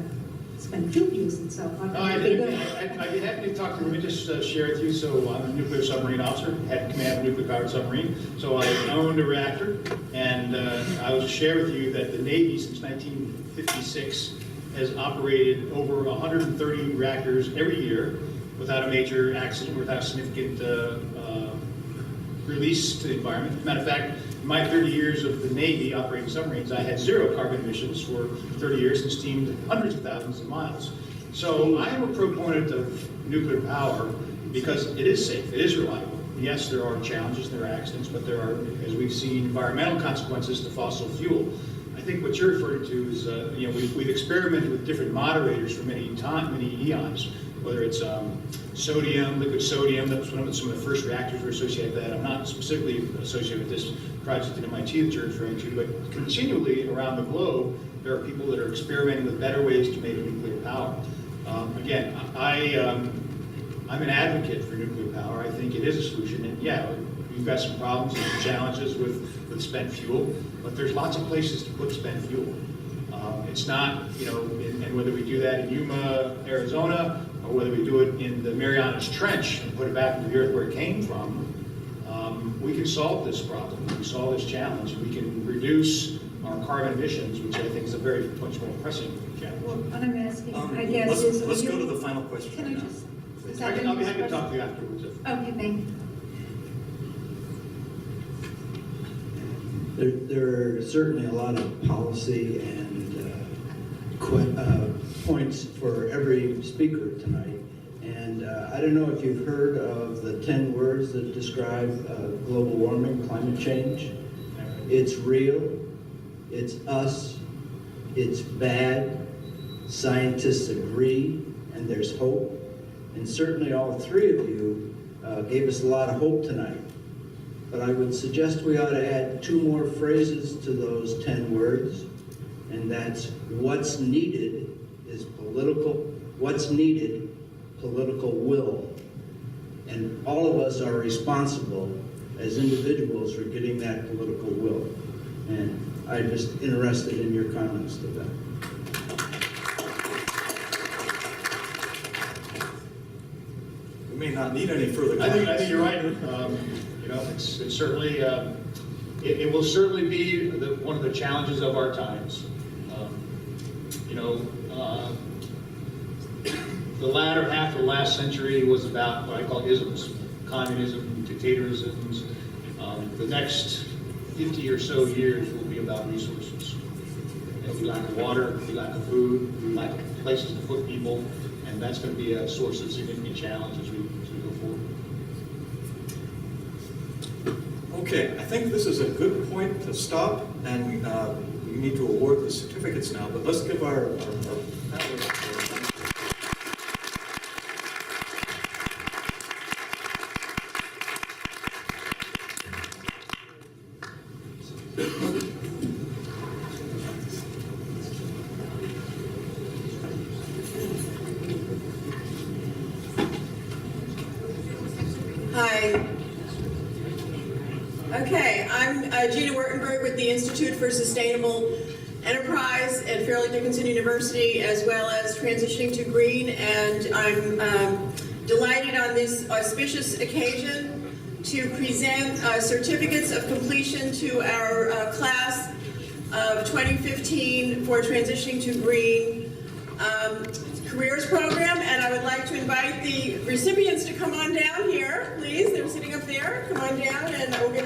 spent fuel uses itself up. I'd be happy to talk to you. Let me just share with you. So I'm a nuclear submarine officer, had command of a nuclear-powered submarine. So I owned a reactor, and I will share with you that the Navy, since 1956, has operated over 130 reactors every year without a major accident, without significant release to the environment. As a matter of fact, in my 30 years of the Navy operating submarines, I had 0 carbon emissions for 30 years and steamed hundreds of thousands of miles. So I am a proponent of nuclear power because it is safe, it is reliable. Yes, there are challenges, there are accidents, but there are, as we've seen, environmental consequences to fossil fuel. I think what you're referring to is, we've experimented with different moderators for many eons, whether it's sodium, liquid sodium. That was one of some of the first reactors were associated with that. I'm not specifically associated with this project at MIT that you're referring to, but continually around the globe, there are people that are experimenting with better ways to make nuclear power. Again, I'm an advocate for nuclear power. I think it is a solution, and yeah, we've got some problems and challenges with spent fuel, but there's lots of places to put spent fuel. It's not, and whether we do that in Yuma, Arizona, or whether we do it in the Marianas Trench and put it back into the earth where it came from, we can solve this problem, we can solve this challenge, we can reduce our carbon emissions, which I think is a very much more pressing challenge. Well, what I'm asking, I guess, is... Let's go to the final question. Can I just... I'll be happy to talk to you afterwards. Okay, thank you. There are certainly a lot of policy and points for every speaker tonight. And I don't know if you've heard of the 10 words that describe global warming, climate change. It's real, it's us, it's bad, scientists agree, and there's hope. And certainly all three of you gave us a lot of hope tonight. But I would suggest we ought to add 2 more phrases to those 10 words, and that's what's needed is what's needed, political will. And all of us are responsible as individuals for getting that political will. And I'm just interested in your comments to that. We may not need any further comments. I think you're right. You know, it's certainly, it will certainly be one of the challenges of our times. You know, the latter half of the last century was about what I call isms, communism, dictatorisms. The next 50 or so years will be about resources. And we lack of water, we lack of food, we lack of places to put people, and that's going to be a source of significant challenge as we go forward. Okay, I think this is a good point to stop, and we need to award the certificates now, but let's give our panelists Hi. Okay, I'm Gina Wertenberg with the Institute for Sustainable Enterprise at Fairleigh Dickinson University, as well as Transitioning to Green, and I'm delighted on this auspicious occasion to present certificates of completion to our class of 2015 for Transitioning to Green Careers Program, and I would like to invite the recipients to come on down here, please. They're sitting up there. Come on down, and we'll get